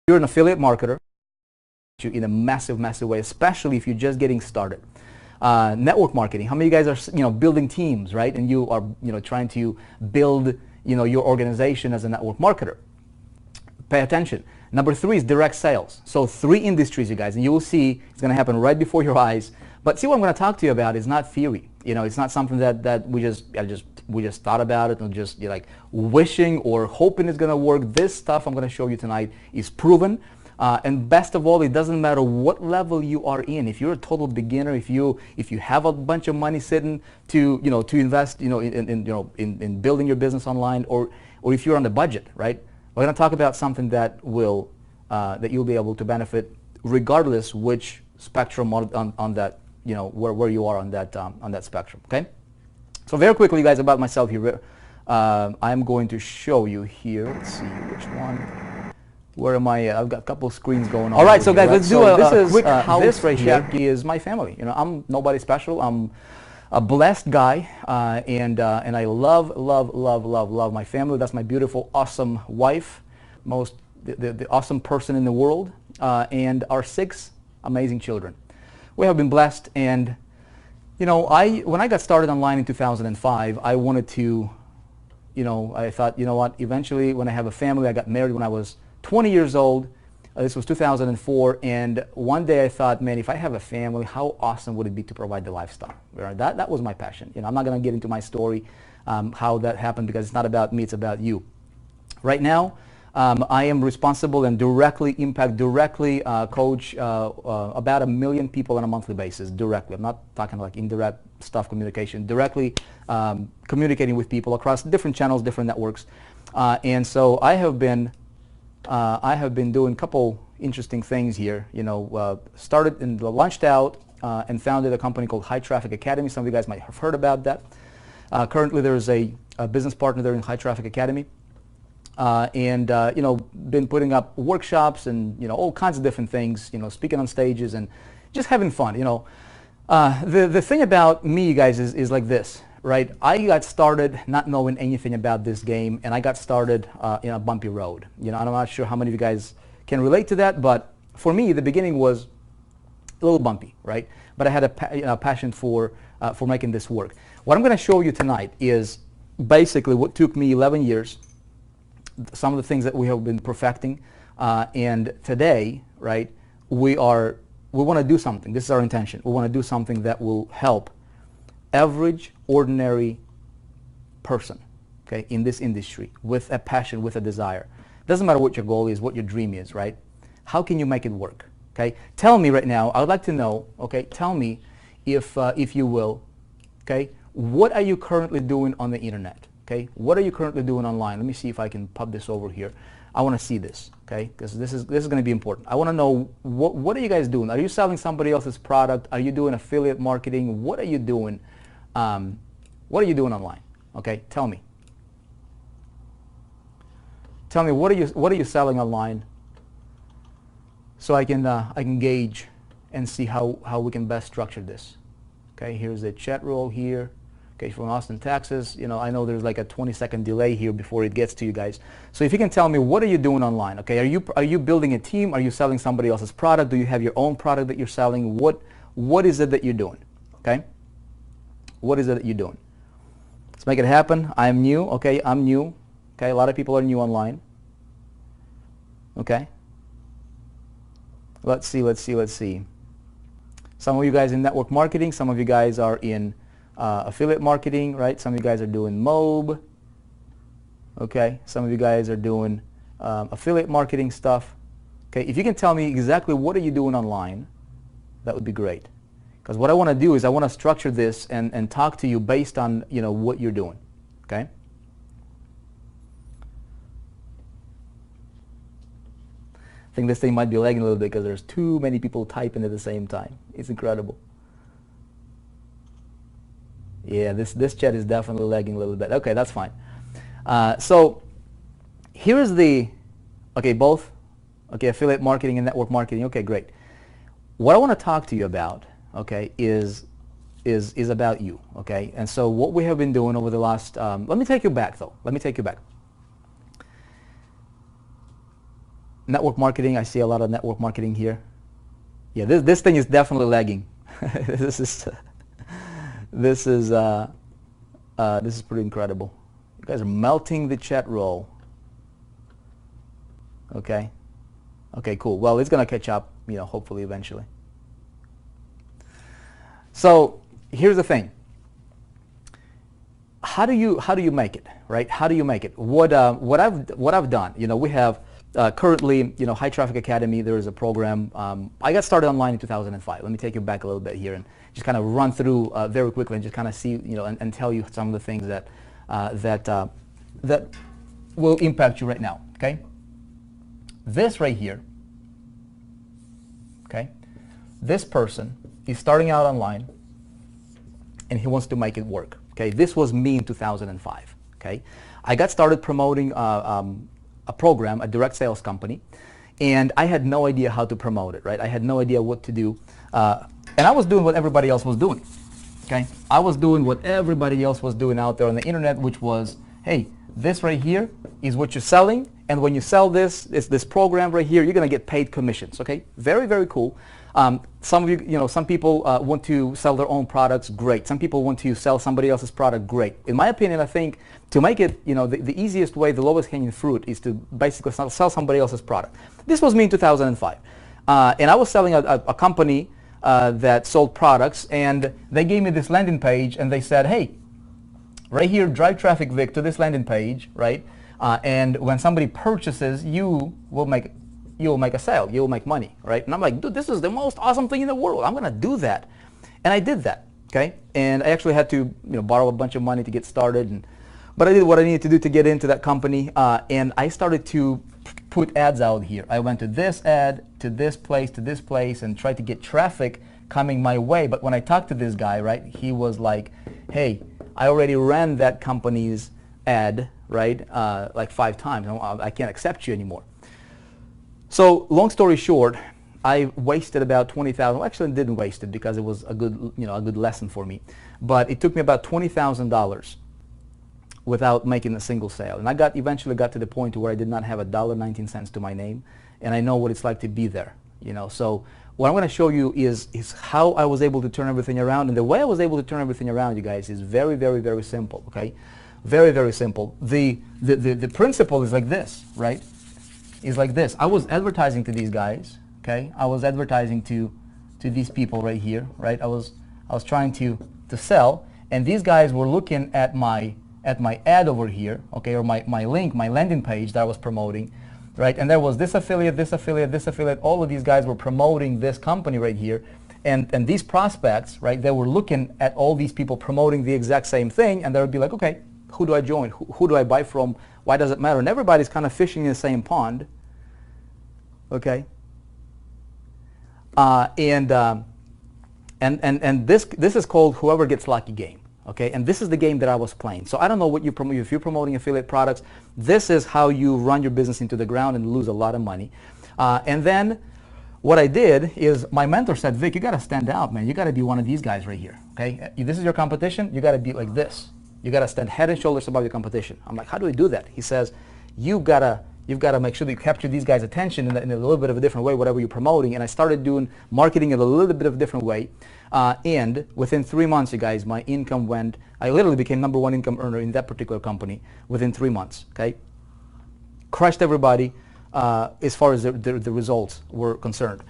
You're an affiliate marketer in a massive, massive way, especially if you're just getting started. Network marketing. How many of you guys are building teams, right? And you are trying to build your organization as a network marketer. Pay attention. Number 3 is direct sales. So 3 industries, you guys, and you will see it's going to happen right before your eyes. But see, what I'm going to talk to you about is not theory. It's not something that we just thought about it and just like wishing or hoping it's going to work. This stuff I'm going to show you tonight is proven. And best of all, it doesn't matter what level you are in. If you're a total beginner, if you have a bunch of money sitting to invest in building your business online, or if you're on the budget, right? We're going to talk about something that will that you'll be able to benefit regardless which spectrum on that where you are on that spectrum. Okay. So very quickly, guys, about myself here. I'm going to show you here. Let's see which one. Where am I? I've got a couple of screens going on. All right, so guys, let's do a quick house. This right here is my family. I'm nobody special. I'm a blessed guy, and I love my family. That's my beautiful, awesome wife, the awesome person in the world, and our 6 amazing children. We have been blessed, and when I got started online in 2005, I wanted to, I thought, what? Eventually, when I have a family, I got married when I was 20 years old. This was 2004, and one day I thought, man, if I have a family, how awesome would it be to provide the lifestyle? That was my passion. I'm not going to get into my story, how that happened, because it's not about me, it's about you. Right now, I am responsible and directly coach about 1 million people on a monthly basis, directly. I'm not talking like indirect stuff communication, directly communicating with people across different channels, different networks. And so I have been doing a couple interesting things here. Started and launched out and founded a company called High Traffic Academy. Some of you guys might have heard about that. Currently, there is a business partner there in High Traffic Academy, and been putting up workshops and all kinds of different things. Speaking on stages and just having fun. The thing about me, you guys, is like this. Right, I got started not knowing anything about this game, and I got started in a bumpy road. I'm not sure how many of you guys can relate to that, but for me, the beginning was a little bumpy, right? But I had a passion for making this work. What I'm going to show you tonight is basically what took me 11 years, some of the things that we have been perfecting, and today, right, we want to do something. This is our intention. We want to do something that will help average, ordinary person, okay, in this industry with a passion, with a desire. Doesn't matter what your goal is, what your dream is, right? How can you make it work? Okay, tell me right now. I would like to know. Okay, tell me if you will. Okay, what are you currently doing on the internet? Okay, what are you currently doing online? Let me see if I can pop this over here. I want to see this, okay, because this is going to be important. I want to know what are you guys doing? Are you selling somebody else's product? Are you doing affiliate marketing? What are you doing? What are you doing online? Okay, tell me. Tell me what are you selling online, so I can gauge and see how we can best structure this. Okay, here's the chat roll here. Okay, from Austin, Texas. I know there's like a 20-second delay here before it gets to you guys. So if you can tell me, what are you doing online? Okay, are you building a team? Are you selling somebody else's product? Do you have your own product that you're selling? What is it that you're doing? Okay. What is it that you're doing? Let's make it happen. I'm new. Okay, I'm new. Okay, a lot of people are new online. Okay. Let's see. Some of you guys in network marketing. Some of you guys are in affiliate marketing, right? Some of you guys are doing MOB. Okay. Some of you guys are doing affiliate marketing stuff. Okay. If you can tell me exactly what are you doing online, that would be great. Because what I want to do is I want to structure this and talk to you based on what you're doing. Okay. I think this thing might be lagging a little bit because there's too many people typing at the same time. It's incredible. Yeah, this chat is definitely lagging a little bit. Okay, that's fine. So here's both. Okay, affiliate marketing and network marketing. Okay, great. What I want to talk to you about, okay, is about you, okay? And so what we have been doing over the last, let me take you back though. Let me take you back. Network marketing, I see a lot of network marketing here. Yeah, this thing is definitely lagging. this is this is pretty incredible. You guys are melting the chat roll. Okay. Okay, cool. Well, it's gonna catch up, you know, hopefully eventually. So here's the thing. How do you make it, right? How do you make it? What I've done, you know, we have currently, you know, High Traffic Academy. There is a program. I got started online in 2005. Let me take you back a little bit here and just kind of run through very quickly and just kind of see, you know, and tell you some of the things that that will impact you right now. Okay. This right here. Okay. This person is starting out online, and he wants to make it work. Okay. This was me in 2005. Okay. I got started promoting a program, a direct sales company, and I had no idea how to promote it, right? I had no idea what to do, and I was doing what everybody else was doing, okay? I was doing what everybody else was doing out there on the internet, which was, hey, this right here is what you're selling, and when you sell this, it's this program right here, you're gonna get paid commissions, okay? Very, very cool. Some of you know, some people want to sell their own products, great. Some people want to sell somebody else's product, great. In my opinion, I think to make it, you know, the easiest way, the lowest hanging fruit is to basically sell somebody else's product. This was me in 2005. And I was selling a company that sold products, and they gave me this landing page, and they said, hey, right here, drive traffic, Vic, to this landing page, right? And when somebody purchases, you will make a sale, you'll make money, right? And I'm like, dude, this is the most awesome thing in the world. I'm gonna do that. And I did that, okay? And I actually had to, you know, borrow a bunch of money to get started, but I did what I needed to do to get into that company, and I started to put ads out here. I went to this ad, to this place, and tried to get traffic coming my way. But when I talked to this guy, right, he was like, hey, I already ran that company's ad, right, like 5 times. I can't accept you anymore. So long story short, I wasted about $20,000. Well, actually, I didn't waste it because it was a good, you know, a good lesson for me. But it took me about $20,000 without making a single sale. And I eventually got to the point where I did not have $1.19 to my name, and I know what it's like to be there. You know, so what I'm going to show you is how I was able to turn everything around. And the way I was able to turn everything around, you guys, is very, very, very simple. Okay, very, very simple. The principle is like this, right? Is like this. I was advertising to these guys. Okay, I was advertising to these people right here, right? I was trying to sell, and these guys were looking at my ad over here, okay, or my link, my landing page that I was promoting, right? And there was this affiliate, this affiliate, this affiliate. All of these guys were promoting this company right here, and these prospects, right? They were looking at all these people promoting the exact same thing, and they would be like, okay, who do I join? Who do I buy from? Why does it matter? And everybody's kind of fishing in the same pond, okay? And this is called whoever gets lucky game. Okay, and this is the game that I was playing. So I don't know what you promote. If you're promoting affiliate products, this is how you run your business into the ground and lose a lot of money. And then what I did is my mentor said, Vic, you got to stand out, man. You got to be one of these guys right here. Okay, this is your competition. You got to be like this. You got to stand head and shoulders above your competition. I'm like, how do we do that? He says, you've got to make sure that you capture these guys' attention in a little bit of a different way, whatever you're promoting. And I started doing marketing in a little bit of a different way. And within 3 months, you guys, my income went, I literally became #1 income earner in that particular company within 3 months, okay? Crushed everybody as far as the results were concerned.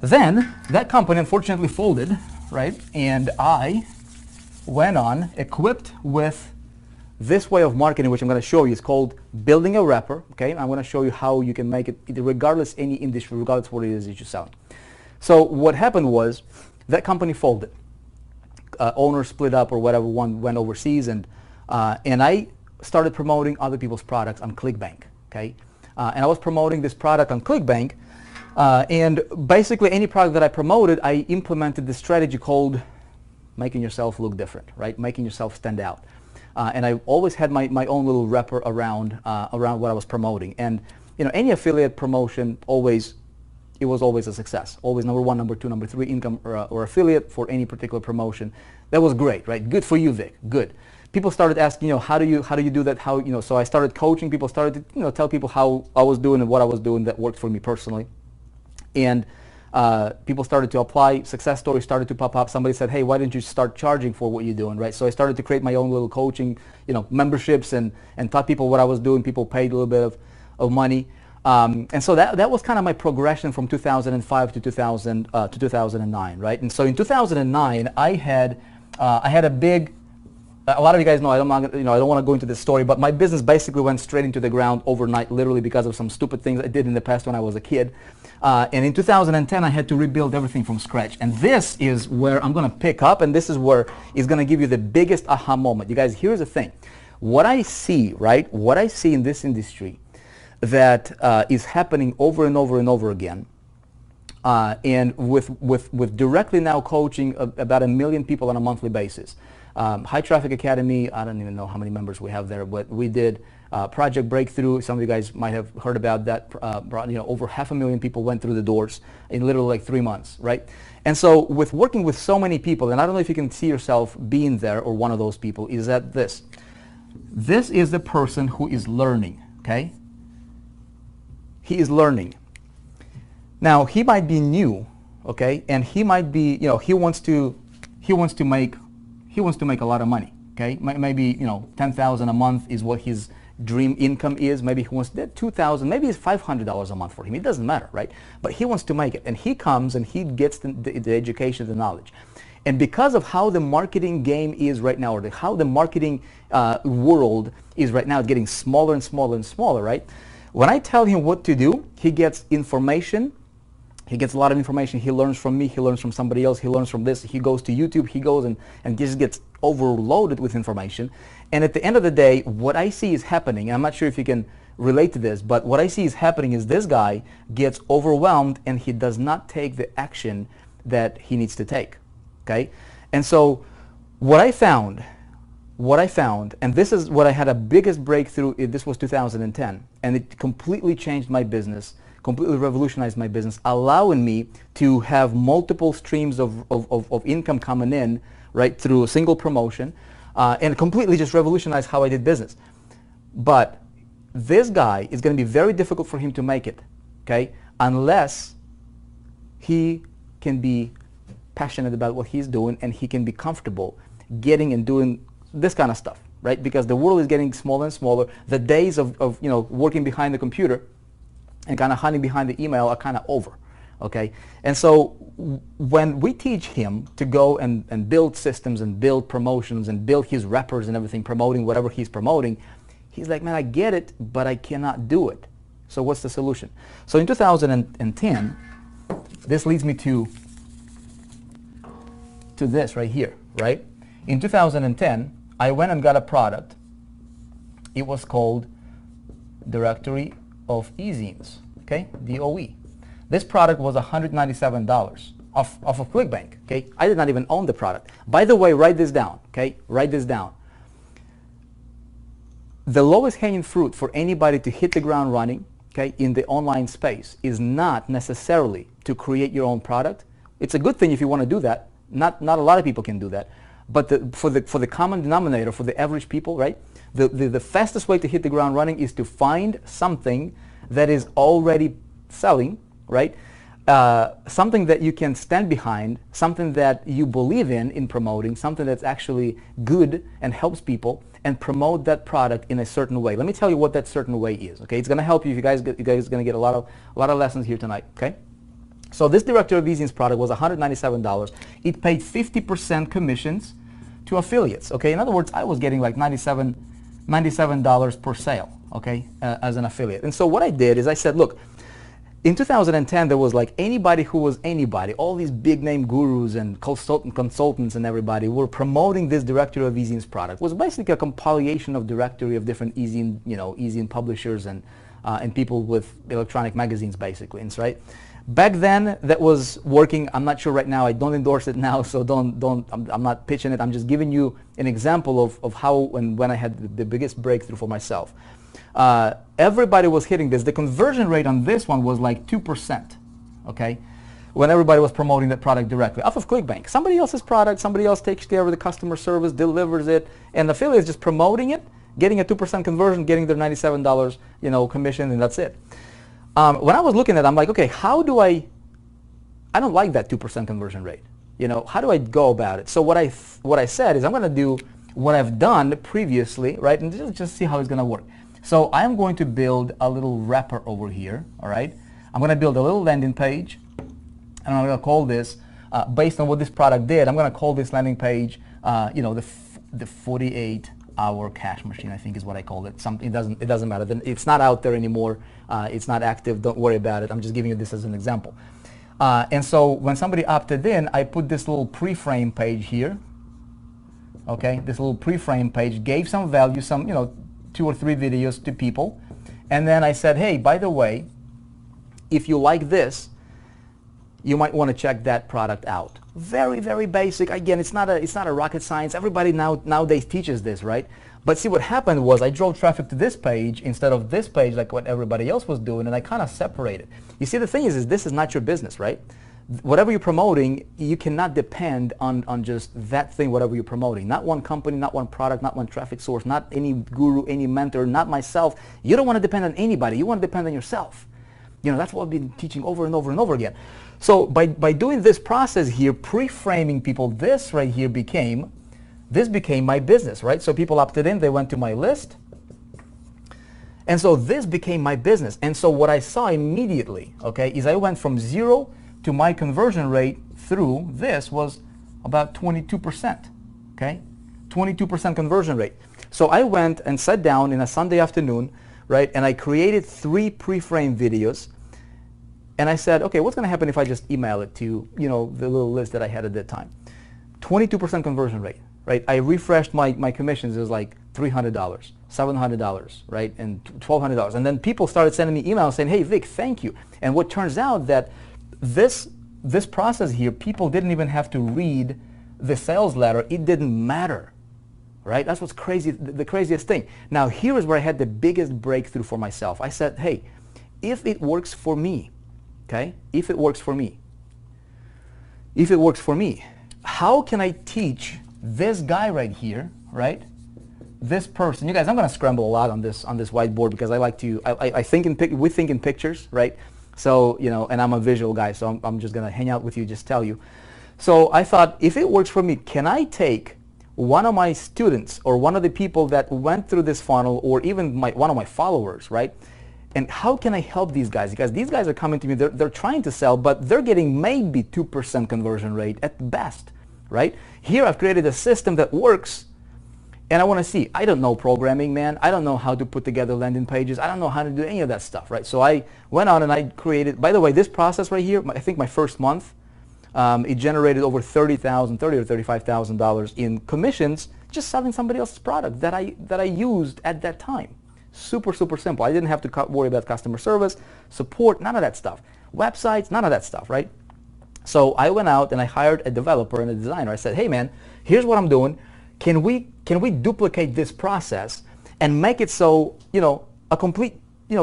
Then that company unfortunately folded, right? And I went on equipped with this way of marketing, which I'm going to show you. It's called building a rapper, okay? I'm going to show you how you can make it regardless any industry, regardless what it is that you're selling. So what happened was that company folded. Owners split up or whatever, one went overseas, and I started promoting other people's products on ClickBank, okay? And I was promoting this product on ClickBank, and basically any product that I promoted, I implemented this strategy called making yourself look different, right? Making yourself stand out. And I always had my own little wrapper around what I was promoting. And you know, any affiliate promotion it was always a success. Always #1, #2, #3 income or affiliate for any particular promotion. That was great, right? Good for you, Vic. Good. people started asking, how do you do that? So I started coaching. People started to, tell people how I was doing and what I was doing that worked for me personally. And people started to apply. Success stories started to pop up. Somebody said, hey, why didn't you start charging for what you're doing, right? So I started to create my own little coaching, memberships and taught people what I was doing. People paid a little bit of money. And so that was kind of my progression from 2005 to 2009, right? And so in 2009, I had a big. A lot of you guys know I don't want to go into this story, but my business basically went straight into the ground overnight, literally because of some stupid things I did in the past when I was a kid. And in 2010, I had to rebuild everything from scratch. And this is where I'm going to pick up, and this is where it's going to give you the biggest aha moment. You guys, here's the thing. What I see, right? What I see in this industry that is happening over and over and over again, and with directly now coaching about 1 million people on a monthly basis. High Traffic Academy, I don't even know how many members we have there, but we did Project Breakthrough. Some of you guys might have heard about that. Over 500,000 people went through the doors in literally like 3 months, right? And so with working with so many people, and I don't know if you can see yourself being there or one of those people, is that this is the person who is learning, okay? He is learning. Now, he might be new, okay? And he might be, he wants to make a lot of money, okay? Maybe, 10,000 a month is what his dream income is. Maybe he wants that 2,000, maybe it's $500 a month for him. It doesn't matter, right? But he wants to make it, and he comes and he gets the education, the knowledge. And because of how the marketing game is right now, or how the marketing world is right now, it's getting smaller and smaller and smaller, right? When I tell him what to do, he gets information. He gets a lot of information. He learns from me. He learns from somebody else. He learns from this. He goes to YouTube. He goes and just gets overloaded with information. And at the end of the day, what I see is happening, and I'm not sure if you can relate to this, but what I see is happening is this guy gets overwhelmed and he does not take the action that he needs to take, okay? And so what I found, and this is what I had a biggest breakthrough, this was 2010, and it completely changed my business, completely revolutionized my business, allowing me to have multiple streams of income coming in, right, through a single promotion, and completely just revolutionized how I did business. But this guy is going to be very difficult for him to make it, okay, unless he can be passionate about what he's doing and he can be comfortable getting and doing this kind of stuff, right? Because the world is getting smaller and smaller. The days of working behind the computer and kind of hiding behind the email are kind of over, okay? And so when we teach him to go and build systems and build promotions and build his rappers and everything, promoting whatever he's promoting, he's like, man, I get it, but I cannot do it. So what's the solution? So in 2010, this leads me to this right here, right? In 2010, I went and got a product. It was called Directory of E-Zines, okay, DOE. This product was $197 off of ClickBank, okay? I did not even own the product. By the way, write this down, okay? Write this down. The lowest hanging fruit for anybody to hit the ground running, okay, in the online space is not necessarily to create your own product. It's a good thing if you want to do that. Not a lot of people can do that. But for the common denominator, for the average people, right, the fastest way to hit the ground running is to find something that is already selling, right, something that you can stand behind, something that you believe in promoting, something that's actually good and helps people, and promote that product in a certain way. Let me tell you what that certain way is, okay? It's going to help you. If you guys are going to get a lot of lessons here tonight, okay? So this Directory of E-Zines product was $197. It paid 50% commissions to affiliates, okay? In other words, I was getting like $97 per sale, okay, as an affiliate. And so what I did is I said, look, in 2010, there was like anybody who was anybody, all these big name gurus and consultants and everybody were promoting this Directory of E-Zines product. It was basically a compilation of directory of different E-Zine, E-Zine publishers and people with electronic magazines basically, right? Back then, that was working. I'm not sure right now. I don't endorse it now, so I'm not pitching it. I'm just giving you an example of how and when I had the biggest breakthrough for myself. Everybody was hitting this. The conversion rate on this one was like 2%, okay? when everybody was promoting that product directly off of ClickBank. Somebody else's product, somebody else takes care of the customer service, delivers it, and the affiliate is just promoting it, getting a 2% conversion, getting their $97, commission, and that's it. When I was looking at it, I'm like, okay, how do I don't like that 2% conversion rate. How do I go about it? So what I said is I'm going to do what I've done previously, right, and just see how it's going to work. So I'm going to build a little wrapper over here, all right? I'm going to build a little landing page, and I'm going to call this, based on what this product did, I'm going to call this landing page, the 48-hour cash machine, I think is what I called it. It doesn't matter. It's not out there anymore. It's not active. Don't worry about it. I'm just giving you this as an example. And so when somebody opted in, I put this little pre-frame page here. Okay, this little pre-frame page gave some value, some 2 or 3 videos to people, and then I said, hey, by the way, if you like this, you might want to check that product out. Very, very basic. Again, it's not a rocket science. Everybody nowadays teaches this, right? But see, what happened was I drove traffic to this page instead of this page, like what everybody else was doing, and I kind of separated. You see, the thing is this is not your business, right? Whatever you're promoting, you cannot depend on just that thing, whatever you're promoting. Not one company, not one product, not one traffic source, not any guru, any mentor, not myself. You don't want to depend on anybody. You want to depend on yourself. That's what I've been teaching over and over and over again. So by doing this process here, pre-framing people, this right here became my business, right? So people opted in, they went to my list. And so this became my business. And so what I saw immediately, okay, is I went from 0 to my conversion rate through this was about 22%, okay? 22% conversion rate. So I went and sat down in a Sunday afternoon, right, and I created 3 pre-frame videos, and I said, okay, what's going to happen if I just email it to, the little list that I had at that time? 22% conversion rate, right? I refreshed my commissions. It was like $300, $700, right, and $1,200. And then people started sending me emails saying, hey, Vic, thank you. And what turns out that this process here, people didn't even have to read the sales letter. It didn't matter, right? That's what's crazy, the craziest thing. Now, here is where I had the biggest breakthrough for myself. I said, hey, if it works for me, okay, if it works for me, how can I teach this guy right here, right, this person? You guys, I'm going to scramble a lot on this whiteboard because I like to, we think in pictures, right? So, and I'm a visual guy, so I'm just going to hang out with you, just tell you. So I thought, if it works for me, can I take one of my students or one of the people that went through this funnel, or even one of my followers, right? And how can I help these guys? Because these guys are coming to me, they're trying to sell, but they're getting maybe 2% conversion rate at best, right? Here I've created a system that works, and I want to see. I don't know programming, man. I don't know how to put together landing pages. I don't know how to do any of that stuff, right? So I went on and I created, by the way, this process right here, I think my first month, it generated over $30,000 or $35,000 in commissions just selling somebody else's product that I used at that time. Super, super simple. I didn't have to worry about customer service, support, none of that stuff. Websites, none of that stuff, right? So I went out and I hired a developer and a designer. I said, hey man, here's what I'm doing. Can we duplicate this process and make it so, a complete,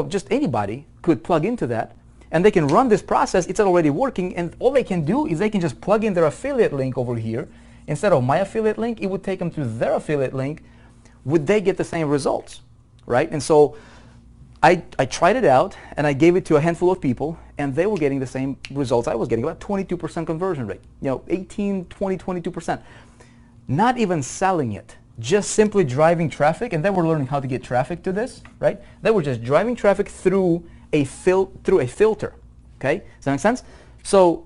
just anybody could plug into that, and they can run this process. It's already working, and all they can do is they can just plug in their affiliate link over here. Instead of my affiliate link, it would take them to their affiliate link. Would they get the same results, right? And so I tried it out, and I gave it to a handful of people, and they were getting the same results I was getting, about 22% conversion rate, 18, 20, 22%. Not even selling it, just simply driving traffic, and they were learning how to get traffic to this, right? They were just driving traffic through a filter, okay? Does that make sense? So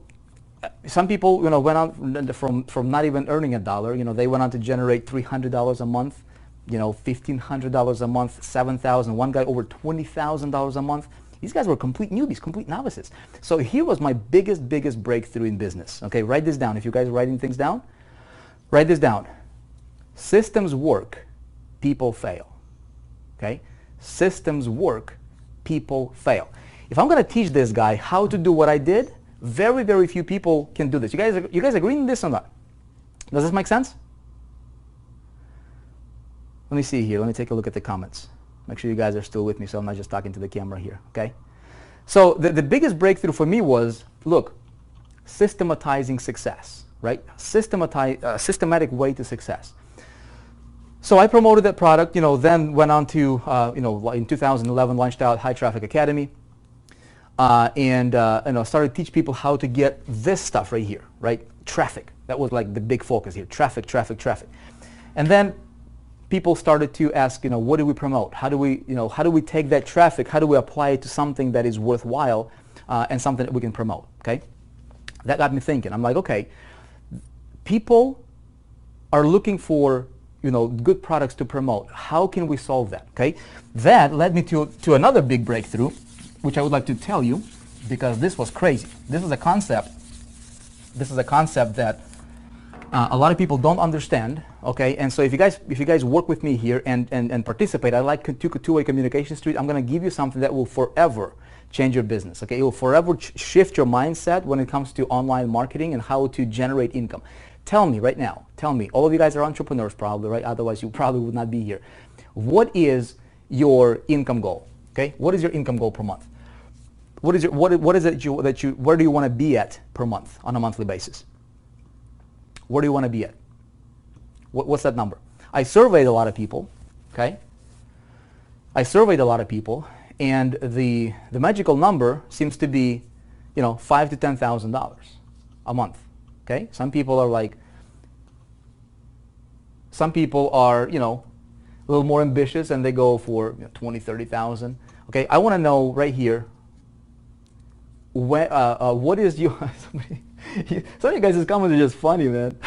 some people, went on from not even earning $1, they went on to generate $300 a month, $1,500 a month, $7,000. One guy over $20,000 a month. These guys were complete newbies, complete novices. So here was my biggest breakthrough in business. Okay, write this down. If you guys are writing things down, write this down. Systems work, people fail. Okay? Systems work, people fail. If I'm going to teach this guy how to do what I did, very few people can do this. You guys agree on this or not? Does this make sense? Let me see here. Let me take a look at the comments. Make sure you guys are still with me so I'm not just talking to the camera here, okay? So the biggest breakthrough for me was, look, systematizing success, right? Systematic way to success. So I promoted that product, then went on to, in 2011, launched out High Traffic Academy, and started to teach people how to get this stuff right here, right? Traffic. That was like the big focus here. Traffic, traffic, traffic. And then people started to ask, what do we promote? How do we take that traffic? How do we apply it to something that is worthwhile and something that we can promote? Okay, that got me thinking. I'm like, okay, people are looking for good products to promote. How can we solve that? Okay, that led me to another big breakthrough, which I would like to tell you because this was crazy. This is a concept. This is a concept that a lot of people don't understand. Okay, and so if you guys work with me here and participate, I like two-way communication street. I'm going to give you something that will forever change your business. Okay, it will forever shift your mindset when it comes to online marketing and how to generate income. Tell me right now. Tell me. All of you guys are entrepreneurs, probably, right? Otherwise, you probably would not be here. What is your income goal? Okay, what is your income goal per month? What is it where do you want to be at per month on a monthly basis? Where do you want to be at? What's that number? I surveyed a lot of people, okay? I surveyed a lot of people, and the magical number seems to be, $5,000 to $10,000 a month, okay? Some people are, a little more ambitious, and they go for 20, 30,000. Okay, I want to know right here, what is your some of you guys' comments are just funny, man.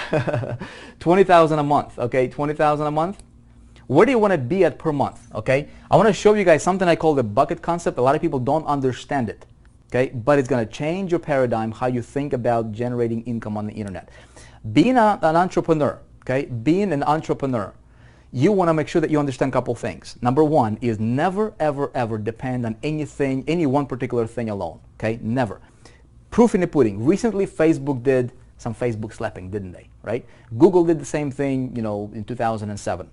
20,000 a month, okay? 20,000 a month. Where do you want to be at per month, okay? I want to show you guys something I call the bucket concept. A lot of people don't understand it, okay? But it's going to change your paradigm, how you think about generating income on the internet. Being an entrepreneur, okay? Being an entrepreneur, you want to make sure that you understand a couple things. Number one is never, ever, ever depend on anything, any one particular thing alone, okay? Never. Proof in the pudding. Recently, Facebook did some Facebook slapping, didn't they? Right? Google did the same thing, in 2007.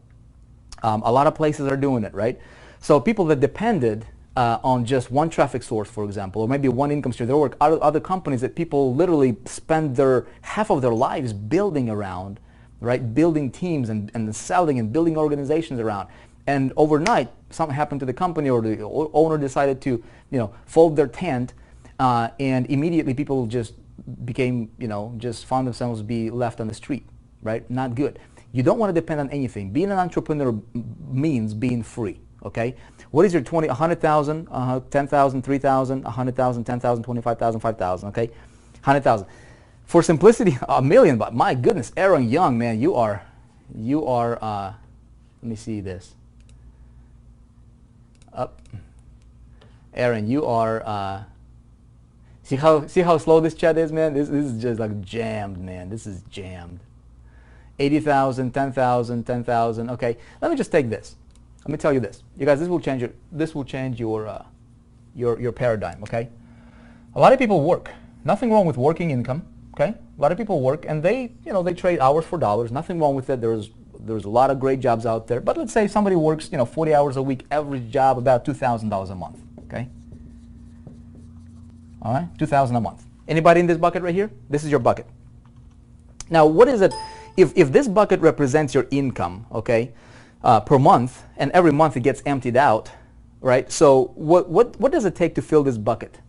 A lot of places are doing it, right? So people that depended on just one traffic source, for example, or maybe one income stream, there were other companies that people literally spend half of their lives building around, right? Building teams and selling and building organizations around. And overnight, something happened to the company, or the owner decided to, fold their tent. And immediately people just became, just found themselves be left on the street, right? Not good. You don't want to depend on anything. Being an entrepreneur means being free, okay? What is your 100,000, 10,000, 3,000, 100,000, 10,000, 25,000, 5,000, okay? 100,000. For simplicity, $1 million, but my goodness, Aaron Young, man, you are, let me see this. Up. Aaron, you are, see how slow this chat is, man? This is just like jammed, man. This is jammed. 80,000, 10,000, 10,000. Okay, let me just take this. Let me tell you this, you guys. This will change your paradigm. Okay, a lot of people work. Nothing wrong with working income. Okay, a lot of people work and they trade hours for dollars. Nothing wrong with it. There's a lot of great jobs out there. But let's say somebody works 40 hours a week, average job about $2,000 a month. Okay. All right, 2,000 a month. Anybody in this bucket right here? This is your bucket. Now, what is it? If this bucket represents your income, okay, per month, and every month it gets emptied out, right? So what does it take to fill this bucket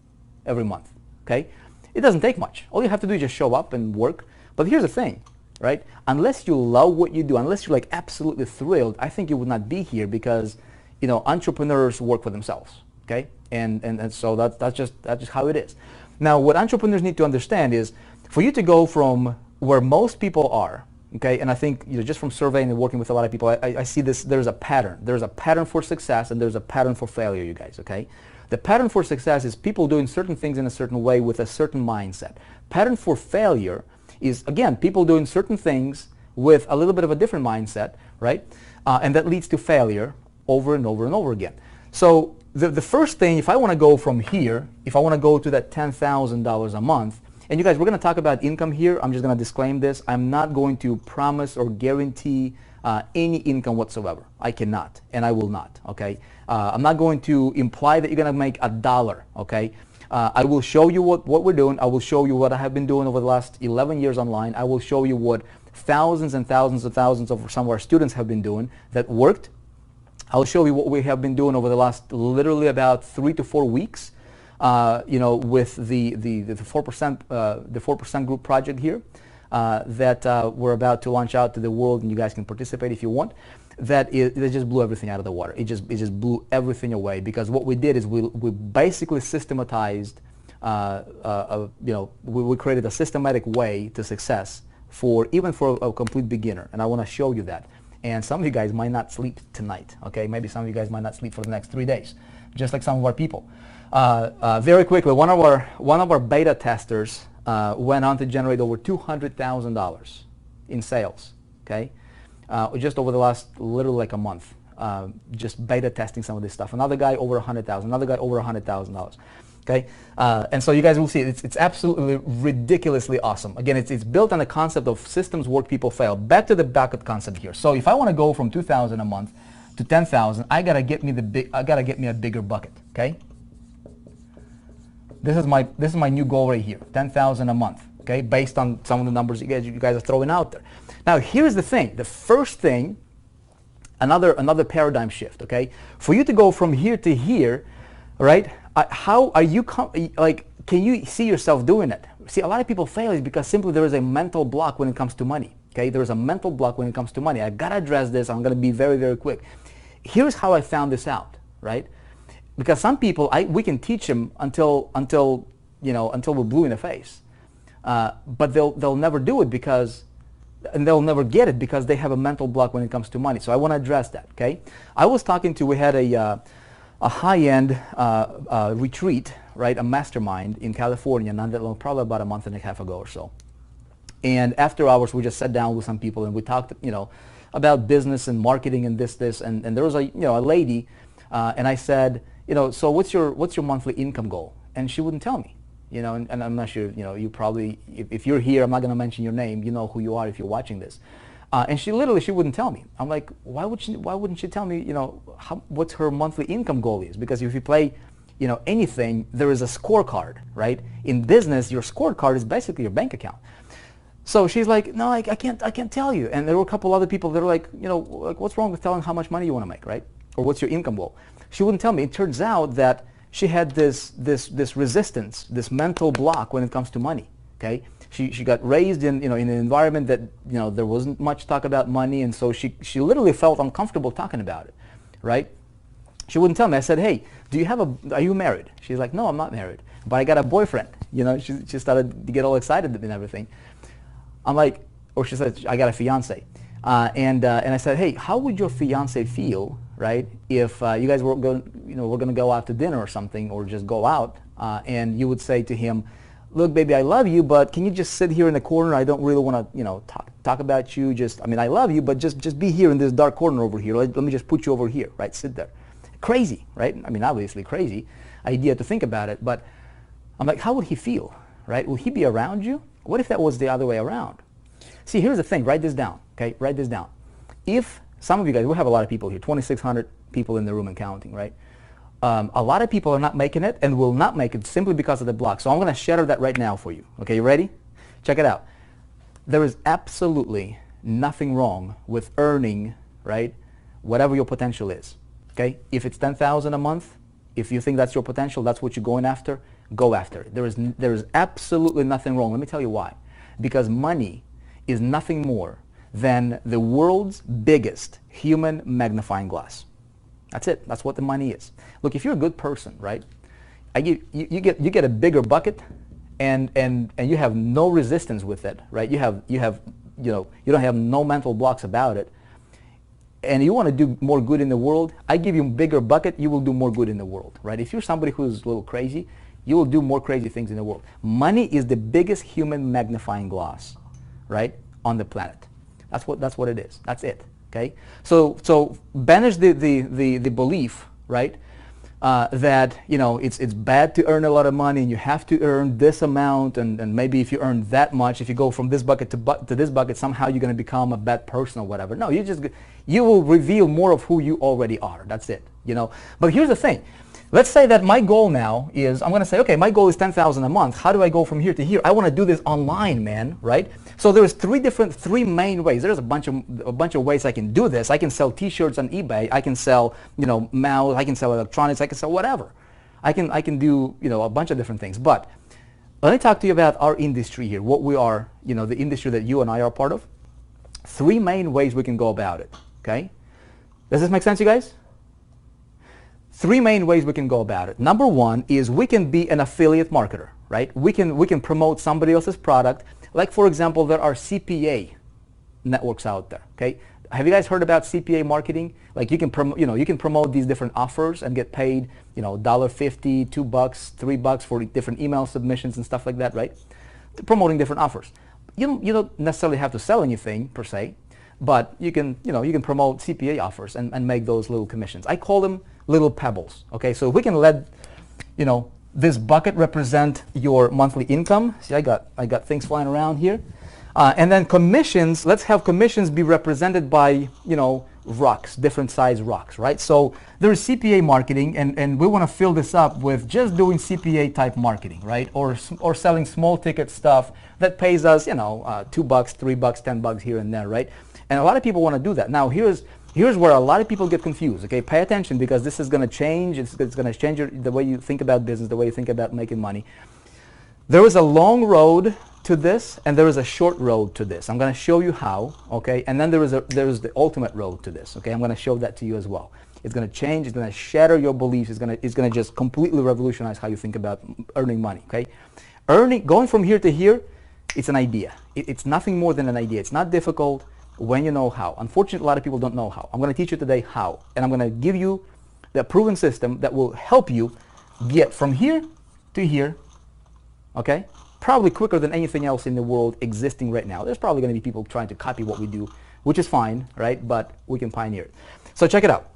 every month? Okay, it doesn't take much. All you have to do is just show up and work. But here's the thing, right? Unless you love what you do, unless you're like absolutely thrilled, I think you would not be here, because entrepreneurs work for themselves. Okay, and so that's just how it is. Now, what entrepreneurs need to understand is, for you to go from where most people are, okay, and I think just from surveying and working with a lot of people, I see this. There's a pattern. There's a pattern for success, and there's a pattern for failure, you guys. Okay, the pattern for success is people doing certain things in a certain way with a certain mindset. Pattern for failure is, again, people doing certain things with a little bit of a different mindset, right? And that leads to failure over and over and over again. So the first thing, if I want to go from here, if I want to go to that $10,000 a month, and you guys, we're going to talk about income here. I'm just going to disclaim this. I'm not going to promise or guarantee any income whatsoever. I cannot, and I will not, okay? I'm not going to imply that you're going to make $1, okay? I will show you what we're doing. I will show you what I have been doing over the last 11 years online. I will show you what thousands and thousands of some of our students have been doing that worked. I'll show you what we have been doing over the last literally about 3 to 4 weeks, with the 4% group project here that we're about to launch out to the world, and you guys can participate if you want. That just blew everything out of the water. It just blew everything away, because what we did is we basically systematized, we created a systematic way to success even for a complete beginner, and I want to show you that. And some of you guys might not sleep tonight, okay? Maybe some of you guys might not sleep for the next 3 days, just like some of our people. Very quickly, one of our beta testers went on to generate over $200,000 in sales, okay? Just over the last literally like a month, just beta testing some of this stuff. Another guy over $100,000, another guy over $100,000. Okay, and so you guys will see it's absolutely ridiculously awesome. Again, it's built on the concept of systems work, people fail. Back to the bucket concept here. So if I want to go from 2,000 a month to 10,000, I gotta get me a bigger bucket. Okay, this is my new goal right here, 10,000 a month. Okay, based on some of the numbers you guys are throwing out there. Now here's the thing. The first thing, another paradigm shift. Okay, for you to go from here to here, right? How are you, can you see yourself doing it? See, a lot of people fail is because simply there is a mental block when it comes to money. Okay, there is a mental block when it comes to money. I gotta address this. I'm gonna be very, very quick. Here's how I found this out, right? Because some people, we can teach them until we're blue in the face, but they'll never do it and they'll never get it because they have a mental block when it comes to money. So I want to address that. Okay, we had a high-end retreat, right, a mastermind in California, not that long, probably about a month and a half ago or so. And after hours, we just sat down with some people and we talked, about business and marketing and this, and there was a lady, and I said, so what's your monthly income goal? And she wouldn't tell me, and I'm not sure, you probably, if you're here, I'm not going to mention your name, you know who you are if you're watching this. And she wouldn't tell me. I'm like, why wouldn't she tell me, what her monthly income goal is? Because if you play, anything, there is a scorecard, right? In business, your scorecard is basically your bank account. So she's like, no, I can't tell you. And there were a couple other people that were like, what's wrong with telling how much money you want to make, right? Or what's your income goal? She wouldn't tell me. It turns out that she had this resistance, this mental block when it comes to money, okay? She got raised in in an environment that there wasn't much talk about money, and so she literally felt uncomfortable talking about it, right? She wouldn't tell me. I said, hey, are you married? She's like, no, I'm not married, but I got a boyfriend. She started to get all excited and everything. I'm like, or she said, I got a fiance, and I said, hey, how would your fiance feel, right, if you guys were going to go out to dinner or something, or just go out, and you would say to him, look, baby, I love you, but can you just sit here in the corner? I don't really want to, talk about you. I love you, but just be here in this dark corner over here. Let me just put you over here, right? Sit there. Crazy, right? Obviously crazy idea to think about it, but I'm like, how would he feel, right? Will he be around you? What if that was the other way around? See, here's the thing. Write this down, okay? Write this down. If some of you guys, we have a lot of people here, 2,600 people in the room and counting, right? A lot of people are not making it and will not make it simply because of the block. So I'm going to shatter that right now for you. Okay, you ready? Check it out. There is absolutely nothing wrong with earning, right, whatever your potential is. Okay? If it's 10,000 a month, if you think that's your potential, that's what you're going after, go after it. There is absolutely nothing wrong. Let me tell you why. Because money is nothing more than the world's biggest human magnifying glass. That's it. That's what the money is. Look, if you're a good person, right, you get a bigger bucket, and you have no resistance with it, right? You don't have no mental blocks about it, and you want to do more good in the world. I give you a bigger bucket, you will do more good in the world, right? If you're somebody who's a little crazy, you will do more crazy things in the world. Money is the biggest human magnifying glass, right, on the planet. That's what it is. That's it. Okay, so banish the belief, right, that it's bad to earn a lot of money and you have to earn this amount, and maybe if you earn that much, if you go from this bucket to this bucket, somehow you're going to become a bad person or whatever. No, you will reveal more of who you already are. That's it. But here's the thing. Let's say that my goal now is, I'm going to say, okay, my goal is 10,000 a month. How do I go from here to here? I want to do this online, man, right? So there's three main ways. There's a bunch of ways I can do this. I can sell T-shirts on eBay. I can sell, mouse. I can sell electronics. I can sell whatever. I can do, a bunch of different things. But let me talk to you about our industry here. What we are, the industry that you and I are part of. Three main ways we can go about it. Okay, does this make sense, you guys? Three main ways we can go about it. Number one is we can be an affiliate marketer, right? We can promote somebody else's product. Like, for example, there are CPA networks out there, okay? Have you guys heard about CPA marketing? Like, you can promote these different offers and get paid, $1.50, $2, $3 for different email submissions and stuff like that, right? Promoting different offers. You don't necessarily have to sell anything per se, but you can promote CPA offers and make those little commissions. I call them little pebbles. Okay, so if we can let this bucket represent your monthly income. See, I got things flying around here, and then commissions. Let's have commissions be represented by rocks, different size rocks, right? So there is CPA marketing, and we want to fill this up with just doing CPA type marketing, right? Or selling small ticket stuff that pays us $2, $3, $10 here and there, right? And a lot of people want to do that. Now here's where a lot of people get confused. Okay, pay attention, because this is going to change. It's going to change the way you think about business, the way you think about making money. There is a long road to this, and there is a short road to this. I'm going to show you how. Okay, and then there is the ultimate road to this. Okay, I'm going to show that to you as well. It's going to change. It's going to shatter your beliefs. It's going to just completely revolutionize how you think about earning money. Okay, going from here to here, it's an idea. It's nothing more than an idea. It's not difficult when you know how. Unfortunately, a lot of people don't know how. I'm going to teach you today how, and I'm going to give you the proven system that will help you get from here to here, okay? Probably quicker than anything else in the world existing right now. There's probably going to be people trying to copy what we do, which is fine, right? But we can pioneer it. So check it out.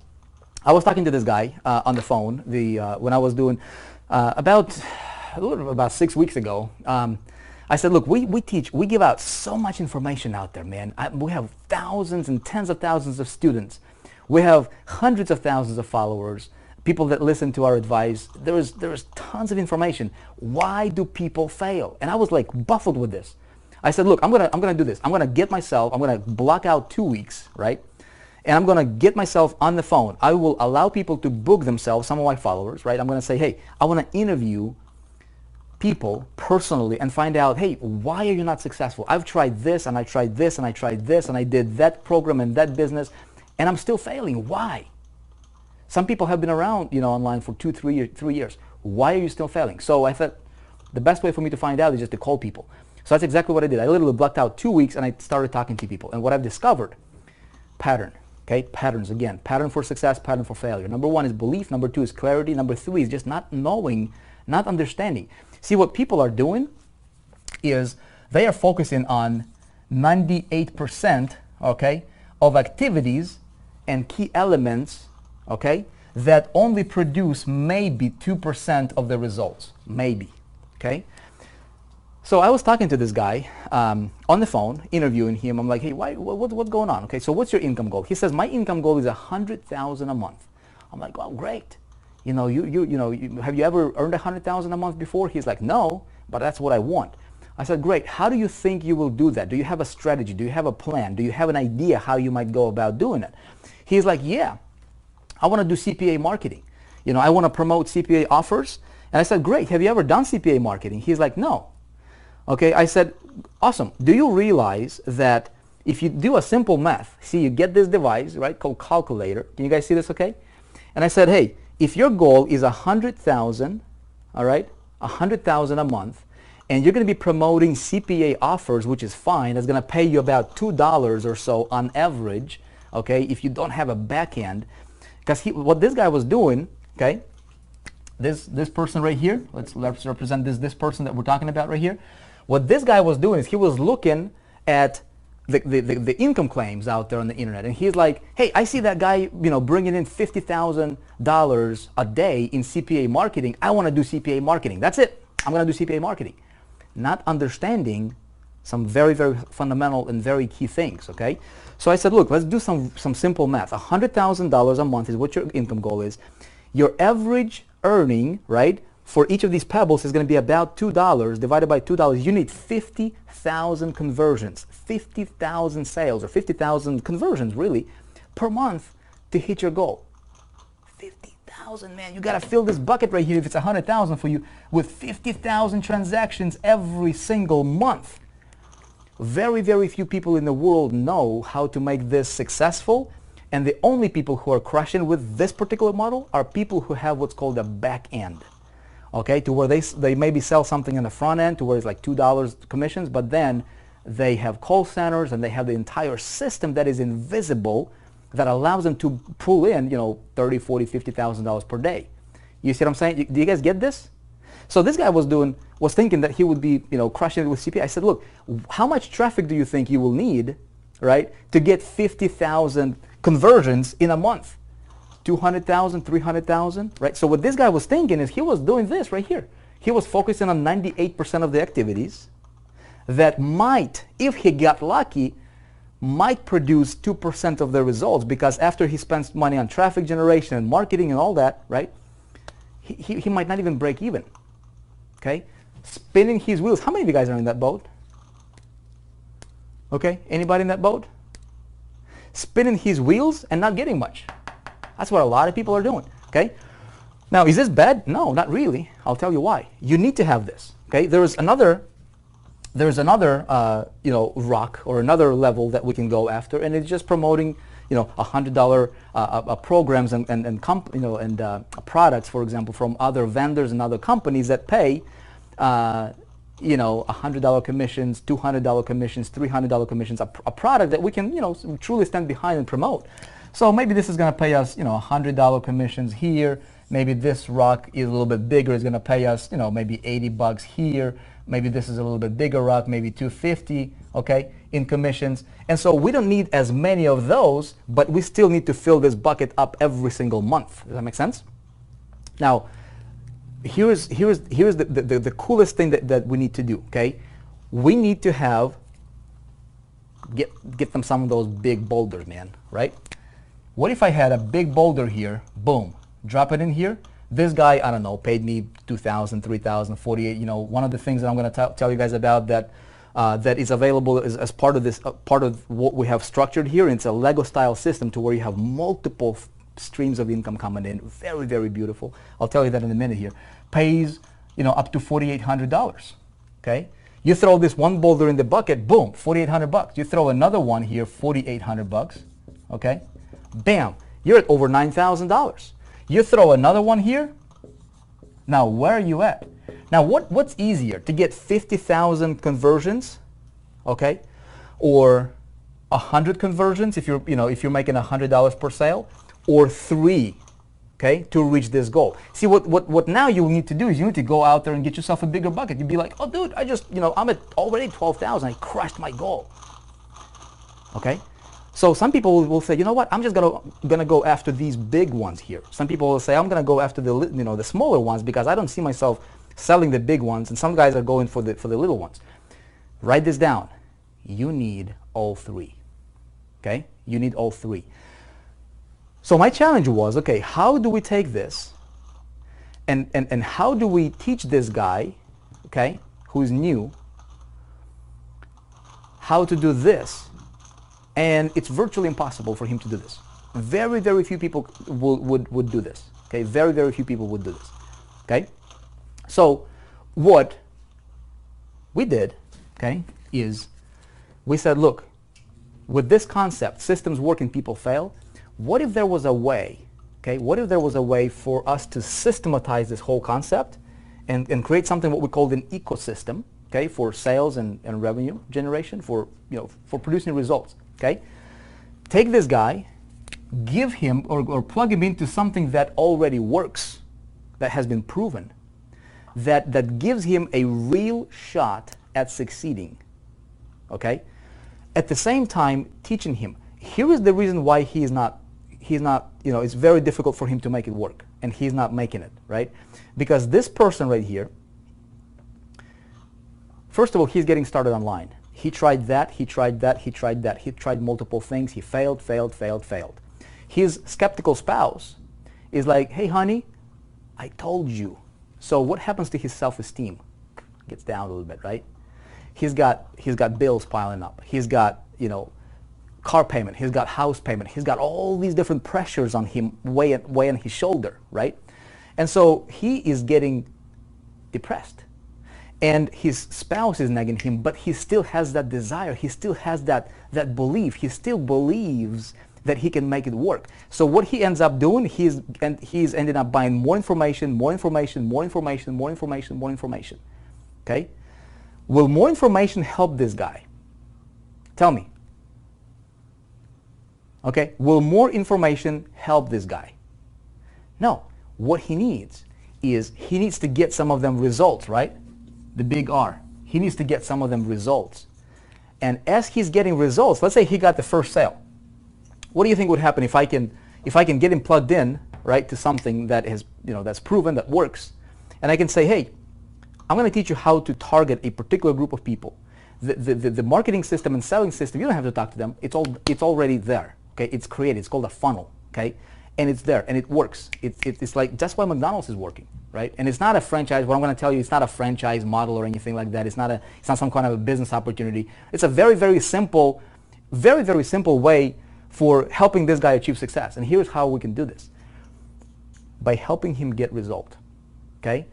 I was talking to this guy on the phone when I was doing about 6 weeks ago. I said, look, we give out so much information out there, man. We have thousands and tens of thousands of students. We have hundreds of thousands of followers, people that listen to our advice. There is tons of information. Why do people fail? And I was like baffled with this. I said, look, I'm gonna do this. I'm gonna block out 2 weeks, right? And I'm gonna get myself on the phone. I will allow people to book themselves, some of my followers, right? I'm gonna say, hey, I wanna interview people personally and find out, hey, why are you not successful? I've tried this and I tried this and I tried this and I did that program and that business and I'm still failing. Why? Some people have been around, online for 3 years. Why are you still failing? So I thought the best way for me to find out is just to call people. So that's exactly what I did. I literally blocked out 2 weeks and I started talking to people. And what I've discovered, pattern. Okay, patterns again. Pattern for success, pattern for failure. Number one is belief. Number two is clarity. Number three is just not knowing, not understanding. See, what people are doing is they are focusing on 98%, okay, of activities and key elements, okay, that only produce maybe 2% of the results, maybe, okay? So I was talking to this guy on the phone, interviewing him. I'm like, hey, what's going on? Okay, so what's your income goal? He says, my income goal is $100,000 a month. I'm like, oh, great. Have you ever earned $100,000 a month before? He's like, no, but that's what I want. I said, great. How do you think you will do that? Do you have a strategy? Do you have a plan? Do you have an idea how you might go about doing it? He's like, yeah, I want to do CPA marketing. I want to promote CPA offers. And I said, great. Have you ever done CPA marketing? He's like, no. Okay, I said, awesome. Do you realize that if you do a simple math, see, you get this device, right, called calculator. Can you guys see this, okay? And I said, hey, if your goal is 100,000, all right, 100,000 a month, and you're going to be promoting CPA offers, which is fine, it's going to pay you about $2 or so on average, okay, if you don't have a back end. Because what this guy was doing, okay, this person right here, let's represent this person that we're talking about right here. What this guy was doing is he was looking at the income claims out there on the internet, and he's like, hey, I see that guy, bringing in $50,000 a day in CPA marketing. I want to do CPA marketing. That's it. I'm going to do CPA marketing. Not understanding some very, very fundamental and very key things, okay? So I said, look, let's do some simple math. $100,000 a month is what your income goal is. Your average earning, right, for each of these pebbles is going to be about $2 divided by $2. You need 50,000 conversions, 50,000 sales, or 50,000 conversions really per month to hit your goal. 50,000, man. You got to fill this bucket right here if it's 100,000 for you with 50,000 transactions every single month. Very, very few people in the world know how to make this successful, and the only people who are crushing with this particular model are people who have what's called a back end. Okay, to where they maybe sell something in the front end to where it's like $2 commissions, but then they have call centers and they have the entire system that is invisible that allows them to pull in, you know, $30, $40, $50,000 per day. You see what I'm saying? Do you guys get this? So this guy was thinking that he would be, you know, crushing it with CPA. I said, look, how much traffic do you think you will need, right, to get 50,000 conversions in a month? 200,000, 300,000, right? So what this guy was thinking is he was doing this right here. He was focusing on 98% of the activities that might, if he got lucky, might produce 2% of the results, because after he spends money on traffic generation and marketing and all that, right, he might not even break even. Okay? Spinning his wheels. How many of you guys are in that boat? Okay? Anybody in that boat? Spinning his wheels and not getting much. That's what a lot of people are doing. Okay? Now, is this bad? No, not really. I'll tell you why. You need to have this. Okay? There's another you know, rock or another level that we can go after, and it's just promoting, you know, $100 programs and products, for example, from other vendors and other companies that pay, you know, $100 commissions, $200 commissions, $300 commissions, a product that we can, you know, truly stand behind and promote. So maybe this is going to pay us, you know, $100 commissions here. Maybe this rock is a little bit bigger. It's going to pay us, you know, maybe $80 here. Maybe this is a little bit bigger rock, maybe $250, okay, in commissions. And so we don't need as many of those, but we still need to fill this bucket up every single month. Does that make sense? Now, here's the coolest thing that we need to do, okay? We need to have, get them some of those big boulders, man, right? What if I had a big boulder here, boom, drop it in here? This guy, I don't know, paid me $2,000, $3,000, $48. You know, one of the things that I'm going to tell you guys about that that is available as part of this, part of what we have structured here. It's a Lego style system to where you have multiple streams of income coming in. Very, very beautiful. I'll tell you that in a minute here. Pays, you know, up to $4,800. Okay. You throw this one boulder in the bucket, boom, $4,800. You throw another one here, $4,800. Okay. Bam, you're at over $9,000. You throw another one here. Now, where are you at? Now, what's easier, to get 50,000 conversions, okay, or 100 conversions if you're making $100 per sale, or 3, okay, to reach this goal? See, what now you need to do is you need to go out there and get yourself a bigger bucket. You'd be like, oh, dude, I'm at already 12,000. I crushed my goal. Okay. So some people will say, you know what, I'm just gonna go after these big ones here. Some people will say, I'm gonna go after the smaller ones because I don't see myself selling the big ones, and some guys are going for the little ones. Write this down. You need all 3. Okay? You need all 3. So my challenge was, okay, how do we take this and how do we teach this guy, okay, who's new, how to do this? And it's virtually impossible for him to do this. Very, very few people would do this. Okay, very, very few people would do this. Okay, so what we did, okay, is we said, look, with this concept, systems work and people fail. What if there was a way? Okay, what if there was a way for us to systematize this whole concept and create something what we called an ecosystem, okay, for sales and revenue generation, for producing results. Okay, take this guy, give him or plug him into something that already works, that has been proven, that gives him a real shot at succeeding. Okay, at the same time teaching him. Here is the reason why he's not, it's very difficult for him to make it work, and he's not making it, right? Because this person right here, first of all, he's getting started online. He tried that, he tried that, he tried that. He tried multiple things. He failed. His skeptical spouse is like, hey, honey, I told you. So what happens to his self-esteem? Gets down a little bit, right? He's got bills piling up. He's got, car payment. He's got house payment. He's got all these different pressures on him weighing on his shoulder, right? And so he is getting depressed. And his spouse is nagging him, but he still has that desire. He still has that belief. He still believes that he can make it work. So what he ends up doing, he's ended up buying more information, more information, more information, more information, more information. Okay? Will more information help this guy? Tell me. Okay? Will more information help this guy? No. What he needs is he needs to get some of them results, right? The big R. He needs to get some of them results. And as he's getting results, let's say he got the first sale. What do you think would happen if I can get him plugged in, right, to something that is, that's proven, that works, and I can say, hey, I'm going to teach you how to target a particular group of people. The marketing system and selling system, you don't have to talk to them. It's already there. Okay, it's created. It's called a funnel. Okay, and it's there and it works. It's like that's why McDonald's is working, right? And it's not a franchise. What I'm going to tell you, it's not a franchise model or anything like that. It's not some kind of a business opportunity. It's a very, very simple way for helping this guy achieve success. And here's how we can do this. By helping him get result. Okay?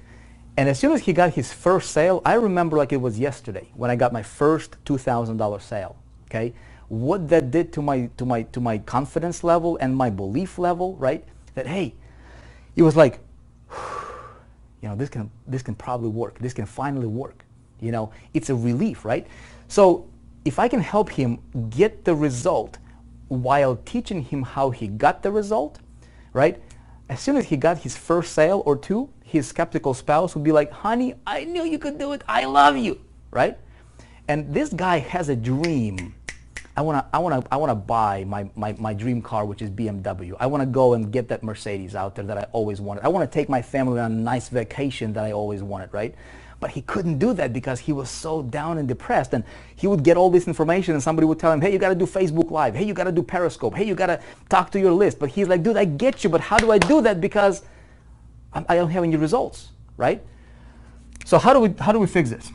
And as soon as he got his first sale, I remember like it was yesterday when I got my first $2,000 sale. Okay? What that did to my confidence level and my belief level, right? That hey, it was like, this can probably work. This can finally work. It's a relief, right? So if I can help him get the result while teaching him how he got the result, right? As soon as he got his first sale or two, his skeptical spouse would be like, honey, I knew you could do it. I love you, right? And this guy has a dream. I wanna buy my dream car, which is BMW. I want to go and get that Mercedes out there that I always wanted. I want to take my family on a nice vacation that I always wanted, right? But he couldn't do that because he was so down and depressed. And he would get all this information and somebody would tell him, hey, you got to do Facebook Live. Hey, you got to do Periscope. Hey, you got to talk to your list. But he's like, dude, I get you, but how do I do that? Because I don't have any results, right? So how do we fix this?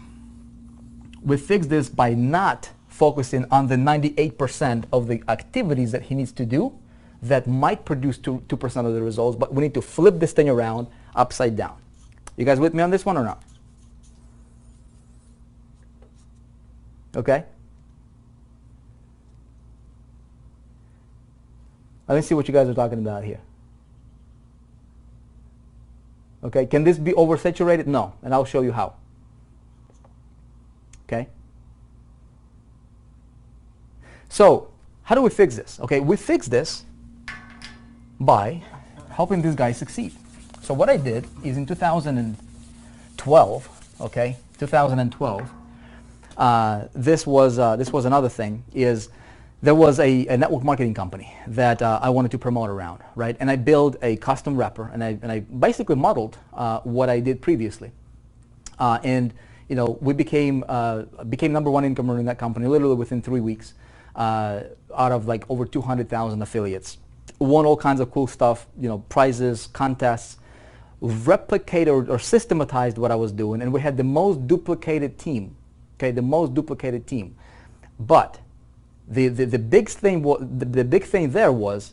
We fix this by not focusing on the 98% of the activities that he needs to do that might produce 2% of the results, but we need to flip this thing around upside down. You guys with me on this one or not? Okay? Let me see what you guys are talking about here. Okay, can this be oversaturated? No, and I'll show you how. Okay? So, how do we fix this? Okay, we fix this by helping this guy succeed. So what I did is in 2012, okay, 2012, this was another thing, is there was a network marketing company that I wanted to promote around, right? And I built a custom wrapper, and I basically modeled what I did previously. And we became number one income earner in that company literally within 3 weeks, out of like over 200,000 affiliates. Won all kinds of cool stuff, prizes, contests, replicated or systematized what I was doing, and we had the most duplicated team. Okay, the most duplicated team. But the big thing there was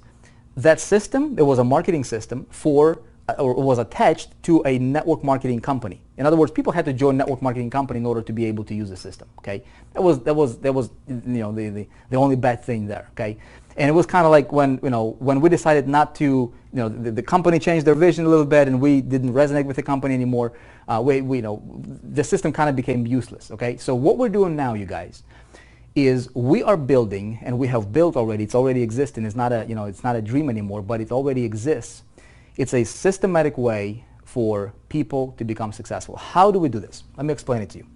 that system. There was a marketing system or was attached to a network marketing company. In other words, people had to join network marketing company in order to be able to use the system. Okay, that was the only bad thing there. Okay, and it was kind of like when we decided not to, the company changed their vision a little bit, and we didn't resonate with the company anymore. The system kind of became useless. Okay, so what we're doing now, you guys, is we are building, and we have built already. It's already existing. It's not a dream anymore, but it already exists. It's a systematic way for people to become successful. How do we do this? Let me explain it to you.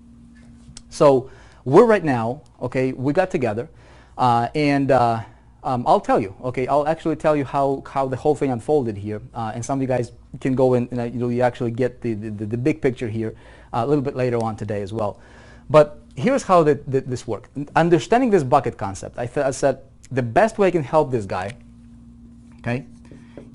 So we're right now, okay, we got together, and I'll tell you, okay, I'll actually tell you how the whole thing unfolded here, and some of you guys can go in and you actually get the big picture here a little bit later on today as well. But here's how this worked. Understanding this bucket concept, I said the best way I can help this guy, okay,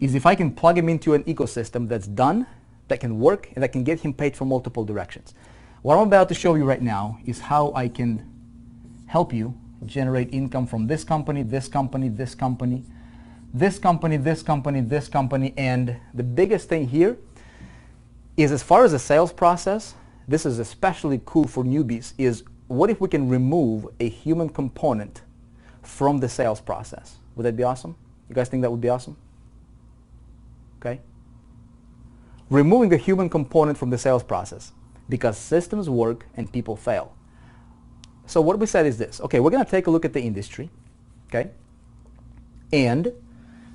is if I can plug him into an ecosystem that's done, that can work and that can get him paid from multiple directions. What I'm about to show you right now is how I can help you generate income from this company, this company, this company, this company, this company, this company, and the biggest thing here is, as far as the sales process, this is especially cool for newbies, is what if we can remove a human component from the sales process? Would that be awesome? You guys think that would be awesome? Okay. Removing the human component from the sales process, because systems work and people fail. So what we said is this. Okay, we're going to take a look at the industry. Okay. And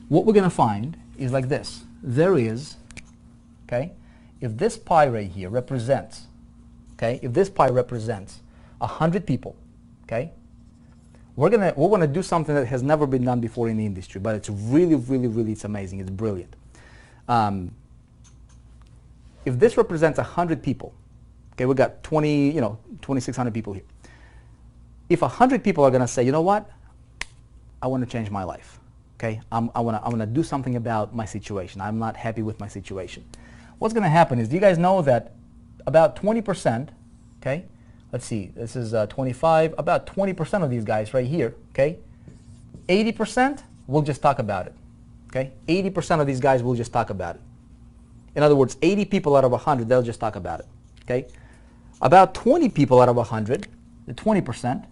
what we're going to find is like this. There is, okay, if this pie right here represents, okay, if this pie represents 100 people, okay, we're gonna do something that has never been done before in the industry, but it's really, really, really, it's amazing. It's brilliant. If this represents 100 people, okay, we got 2,600 people here. If 100 people are gonna say, you know what, I want to change my life. Okay, I want to do something about my situation. I'm not happy with my situation. What's going to happen is, do you guys know that about 20%, okay, let's see, this is 25, about 20% of these guys right here, okay, 80% will just talk about it, okay, 80% of these guys will just talk about it. In other words, 80 people out of 100, they'll just talk about it, okay. About 20 people out of 100, the 20%,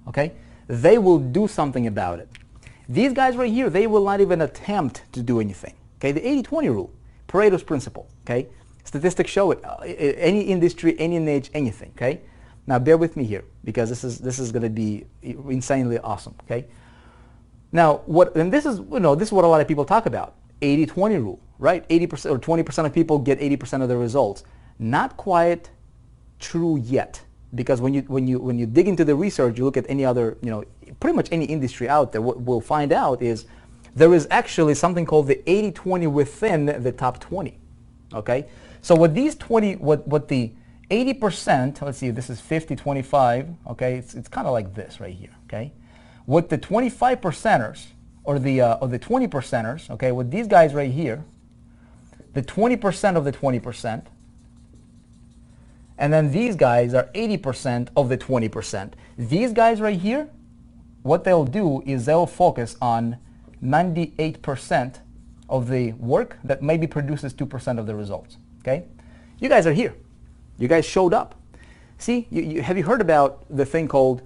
okay, they will do something about it. These guys right here, they will not even attempt to do anything. Okay, the 80-20 rule, Pareto's principle. Okay, statistics show it. Any industry, any niche, anything. Okay, now bear with me here, because this is going to be insanely awesome. Okay, now this is what a lot of people talk about. 80-20 rule, right? 80% or 20% of people get 80% of the results. Not quite true yet. Because when you dig into the research, you look at any other, pretty much any industry out there, what we'll find out is there is actually something called the 80-20 within the top 20. Okay? So what the 80%, let's see, this is 50-25, okay? It's kind of like this right here, okay? What the 25%ers or the 20%ers, okay, with these guys right here, the 20% of the 20%, and then these guys are 80% of the 20%. These guys right here, what they'll do is they'll focus on 98% of the work that maybe produces 2% of the results. Okay? You guys are here. You guys showed up. See, have you heard about the thing called,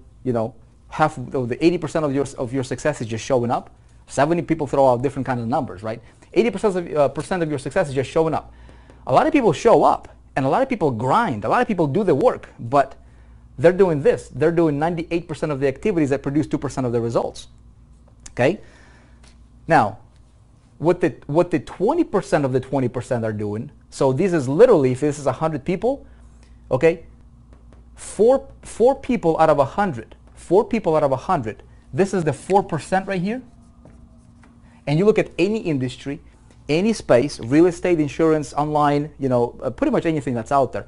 half of the 80% of your success is just showing up? 70 people throw out different kinds of numbers, right? 80% of your success is just showing up. A lot of people show up. And a lot of people grind. A lot of people do the work, but they're doing this. They're doing 98% of the activities that produce 2% of the results. Okay? Now, what the 20% of the 20% are doing, so this is literally, if this is 100 people, okay, four people out of 100, 4 people out of 100, this is the 4% right here. And you look at any industry, any space, real estate, insurance, online, pretty much anything that's out there.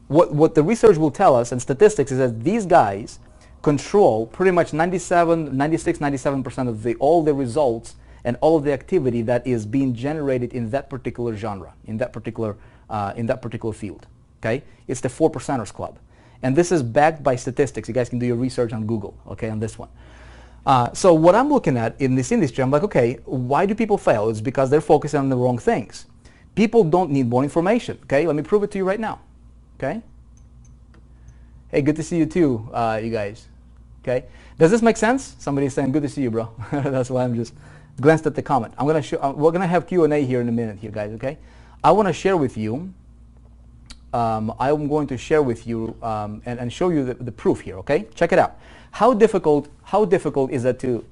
What the research will tell us, and statistics, is that these guys control pretty much 97% of all the results and all of the activity that is being generated in that particular genre, in that particular field. Okay, it's the 4%ers club, and this is backed by statistics. You guys can do your research on Google. Okay, on this one. So what I'm looking at in this industry, I'm like, okay, why do people fail? It's because they're focusing on the wrong things. People don't need more information. Okay, let me prove it to you right now. Okay. Hey, good to see you too, you guys. Okay. Does this make sense? Somebody's saying, good to see you, bro. That's why I'm just glanced at the comment. We're gonna have Q&A here in a minute, here, guys. Okay. I want to share with you. I'm going to share with you and show you the proof here. Okay. Check it out. How difficult is it to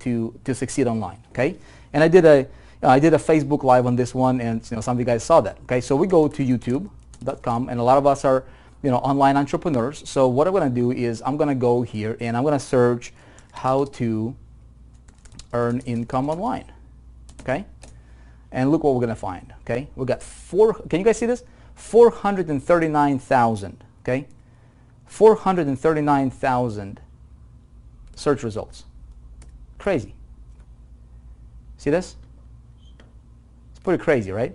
succeed online? Okay, and I did a Facebook Live on this one, and some of you guys saw that. Okay, so we go to YouTube.com, and a lot of us are online entrepreneurs. So what I'm going to do is I'm going to go here and I'm going to search how to earn income online. Okay, and look what we're going to find. Okay, we got Can you guys see this? 439,000. Okay, 439,000. Search results. Crazy. See this? It's pretty crazy, right?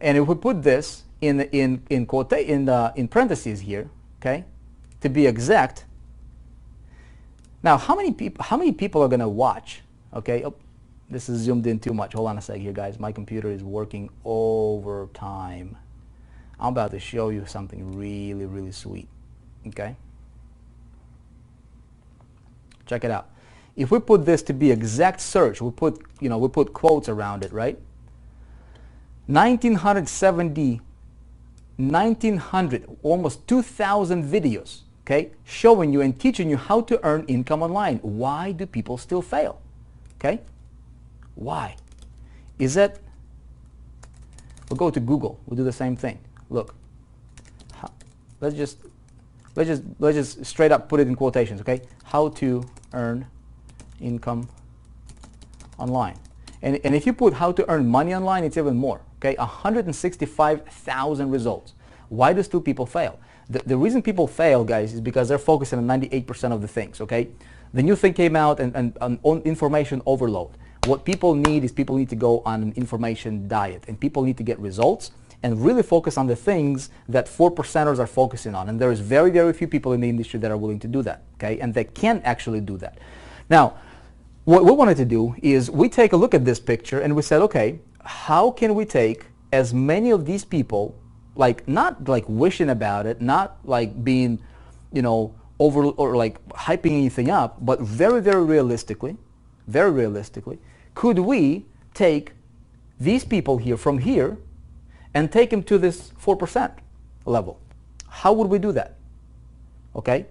And if we put this in parentheses here, okay, to be exact. Now, how many people are going to watch? Okay, oh, this is zoomed in too much. Hold on a sec here, guys. My computer is working overtime. I'm about to show you something really, really sweet. Okay, check it out. If we put this to be exact search, we put quotes around it, right? 1900, almost 2,000 videos, okay, showing you and teaching you how to earn income online. Why do people still fail? Okay, why? Is that? We'll go to Google. We'll do the same thing. Look, let's just straight up put it in quotations. Okay, how to earn income online. And if you put how to earn money online, it's even more. Okay, 165,000 results. Why do still people fail? The reason people fail, guys, is because they're focusing on 98% of the things. Okay, the new thing came out and on information overload. What people need is people need to go on an information diet, and people need to get results and really focus on the things that 4%ers are focusing on. And there is very, very few people in the industry that are willing to do that. Okay, and they can actually do that. Now, what we wanted to do is we take a look at this picture and we said, okay, how can we take as many of these people, like not like wishing about it, not like being, over or like hyping anything up, but very, very realistically, could we take these people here from here and take them to this 4% level? How would we do that? Okay,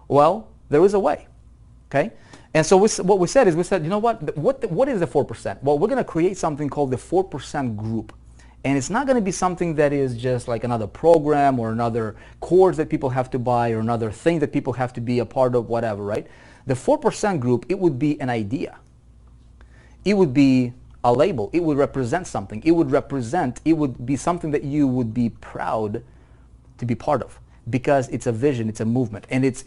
well, there is a way. Okay. And so what we said is, you know what is the 4%? Well, we're going to create something called the 4% group. And it's not going to be something that is just like another program or another course that people have to buy or another thing that people have to be a part of, whatever, right? The 4% group, it would be an idea. It would be a label. It would represent something. It would be something that you would be proud to be part of, because it's a vision, it's a movement. And it's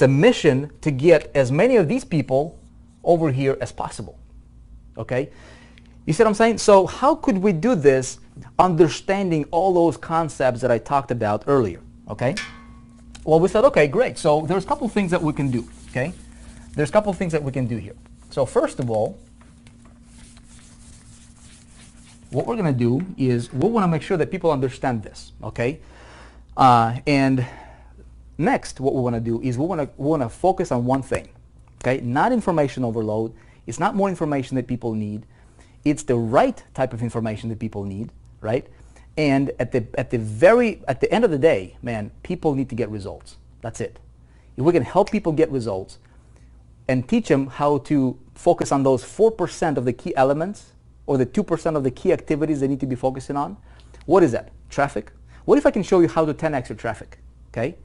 a mission to get as many of these people over here as possible. Okay? You see what I'm saying? So how could we do this understanding all those concepts that I talked about earlier? Okay? Well, we said, okay, great. So there's a couple things that we can do. Okay? There's a couple things that we can do here. So first of all, what we're going to do is we want to make sure that people understand this. Okay? And next, what we want to do is we want to focus on one thing, okay? Not information overload. It's not more information that people need. It's the right type of information that people need, right? And at the end of the day, man, people need to get results. That's it. If we can help people get results and teach them how to focus on those 4% of the key elements or the 2% of the key activities they need to be focusing on, what is that? Traffic? What if I can show you how to 10x your traffic, okay?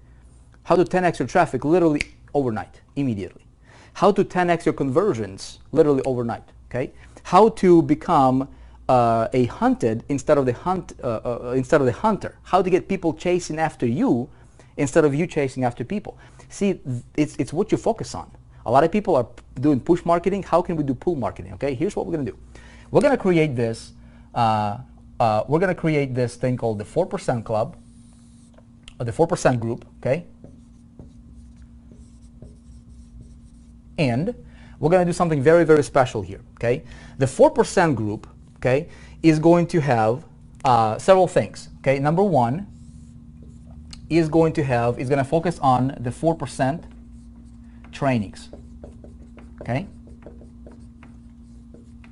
How to 10x your traffic literally overnight, immediately. How to 10x your conversions literally overnight, okay? How to become a hunted instead of the hunter. How to get people chasing after you instead of you chasing after people. See, it's what you focus on. A lot of people are doing push marketing. How can we do pull marketing? Okay, here's what we're going to do. We're going to create this. Thing called the 4% Club, or the 4% Group. Okay. And we're going to do something very, very special here, okay? The 4% group, okay, is going to have several things, okay? Number one is going to focus on the 4% trainings, okay?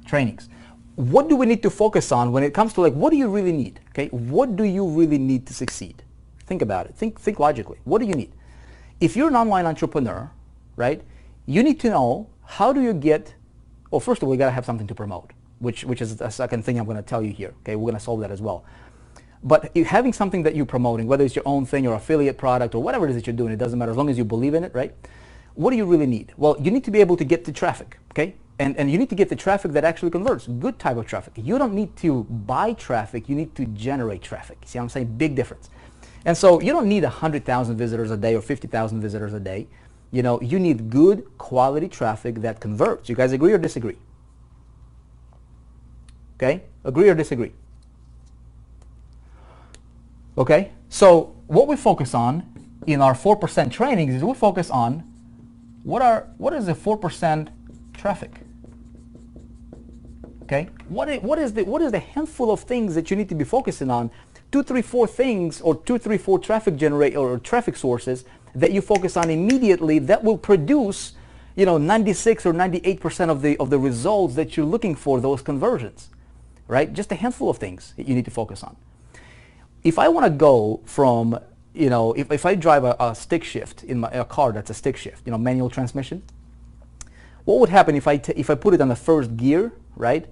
Trainings. What do we need to focus on when it comes to, like, what do you really need, okay? What do you really need to succeed? Think about it. Think logically. What do you need? If you're an online entrepreneur, right, you need to know how do you get, well, first of all, you got to have something to promote, which is the second thing I'm going to tell you here. Okay, we're going to solve that as well. But having something that you're promoting, whether it's your own thing or affiliate product or whatever it is that you're doing, it doesn't matter as long as you believe in it, right? What do you really need? Well, you need to be able to get the traffic, okay? And you need to get the traffic that actually converts, good type of traffic. You don't need to buy traffic, you need to generate traffic. See what I'm saying? Big difference. And so you don't need 100,000 visitors a day or 50,000 visitors a day. You know, you need good quality traffic that converts. You guys agree or disagree? Okay? Agree or disagree? Okay? So what we focus on in our 4% trainings is we focus on what is the 4% traffic? Okay? What is the handful of things that you need to be focusing on? 2, 3, 4 things, or 2, 3, 4 traffic sources that you focus on immediately that will produce, 96 or 98% of the results that you're looking for, those conversions, right? Just a handful of things that you need to focus on. If I want to go from, if I drive a stick shift in a car that's a stick shift, manual transmission, what would happen if I put it on the first gear, right?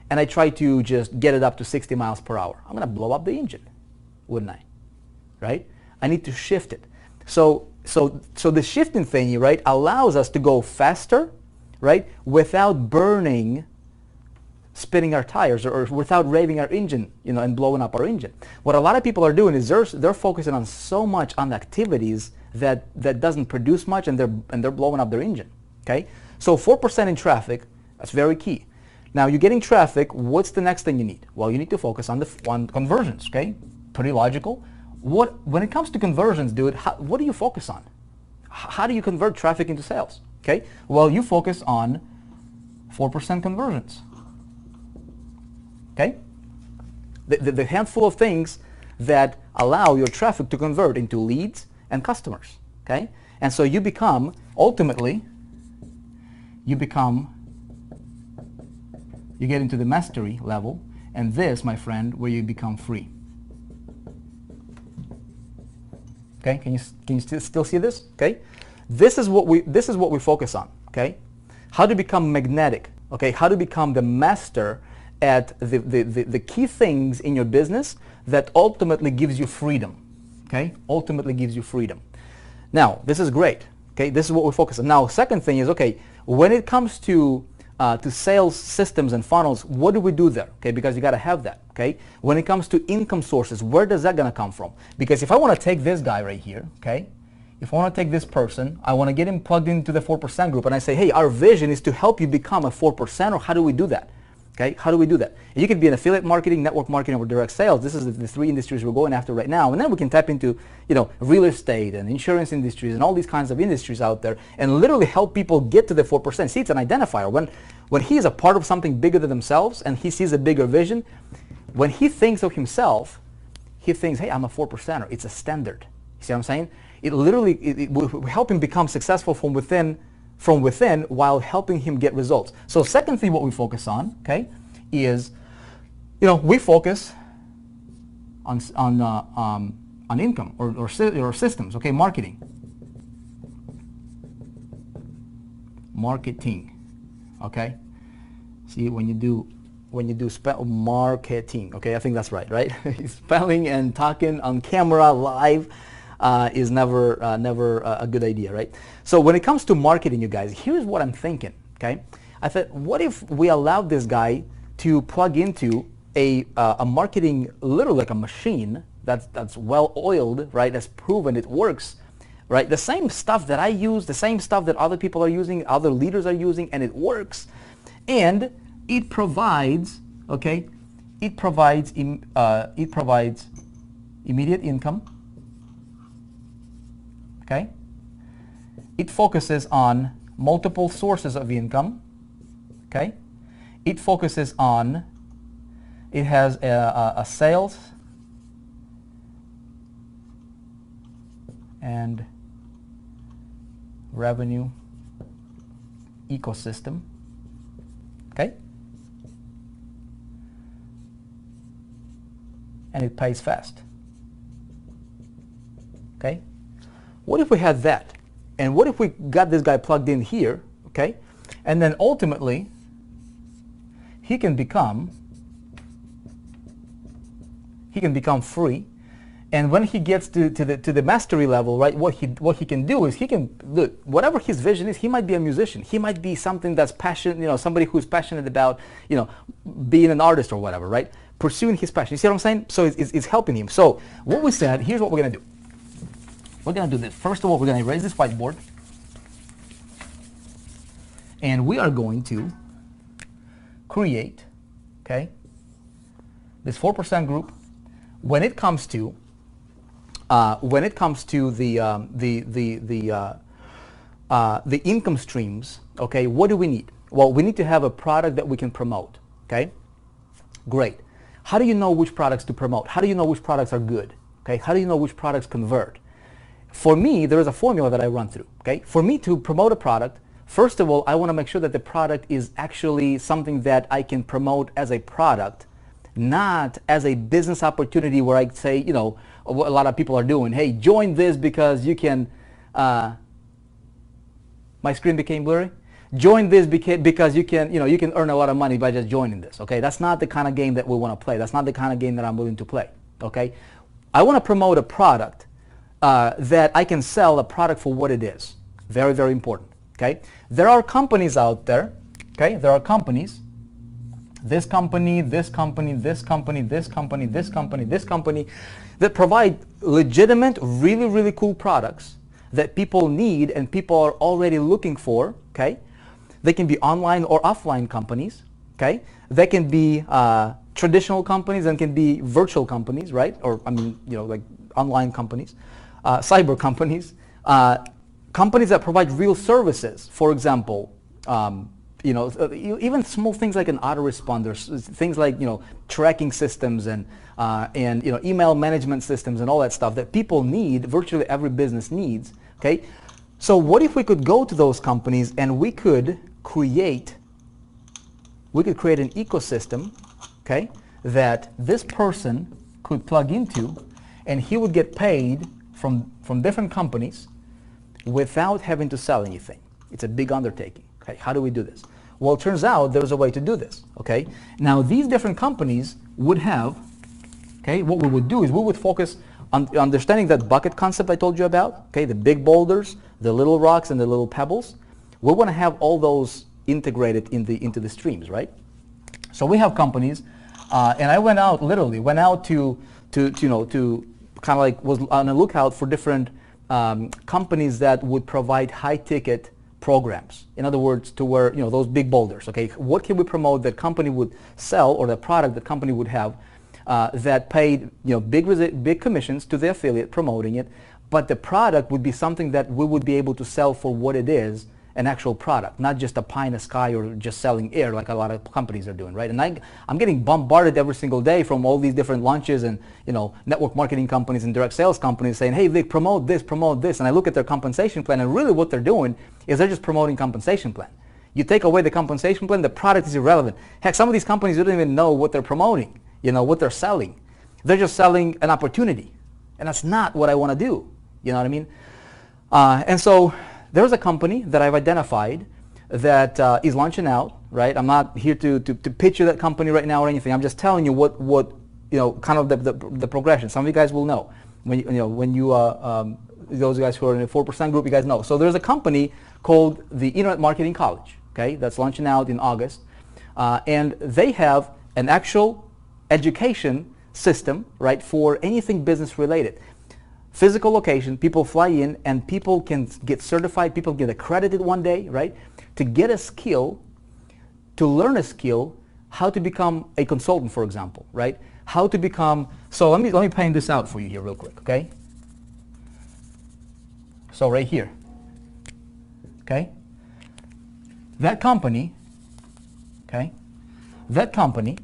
And I try to just get it up to 60 miles per hour. I'm going to blow up the engine, wouldn't I? Right? I need to shift it. So the shifting thingy, right, allows us to go faster, right, without spinning our tires or without revving our engine, and blowing up our engine. What a lot of people are doing is they're focusing on so much on activities that doesn't produce much, and they're blowing up their engine. Okay? So 4% in traffic, that's very key. Now you're getting traffic, what's the next thing you need? Well, you need to focus on conversions, okay? Pretty logical. When it comes to conversions, dude, what do you focus on? How do you convert traffic into sales? Okay? Well, you focus on 4% conversions. Okay? The handful of things that allow your traffic to convert into leads and customers. Okay? And so you get into the mastery level, and this, my friend, where you become free. Okay, can you still see this? Okay, this is what we focus on. Okay, how to become magnetic. Okay, how to become the master at the key things in your business that ultimately gives you freedom. Okay, ultimately gives you freedom. Now, this is great. Okay, this is what we focus on. Now, second thing is, okay, when it comes to sales systems and funnels, what do we do there? Okay, because you got to have that. Okay, when it comes to income sources, where does that gonna come from? Because if I want to take this guy right here, okay, if I want to take this person, I want to get him plugged into the 4% group, and I say, hey, our vision is to help you become a 4%, or how do we do that? Okay, how do we do that? You could be in affiliate marketing, network marketing, or direct sales. This is the 3 industries we're going after right now, and then we can tap into, real estate and insurance industries and all these kinds of industries out there, and literally help people get to the 4%. See, it's an identifier. When he is a part of something bigger than themselves and he sees a bigger vision, when he thinks of himself, he thinks, hey, I'm a 4%er. It's a standard. You see what I'm saying? It literally it will help him become successful from within while helping him get results. So second thing what we focus on, okay, is, we focus on income or systems, okay, marketing, okay. See, when you do marketing, okay, I think that's right? Spelling and talking on camera live is never a good idea, right? So when it comes to marketing, you guys, here's what I'm thinking, okay? I thought, what if we allowed this guy to plug into a marketing, literally like a machine that's well oiled, right? That's proven it works, right? The same stuff that I use, the same stuff that other people are using, other leaders are using, and it works, and it provides, okay? It provides immediate income. Okay? It focuses on multiple sources of income. Okay? It focuses on, it has a sales and revenue ecosystem. Okay? And it pays fast. Okay? What if we had that? And what if we got this guy plugged in here, okay? And then ultimately, he can become free. And when he gets to the mastery level, right, what he can do is look, whatever his vision is, he might be a musician. He might be something that's passionate, somebody who's passionate about, being an artist or whatever, right? Pursuing his passion. You see what I'm saying? So it's helping him. So what we said, here's what we're going to do. We're going to do this. First of all, we're going to erase this whiteboard. And we are going to create, okay, this 4% group, when it comes to the income streams, okay, what do we need? Well, we need to have a product that we can promote, okay? Great. How do you know which products to promote? How do you know which products are good? Okay, how do you know which products convert? For me, there is a formula that I run through, okay? For me to promote a product, first of all, I want to make sure that the product is actually something that I can promote as a product, not as a business opportunity where I say, you know, what a lot of people are doing, hey, join this because you can, my screen became blurry? Join this because you can, you know, you can earn a lot of money by just joining this, okay? That's not the kind of game that we want to play. That's not the kind of game that I'm willing to play, okay? I want to promote a product that I can sell a product for what it is. Very, very important, okay? There are companies out there, okay? There are companies, this company, this company, this company, this company, this company, this company, that provide legitimate, really, really cool products that people need and people are already looking for, okay? They can be online or offline companies, okay? They can be traditional companies and can be virtual companies, right? Or, I mean, you know, like online companies, cyber companies, companies that provide real services. For example, you know, even small things like an autoresponder, things like, you know, tracking systems and you know, email management systems and all that stuff that people need, virtually every business needs, okay? So what if we could go to those companies and we could create an ecosystem, okay, that this person could plug into and he would get paid from different companies without having to sell anything. It's a big undertaking. Okay, how do we do this? Well, it turns out there's a way to do this, okay? Now, these different companies would have, okay, what we would do is we would focus on understanding that bucket concept I told you about, okay, the big boulders, the little rocks, and the little pebbles. We want to have all those integrated into the streams, right? So we have companies, and I went out to you know, to kind of like was on the lookout for different companies that would provide high-ticket programs. In other words, to where, you know, those big boulders, okay, what can we promote that company would sell, or the product that company would have that paid, you know, big commissions to the affiliate promoting it, but the product would be something that we would be able to sell for what it is, an actual product, not just a pie in the sky or just selling air like a lot of companies are doing, right? And I'm getting bombarded every single day from all these different launches and, you know, network marketing companies and direct sales companies saying, hey, Vic, promote this. And I look at their compensation plan, and really what they're doing is they're just promoting compensation plan. You take away the compensation plan, the product is irrelevant. Heck, some of these companies don't even know what they're promoting, you know, what they're selling. They're just selling an opportunity. And that's not what I want to do. You know what I mean? And so there's a company that I've identified that is launching out, right? I'm not here to pitch you that company right now or anything. I'm just telling you what you know, kind of the progression. Some of you guys will know when you those guys who are in the 4% group, you guys know. So there's a company called the Internet Marketing College, okay, that's launching out in August, and they have an actual education system, right, for anything business related. Physical location, people fly in and people can get certified, people get accredited one day, right, to get a skill, to learn a skill, how to become a consultant, for example, right? How to become, so let me paint this out for you here real quick, okay? So right here, okay? That company, okay? That company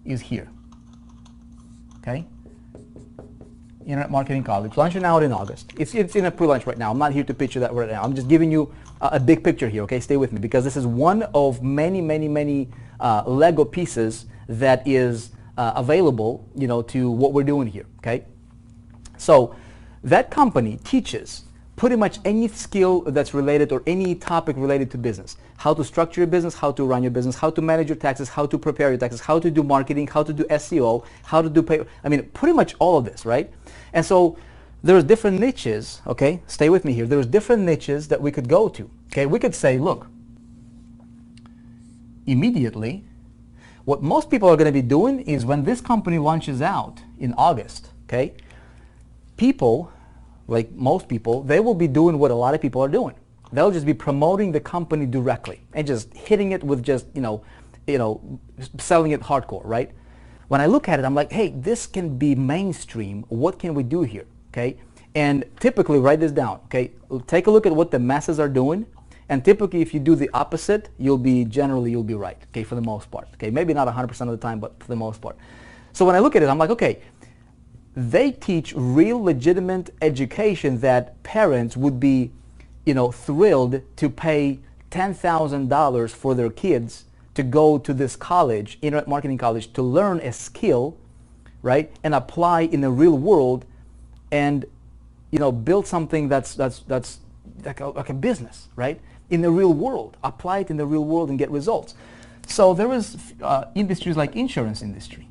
is here, okay? Internet Marketing College, launching out in August. It's in a pre-launch right now. I'm not here to pitch you that right now. I'm just giving you a big picture here, okay? Stay with me, because this is one of many Lego pieces that is available, you know, to what we're doing here, okay? So that company teaches pretty much any skill that's related, or any topic related to business. How to structure your business, how to run your business, how to manage your taxes, how to prepare your taxes, how to do marketing, how to do SEO, how to do pay, I mean, pretty much all of this, right? And so there's different niches, okay? Stay with me here. There's different niches that we could go to, okay? We could say, look, immediately, what most people are going to be doing is when this company launches out in August, okay, people, like most people, they will be doing what a lot of people are doing. They'll just be promoting the company directly and just hitting it with just, you know, selling it hardcore, right? When I look at it, I'm like, hey, this can be mainstream. What can we do here, okay? And typically, write this down, okay? Take a look at what the masses are doing, and typically, if you do the opposite, you'll be right, okay, for the most part, okay? Maybe not 100% of the time, but for the most part. So when I look at it, I'm like, okay, they teach real legitimate education that parents would be, thrilled to pay $10,000 for their kids to go to this college, internet marketing college, to learn a skill, right, and apply in the real world, and build something that's like a business, right, in the real world. Apply it in the real world and get results. So there is industries like insurance industry.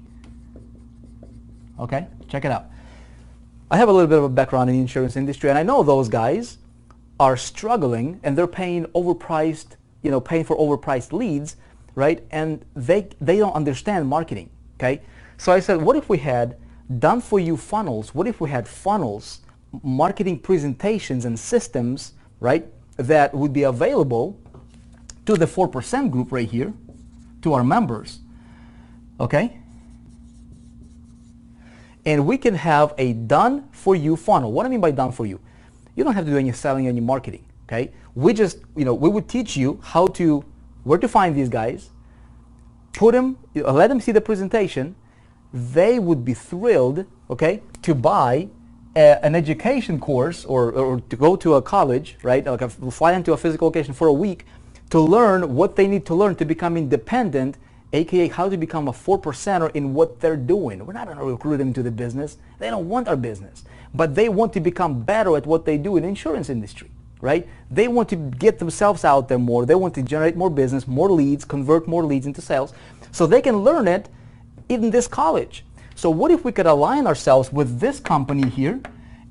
Okay, check it out. I have a little bit of a background in the insurance industry, and I know those guys are struggling, and they're paying overpriced, paying for overpriced leads, right? And they don't understand marketing, okay? So I said, what if we had done for you funnels? What if we had funnels, marketing presentations and systems, right, that would be available to the 4% group right here, to our members, okay? And we can have a done for you funnel. What do I mean by done for you? You don't have to do any selling, any marketing, okay? We just, we would teach you where to find these guys, put them, let them see the presentation. They would be thrilled, okay, to buy an education course or to go to a college, right? Like fly into a physical location for a week to learn what they need to learn to become independent, aka how to become a 4%er in what they're doing. We're not going to recruit them into the business. They don't want our business, but they want to become better at what they do in the insurance industry, right? They want to get themselves out there more. They want to generate more business, more leads, convert more leads into sales, so they can learn it in this college. So what if we could align ourselves with this company here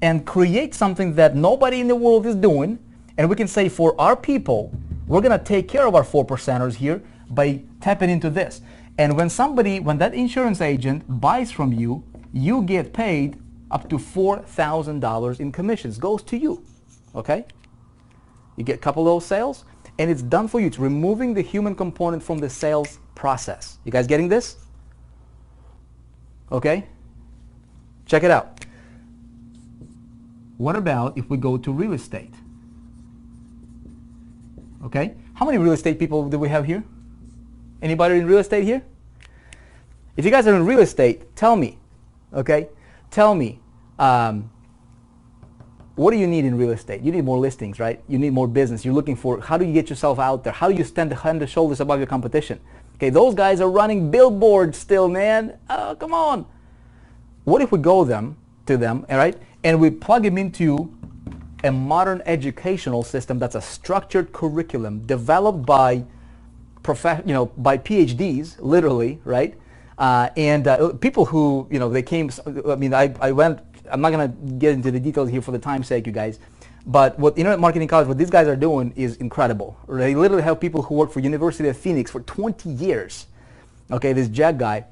and create something that nobody in the world is doing, and we can say, for our people, we're going to take care of our 4%ers here by tapping into this. And when that insurance agent buys from you, you get paid up to $4,000 in commissions. Goes to you, okay? You get a couple of those sales, and it's done for you. It's removing the human component from the sales process. You guys getting this? Okay? Check it out. What about if we go to real estate? Okay? How many real estate people do we have here? Anybody in real estate here? If you guys are in real estate, tell me, okay? Tell me, what do you need in real estate? You need more listings, right? You need more business. You're looking for, how do you get yourself out there? How do you stand head and shoulders above your competition? Okay, those guys are running billboards still, man. Oh, come on. What if we go to them, all right, and we plug them into a modern educational system that's a structured curriculum developed by by PhDs, literally, right? And people who, they came, I mean, I went, I'm not going to get into the details here for the time's sake, you guys, but what Internet Marketing College, what these guys are doing is incredible. They literally have people who work for University of Phoenix for 20 years. Okay, this Jack guy,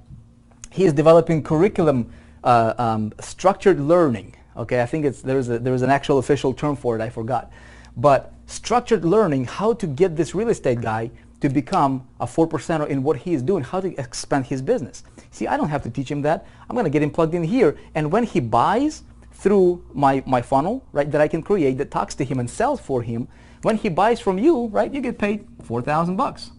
he is developing curriculum, structured learning. Okay, I think there's an actual official term for it, I forgot. But structured learning, how to get this real estate guy to become a 4%er in what he is doing, how to expand his business. See, I don't have to teach him that. I'm going to get him plugged in here, and when he buys through my funnel, right, that I can create that talks to him and sells for him, when he buys from you, right, you get paid $4,000.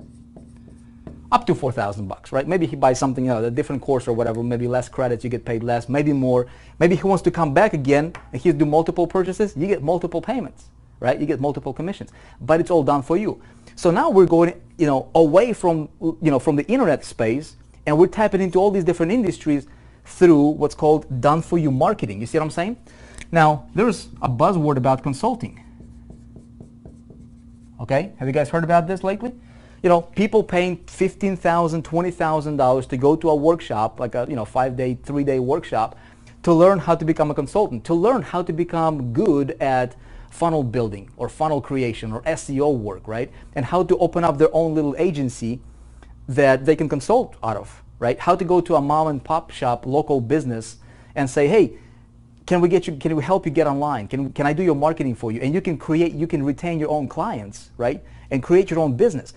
Up to $4,000, right? Maybe he buys something else, a different course or whatever, maybe less credits, you get paid less, maybe more. Maybe he wants to come back again and he's do multiple purchases, you get multiple payments, right? You get multiple commissions, but it's all done for you. So now we're going, away from, from the internet space, and we're tapping into all these different industries through what's called done for you marketing. You see what I'm saying? Now, there's a buzzword about consulting. Okay, have you guys heard about this lately? People paying $15,000, $20,000 to go to a workshop, like a 5-day, 3-day workshop, to learn how to become a consultant, to learn how to become good at funnel building or funnel creation or SEO work, right? And how to open up their own little agency that they can consult out of, right? How to go to a mom and pop shop, local business, and say, hey, can we help you get online? Can I do your marketing for you? And you can retain your own clients, right? And create your own business.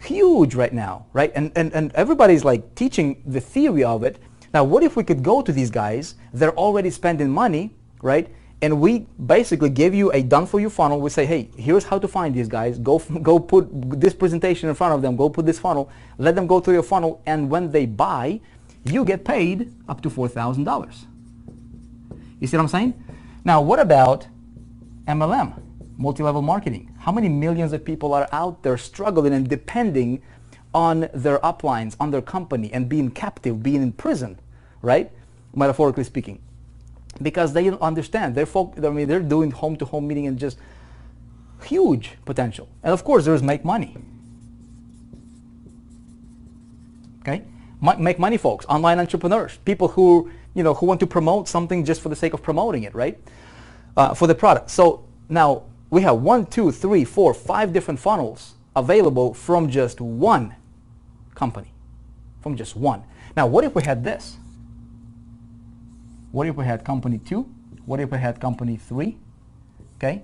huge right now, right? And everybody's like teaching the theory of it. Now, what if we could go to these guys? They're already spending money, right? And we basically give you a done-for-you funnel. We say, hey, here's how to find these guys. Go put this presentation in front of them. Go put this funnel. Let them go through your funnel. And when they buy, you get paid up to $4,000. You see what I'm saying? Now, what about MLM, multi-level marketing? How many millions of people are out there struggling and depending on their uplines, on their company, and being captive, being in prison, right? Metaphorically speaking. Because they don't understand. They're doing home-to-home meeting and just huge potential. And of course, there's make money. Okay, make money, folks. Online entrepreneurs, people who who want to promote something just for the sake of promoting it, right? For the product. So now we have 1, 2, 3, 4, 5 different funnels available from just one company, from just one. Now, what if we had this? What if we had company 2? What if we had company 3? Okay.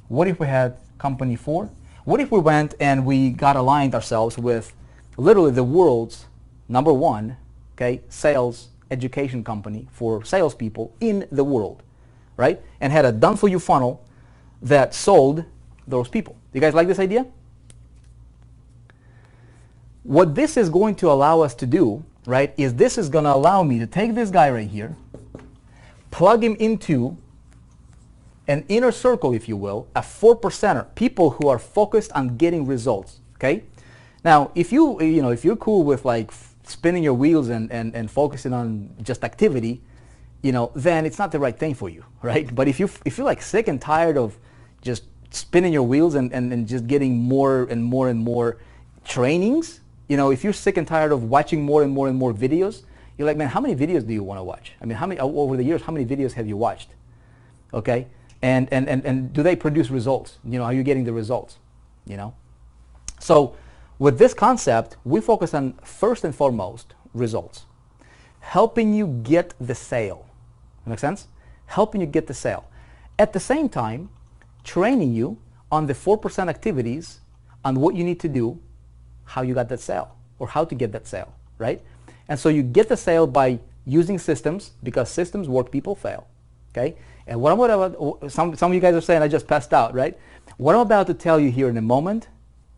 What if we had company 4? What if we went and we got aligned ourselves with literally the world's #1, okay, sales education company for salespeople in the world, right? And had a done-for-you funnel that sold those people. You guys like this idea? What this is going to allow us to do, right, is this is going to allow me to take this guy right here, plug him into an inner circle, if you will, a 4%er, people who are focused on getting results, okay? Now, if if you're cool with like spinning your wheels and focusing on just activity, then it's not the right thing for you, right? But if you're like sick and tired of just spinning your wheels and just getting more and more and more trainings, if you're sick and tired of watching more and more and more videos, you're like, man, how many videos do you want to watch? I mean, over the years, how many videos have you watched? Okay, and do they produce results? Are you getting the results? So with this concept, we focus on first and foremost results, helping you get the sale. Make sense? Helping you get the sale. At the same time, training you on the 4% activities, on what you need to do, how you got that sale, or how to get that sale, right? And so you get the sale by using systems, because systems work, people fail, okay? And what I'm about, some of you guys are saying I just passed out, right? What I'm about to tell you here in a moment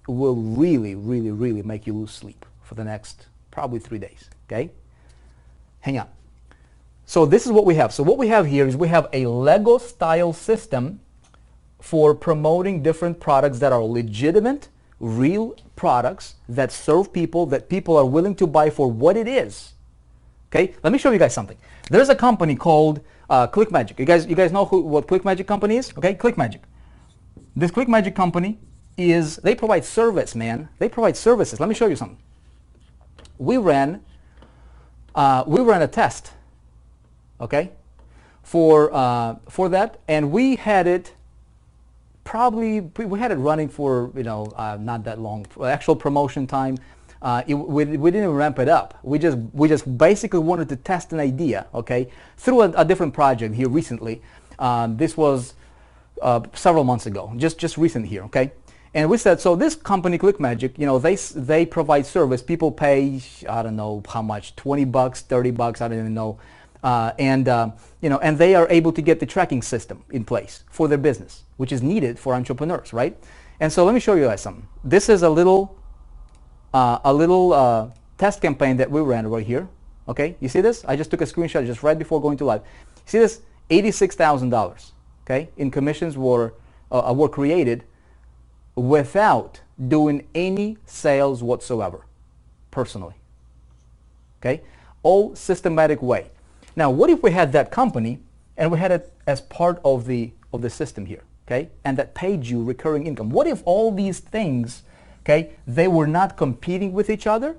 will really, really, really make you lose sleep for the next probably 3 days, okay? Hang on. So this is what we have. So what we have here is we have a Lego style system for promoting different products that are legitimate, real products that serve people, that people are willing to buy for what it is. Okay, let me show you guys something. There's a company called ClickMagick. You guys know what ClickMagick company is? Okay, ClickMagick. This ClickMagick company they provide service, man. They provide services. Let me show you something. We ran a test, okay, for that, and we had it running for not that long. Actual promotion time, we didn't ramp it up. We just basically wanted to test an idea, okay, through a different project here recently. This was several months ago, just recent here, okay. And we said, so this company ClickMagick, they provide service. People pay, I don't know how much, $20, $30, I don't even know. And they are able to get the tracking system in place for their business, which is needed for entrepreneurs, right? And so let me show you guys something. This is a little test campaign that we ran right here. Okay, you see this? I just took a screenshot just right before going to live. See this? $86,000. Okay, in commissions were created without doing any sales whatsoever, personally. Okay, all systematic way. Now, what if we had that company and we had it as part of the system here, okay, and that paid you recurring income? What if all these things, okay, they were not competing with each other,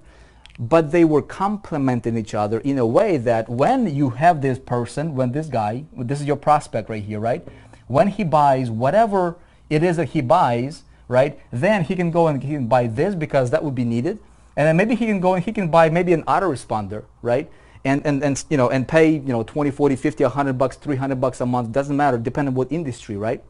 but they were complementing each other in a way that when you have this person, when this guy, this is your prospect right here, right, when he buys whatever it is that he buys, right, then he can go and he can buy this because that would be needed, and then maybe he can go and he can buy maybe an autoresponder, right? And pay, $20, $40, $50, $100, $300 a month, doesn't matter, depending on what industry, right?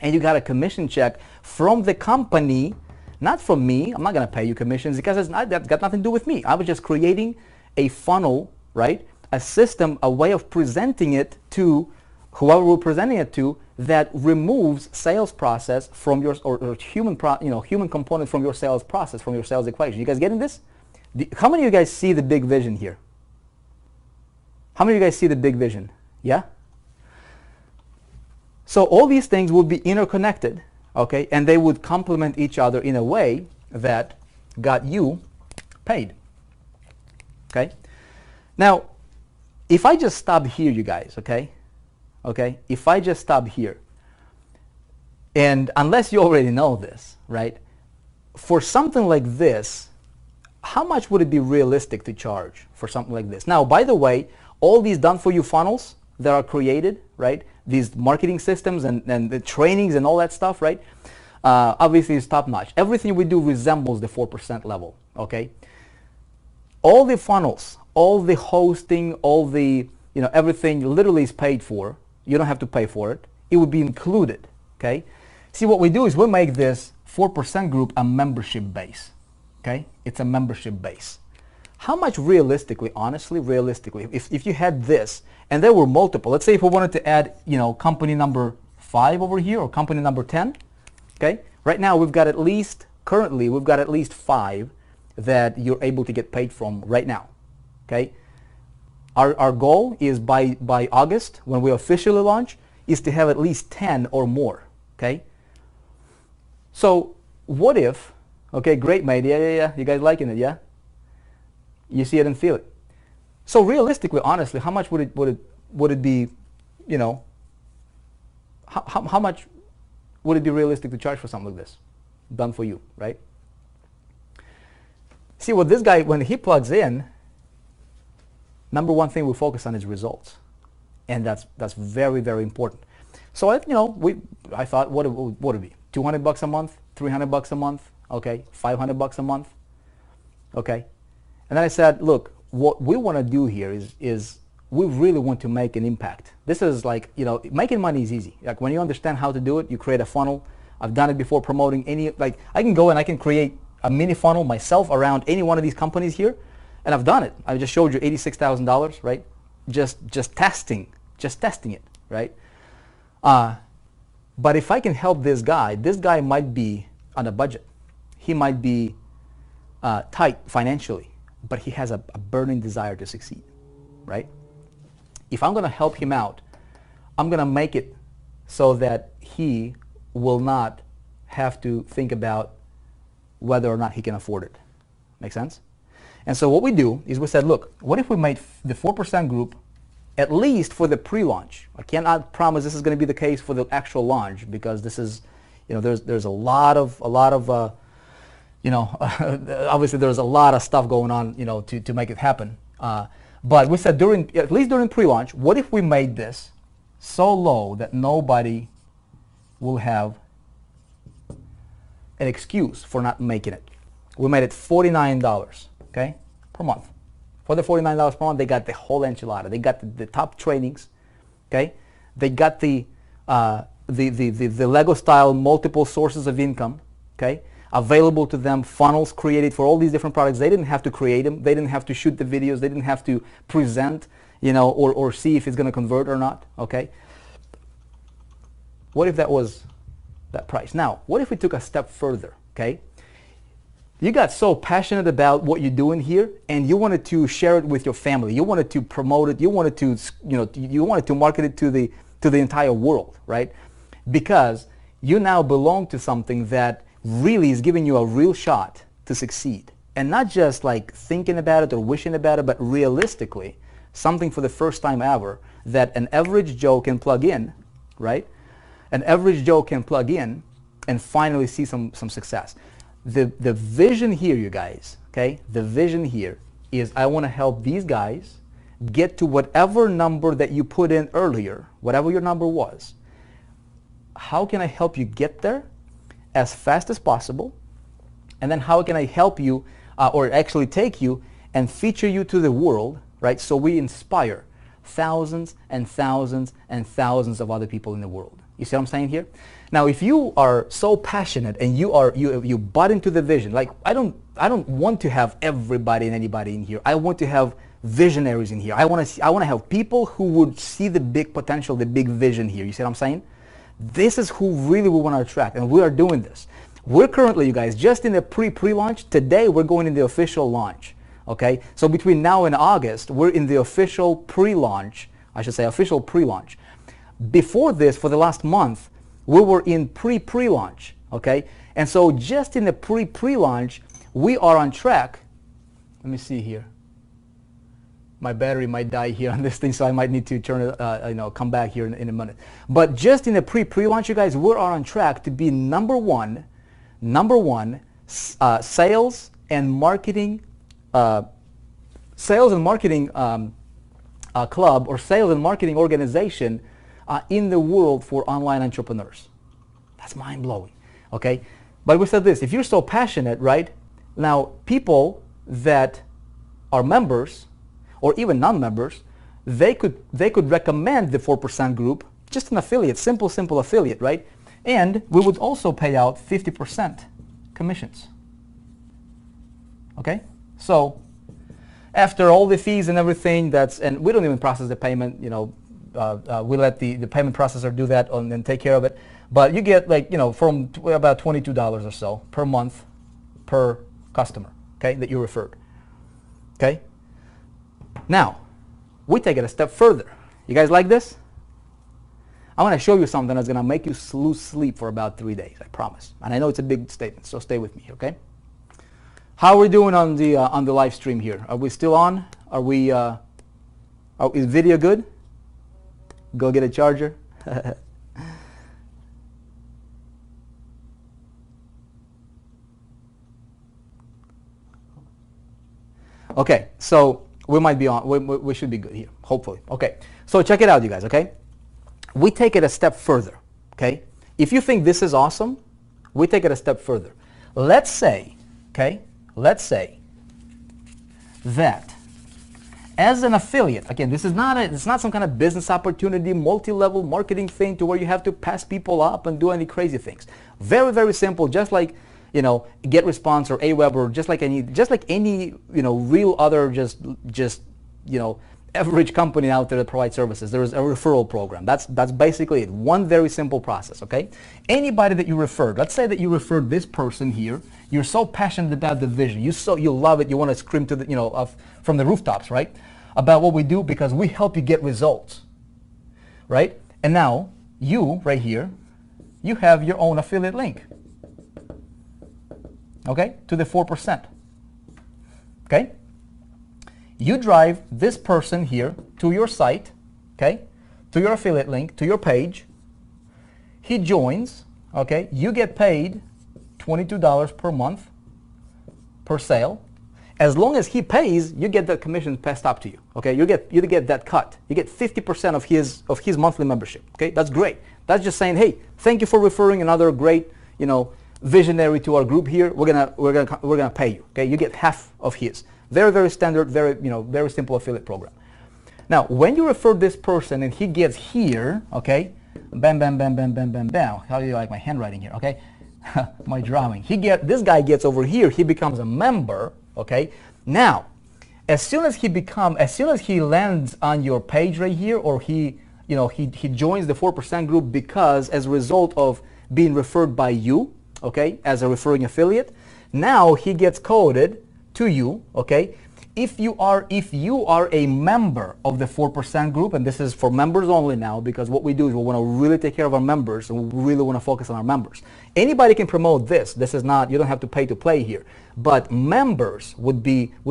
And you got a commission check from the company Not from me. I'm not going to pay you commissions because that's got nothing to do with me. I was just creating a funnel, right? A system, a way of presenting it to whoever we're presenting it to that removes sales process from your, or human component from your sales process, from your sales equation. You guys getting this? How many of you guys see the big vision here? How many of you guys see the big vision? Yeah? So all these things would be interconnected, okay? And they would complement each other in a way that got you paid, okay? Now, if I just stop here, you guys, okay? Okay? If I just stop here, and unless you already know this, right? For something like this, how much would it be realistic to charge for something like this? Now, by the way, all these done-for-you funnels that are created, right? These marketing systems and the trainings and all that stuff, right? Obviously, it's top-notch. Everything we do resembles the 4% level, okay? All the funnels, all the hosting, all the, everything literally is paid for. You don't have to pay for it. It would be included, okay? See, what we do is we make this 4% group a membership base, okay? It's a membership base. How much realistically, honestly, realistically, if you had this, and there were multiple, let's say if we wanted to add, company number 5 over here, or company number 10, okay? Right now, currently, we've got at least 5 that you're able to get paid from right now, okay? Our goal is by August, when we officially launch, is to have at least 10 or more, okay? So what if, okay, great, mate, yeah, you guys liking it, yeah? You see it and feel it. So realistically, honestly, how much would it be, how much would it be realistic to charge for something like this, done for you, right? See, what this guy, when he plugs in, number one thing we focus on is results, and that's very, very important. So I thought, what would it be? $200 a month, $300 a month, okay, $500 a month, okay. And then I said, look, what we want to do here is we really want to make an impact. This is like, making money is easy. Like when you understand how to do it, you create a funnel. I've done it before promoting I can go and I can create a mini funnel myself around any one of these companies here. And I've done it. I just showed you $86,000, right? Just testing it, right? But if I can help this guy might be on a budget. He might be tight financially, but he has a burning desire to succeed, right? If I'm going to help him out, I'm going to make it so that he will not have to think about whether or not he can afford it. Make sense? And so what we do is we said, look, what if we made the 4% group at least for the pre-launch? I cannot promise this is going to be the case for the actual launch because this is, there's a lot of obviously there's a lot of stuff going on, to make it happen. But we said at least during pre-launch, what if we made this so low that nobody will have an excuse for not making it? We made it $49, okay, per month. For the $49 per month, they got the whole enchilada. They got the top trainings, okay. They got the Lego style multiple sources of income, okay, available to them, funnels created for all these different products. They didn't have to create them. They didn't have to shoot the videos. They didn't have to present, or see if it's going to convert or not, okay. What if that was that price? Now, what if we took a step further, okay? You got so passionate about what you're doing here, and you wanted to share it with your family. You wanted to promote it. You wanted to, you wanted to market it to the entire world, right? Because you now belong to something that really is giving you a real shot to succeed, and not just like thinking about it or wishing about it, but realistically, something for the first time ever that an average Joe can plug in, right? An average Joe can plug in and finally see some success. The vision here, you guys, okay, the vision here is I want to help these guys get to whatever number that you put in earlier, whatever your number was. How can I help you get there as fast as possible? And then how can I help you or actually take you and feature you to the world, right? So we inspire thousands and thousands and thousands of other people in the world. You see what I'm saying here? Now, if you are so passionate and you bought into the vision, like I don't want to have everybody and anybody in here. I want to have visionaries in here. I want to have people who would see the big potential, the big vision here. You see what I'm saying? This is who really we want to attract, and we are doing this. We're currently, you guys, just in the pre-launch. Today, we're going in the official launch. Okay? So between now and August, we're in the official pre-launch. I should say official pre-launch. Before this, for the last month, we were in pre-launch. Okay? And so just in the pre-launch, we are on track. Let me see here. My battery might die here on this thing, so I might need to turn it, come back here in a minute. But just in the pre-launch, you guys, we're on track to be number one sales and marketing club or sales and marketing organization in the world for online entrepreneurs. That's mind-blowing. Okay, but we said this: if you're so passionate, right? Now, people that are members or even non-members, they could recommend the 4% group, just an affiliate, simple affiliate, right? And we would also pay out 50% commissions. Okay? So after all the fees and everything, and we don't even process the payment, we let the payment processor do that and take care of it. But you get from about $22 or so per month per customer, okay, that you referred. Okay? Now, we take it a step further. You guys like this? I want to show you something that's going to make you lose sleep for about 3 days, I promise. And I know it's a big statement, so stay with me, okay? How are we doing on the live stream here? Are we still on? Is video good? Go get a charger. Okay, so we might be on. We should be good here, hopefully. Okay, so check it out, you guys, okay? We take it a step further, okay? If you think this is awesome, we take it a step further. Let's say, okay, that as an affiliate, again, this is it's not some kind of business opportunity, multi-level marketing thing to where you have to pass people up and do any crazy things. Very, very simple, just like, GetResponse or Aweber, or just like any real other just average company out there that provides services. There is a referral program. That's basically it. One very simple process, okay? Anybody that you referred, let's say that you referred this person here, you're so passionate about the vision, you love it, you want to scream to from the rooftops, right? About what we do, because we help you get results, right? And now you right here, you have your own affiliate link. Okay, to the 4%. Okay? You drive this person here to your site, okay, to your affiliate link, to your page. He joins, okay, you get paid $22 per month per sale. As long as he pays, you get that commission passed up to you, okay? You get that cut. You get 50% of his monthly membership, okay? That's great. That's just saying, hey, thank you for referring another great, visionary to our group here. We're gonna pay you. Okay, you get half of his. Very, very standard, very simple affiliate program. Now, when you refer this person and he gets here, okay, bam, bam, bam, bam, bam, bam, bam. How do you like my handwriting here? Okay, my drawing. This guy gets over here. He becomes a member. Okay. Now, as soon as he lands on your page right here, or he joins the 4% group because as a result of being referred by you. Okay, as a referring affiliate, now he gets coded to you. Okay, if you are a member of the 4% group, and this is for members only now, because what we do is we want to really take care of our members, and we really want to focus on our members. Anybody can promote this. This is not, you don't have to pay to play here, but members would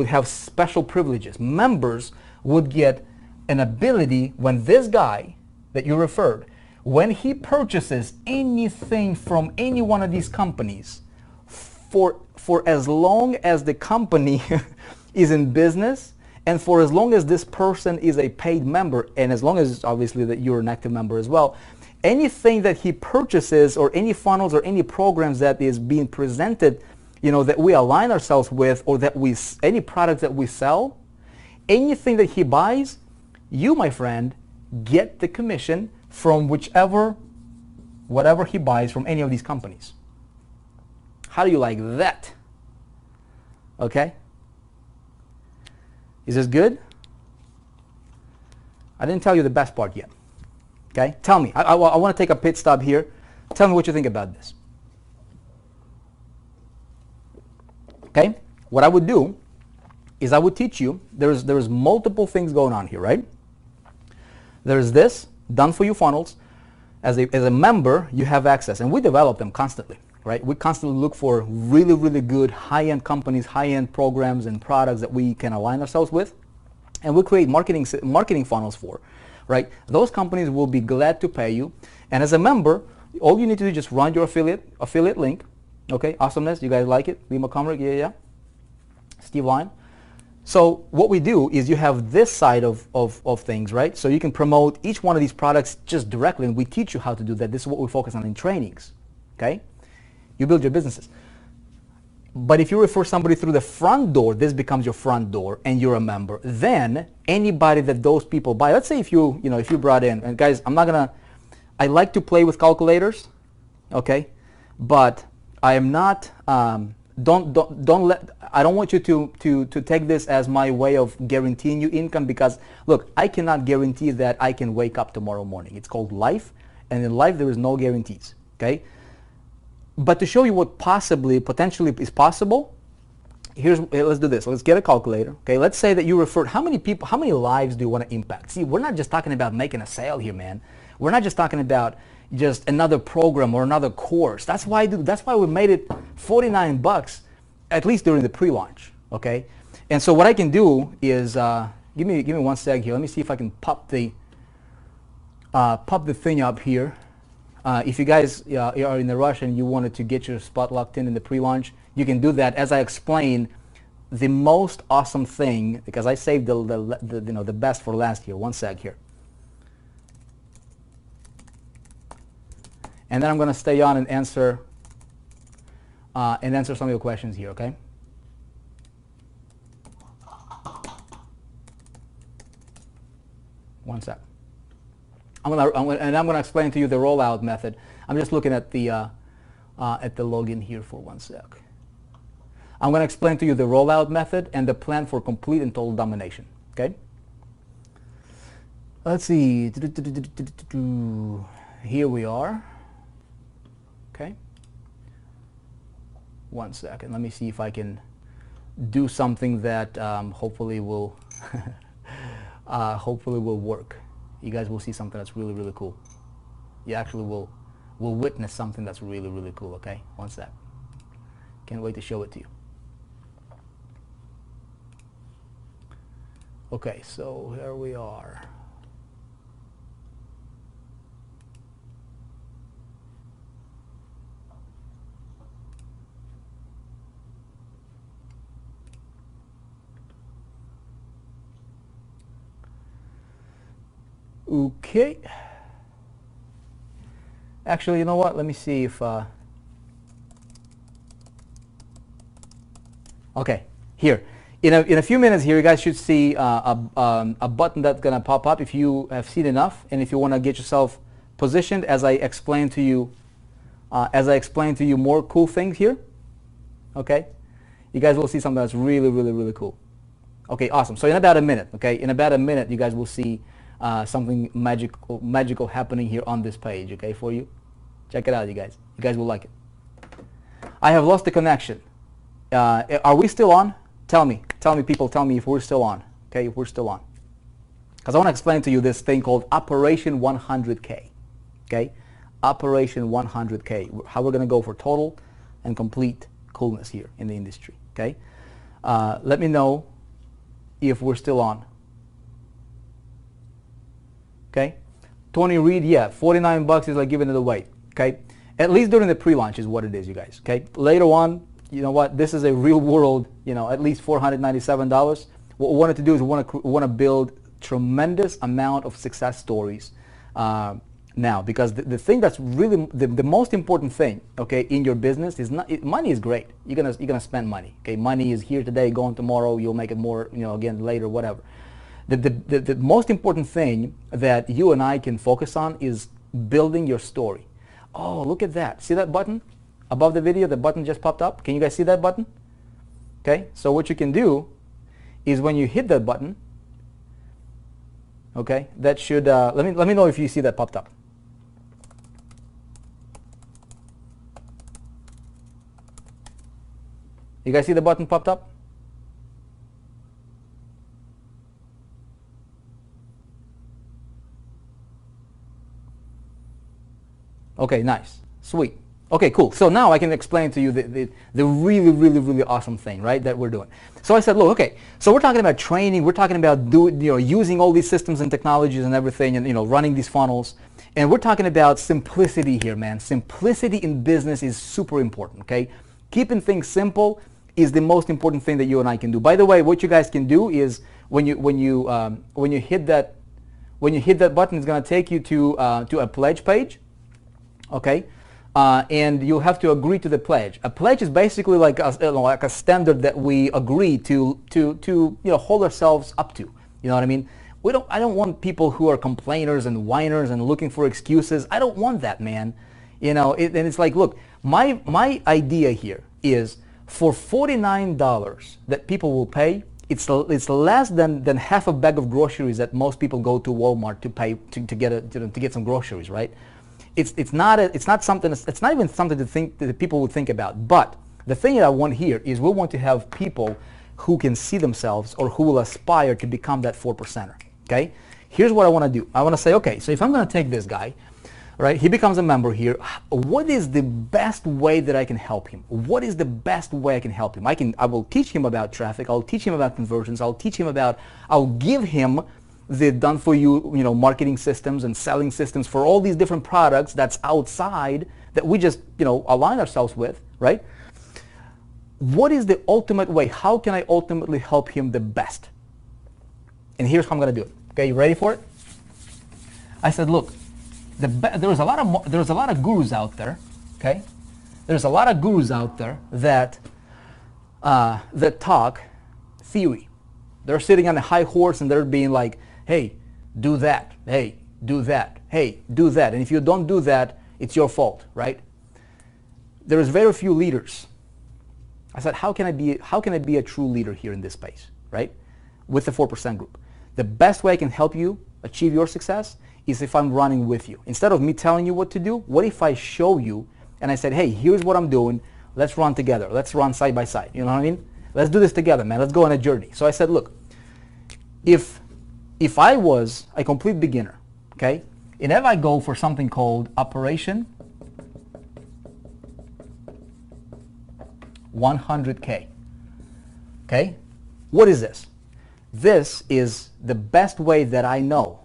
have special privileges. Members would get an ability when this guy that you referred, when he purchases anything from any one of these companies, for as long as the company is in business, and for as long as this person is a paid member, and as long as obviously that you're an active member as well, anything that he purchases, or any funnels or any programs that is being presented, that we align ourselves with, or any products that we sell, anything that he buys, you, my friend, get the commission from whichever whatever he buys from any of these companies. How do you like that? Okay? Is this good? I didn't tell you the best part yet. Okay? Tell me. I want to take a pit stop here. Tell me what you think about this. Okay? What I would do is I would teach you, there's multiple things going on here, right? There's this, done for you funnels. As a member, you have access, and we develop them constantly, right? We constantly look for really, really good high-end companies, high-end programs and products that we can align ourselves with, and we create marketing funnels for, right? Those companies will be glad to pay you, and as a member, all you need to do is just run your affiliate link. Okay, awesomeness, you guys like it? Lima Comrick, yeah. Steve Line. So what we do is you have this side of things, right? So you can promote each one of these products just directly, and we teach you how to do that. This is what we focus on in trainings, okay? You build your businesses. But if you refer somebody through the front door, this becomes your front door, and you're a member. Then anybody that those people buy, let's say if you brought in, and guys, I like to play with calculators, okay? But I am not, I don't want you to take this as my way of guaranteeing you income, because look, I cannot guarantee that I can wake up tomorrow morning. It's called life, and in life there is no guarantees, okay? But to show you what potentially is possible, let's do this. Let's get a calculator, okay? Let's say that you referred, how many lives do you want to impact? See, we're not just talking about making a sale here, man. We're not just talking about just another program or another course. That's why we made it $49, at least during the pre-launch, okay? And so what I can do is, give me 1 sec here. Let me see if I can pop the thing up here. If you guys are in a rush and you wanted to get your spot locked in the pre-launch, you can do that as I explain the most awesome thing, because I saved the best for last here. 1 sec here. And then I'm going to stay on and answer some of your questions here, okay? One sec. I'm going to explain to you the rollout method. I'm just looking at the login here for 1 sec. I'm going to explain to you the rollout method and the plan for complete and total domination, okay? Let's see. Here we are. Okay. 1 second. Let me see if I can do something that hopefully will work. You guys will see something that's really, really cool. You actually will witness something that's really, really cool. Okay. 1 sec. Can't wait to show it to you. Okay. So here we are. Okay. Actually, you know what? Let me see if... Okay, here. In a few minutes here, you guys should see a button that's going to pop up if you have seen enough, and if you want to get yourself positioned as I explain to you more cool things here. Okay? You guys will see something that's really, really, really cool. Okay, awesome. So in about a minute, okay? In about a minute, you guys will see something magical happening here on this page, okay, for you. Check it out, you guys. You guys will like it. I have lost the connection. Are we still on? Tell me, people, tell me if we're still on, okay, if we're still on. Because I want to explain to you this thing called Operation 100K, okay? Operation 100K, how we're going to go for total and complete coolness here in the industry, okay? Let me know if we're still on. Okay, Tony Reed, yeah, $49 is like giving it away. Okay, at least during the pre-launch is what it is, you guys. Okay, later on, you know what? This is a real world, you know, at least $497. What we wanted to do is we want to build tremendous amount of success stories now, because the thing that's really the most important thing, okay, in your business is money is great. You're gonna spend money. Okay, money is here today, gone tomorrow. You'll make it more, you know, again later, whatever. The most important thing that you and I can focus on is building your story. Oh, look at that. See that button? Above the video, the button just popped up. Can you guys see that button? Okay, so what you can do is when you hit that button, okay, that should, let me know if you see that popped up. You guys see the button popped up? Okay, nice. Sweet. Okay, cool. So now I can explain to you the really, really, really awesome thing, right, that we're doing. So I said, look, okay, so we're talking about training, we're talking about using all these systems and technologies and everything and running these funnels. And we're talking about simplicity here, man. Simplicity in business is super important, okay? Keeping things simple is the most important thing that you and I can do. By the way, what you guys can do is when you hit that button, it's going to take you to a pledge page, okay? And you'll have to agree to the pledge. A pledge is basically like a standard that we agree to hold ourselves up to. You know what I mean? I don't want people who are complainers and whiners and looking for excuses. I don't want that, man. And it's like, look, my idea here is for $49 that people will pay, it's less than half a bag of groceries that most people go to Walmart to pay to get some groceries, right? It's not even something to think that people would think about. But the thing that I want here is we want to have people who can see themselves or who will aspire to become that 4%er. Okay? Here's what I want to do. I want to say, okay, so if I'm going to take this guy, right? He becomes a member here. What is the best way that I can help him? What is the best way I can help him? I will teach him about traffic. I'll teach him about conversions. I'll give him the done-for-you, marketing systems and selling systems for all these different products that's outside that we just, align ourselves with, right? What is the ultimate way? How can I ultimately help him the best? And here's how I'm going to do it. Okay, you ready for it? I said, look, there's a lot of gurus out there, okay? There's a lot of gurus out there that talk theory. They're sitting on a high horse and they're being like, hey, do that. Hey, do that. Hey, do that. And if you don't do that, it's your fault, right? There is very few leaders. I said, how can I be a true leader here in this space, right? With the 4% group. The best way I can help you achieve your success is if I'm running with you. Instead of me telling you what to do, what if I show you and I said, hey, here's what I'm doing. Let's run together. Let's run side by side. You know what I mean? Let's do this together, man. Let's go on a journey. So I said, look, if I was a complete beginner, okay, and if I go for something called Operation 100K, okay, what is this? This is the best way that I know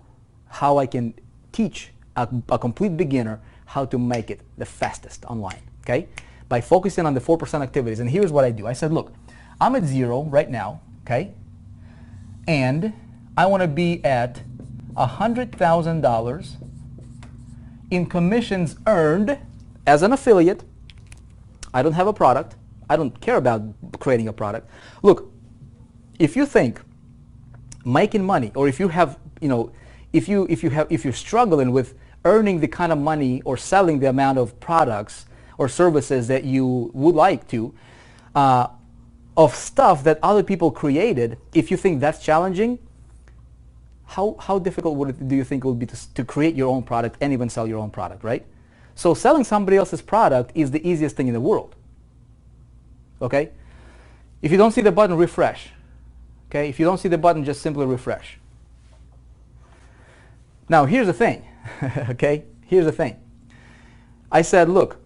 how I can teach a complete beginner how to make it the fastest online, okay, by focusing on the 4% activities. And here's what I do. I said, look, I'm at 0 right now, okay, and I want to be at $100,000 in commissions earned as an affiliate. I don't have a product. I don't care about creating a product. Look, if you think making money, or if you have, if you're struggling with earning the kind of money or selling the amount of products or services that you would like to, of stuff that other people created, if you think that's challenging, how difficult do you think it would be to create your own product and even sell your own product, right? So selling somebody else's product is the easiest thing in the world. Okay? If you don't see the button, refresh. Okay? If you don't see the button, just simply refresh. Now, here's the thing. Okay? Here's the thing. I said, look,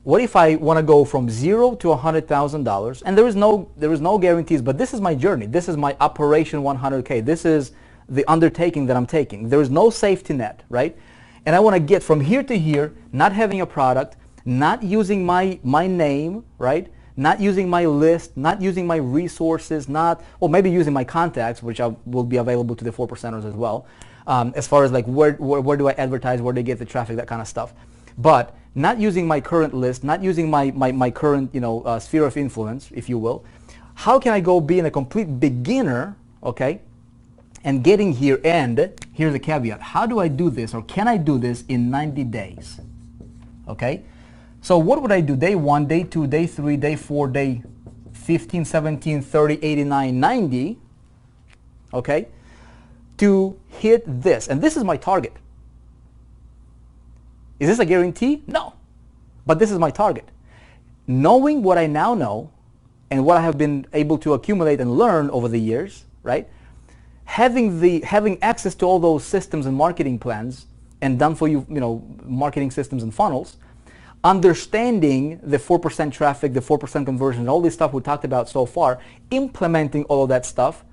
what if I want to go from 0 to $100,000? And there is no guarantees, but this is my journey. This is my Operation 100K. This is the undertaking that I'm taking. There is no safety net, right? And I want to get from here to here, not having a product, not using my name, right? Not using my list, not using my resources, maybe using my contacts, which will be available to the 4%ers as well. As far as like where do I advertise, where do I get the traffic, that kind of stuff. But not using my current list, not using my current sphere of influence, if you will. How can I go being a complete beginner, okay, and getting here? And here's the caveat: how do I do this, or can I do this in 90 days? okay? So what would I do? Day 1, day 2, day 3, day 4, day 15, 17, 30, 89, 90, okay, to hit this. And this is my target. Is this a guarantee? No. But this is my target. Knowing what I now know and what I have been able to accumulate and learn over the years, right? Having access to all those systems and marketing plans and done for you, marketing systems and funnels, understanding the 4% traffic, the 4% conversion, all this stuff we talked about so far, implementing all of that stuff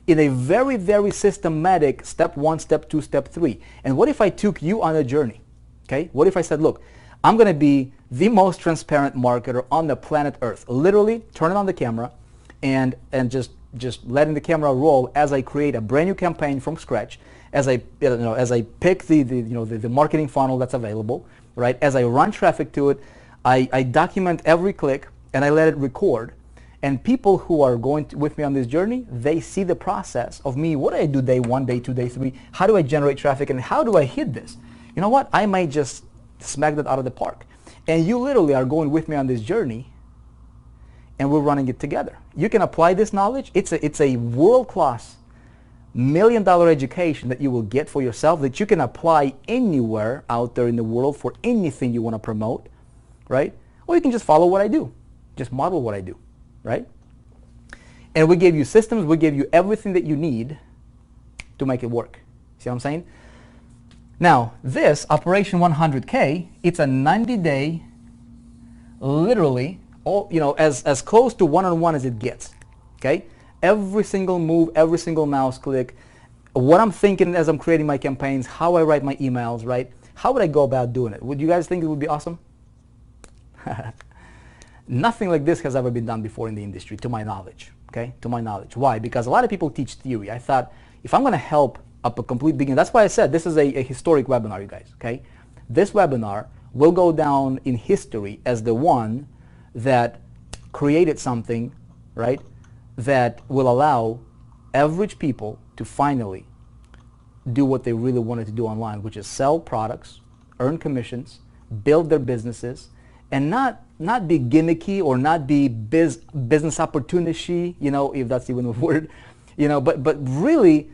in a very, very systematic step 1, step 2, step 3. And what if I took you on a journey? Okay? What if I said, look, I'm going to be the most transparent marketer on the planet Earth. Literally, turn it on the camera and just letting the camera roll as I create a brand new campaign from scratch, as I pick the marketing funnel that's available, right? As I run traffic to it, I document every click and I let it record. And people who are going with me on this journey, they see the process of me. What do I do day 1, day 2, day 3? How do I generate traffic and how do I hit this? You know what? I might just smack that out of the park. And you literally are going with me on this journey and we're running it together. You can apply this knowledge. It's a world-class $1 million education that you will get for yourself that you can apply anywhere out there in the world for anything you want to promote, right? Or you can just follow what I do. Just model what I do, right? And we give you systems, we give you everything that you need to make it work. See what I'm saying? Now, this Operation 100K, it's a 90-day, literally, as close to one-on-one as it gets, okay? Every single move, every single mouse click, what I'm thinking as I'm creating my campaigns, how I write my emails, right? How would I go about doing it? Would you guys think it would be awesome? Nothing like this has ever been done before in the industry, to my knowledge, okay? To my knowledge. Why? Because a lot of people teach theory. I thought, if I'm going to help up a complete beginner, that's why I said this is a historic webinar, you guys, okay? This webinar will go down in history as the one that created something, right, that will allow average people to finally do what they really wanted to do online, which is sell products, earn commissions, build their businesses, and not be gimmicky or not be business opportunity, if that's even a word, but really,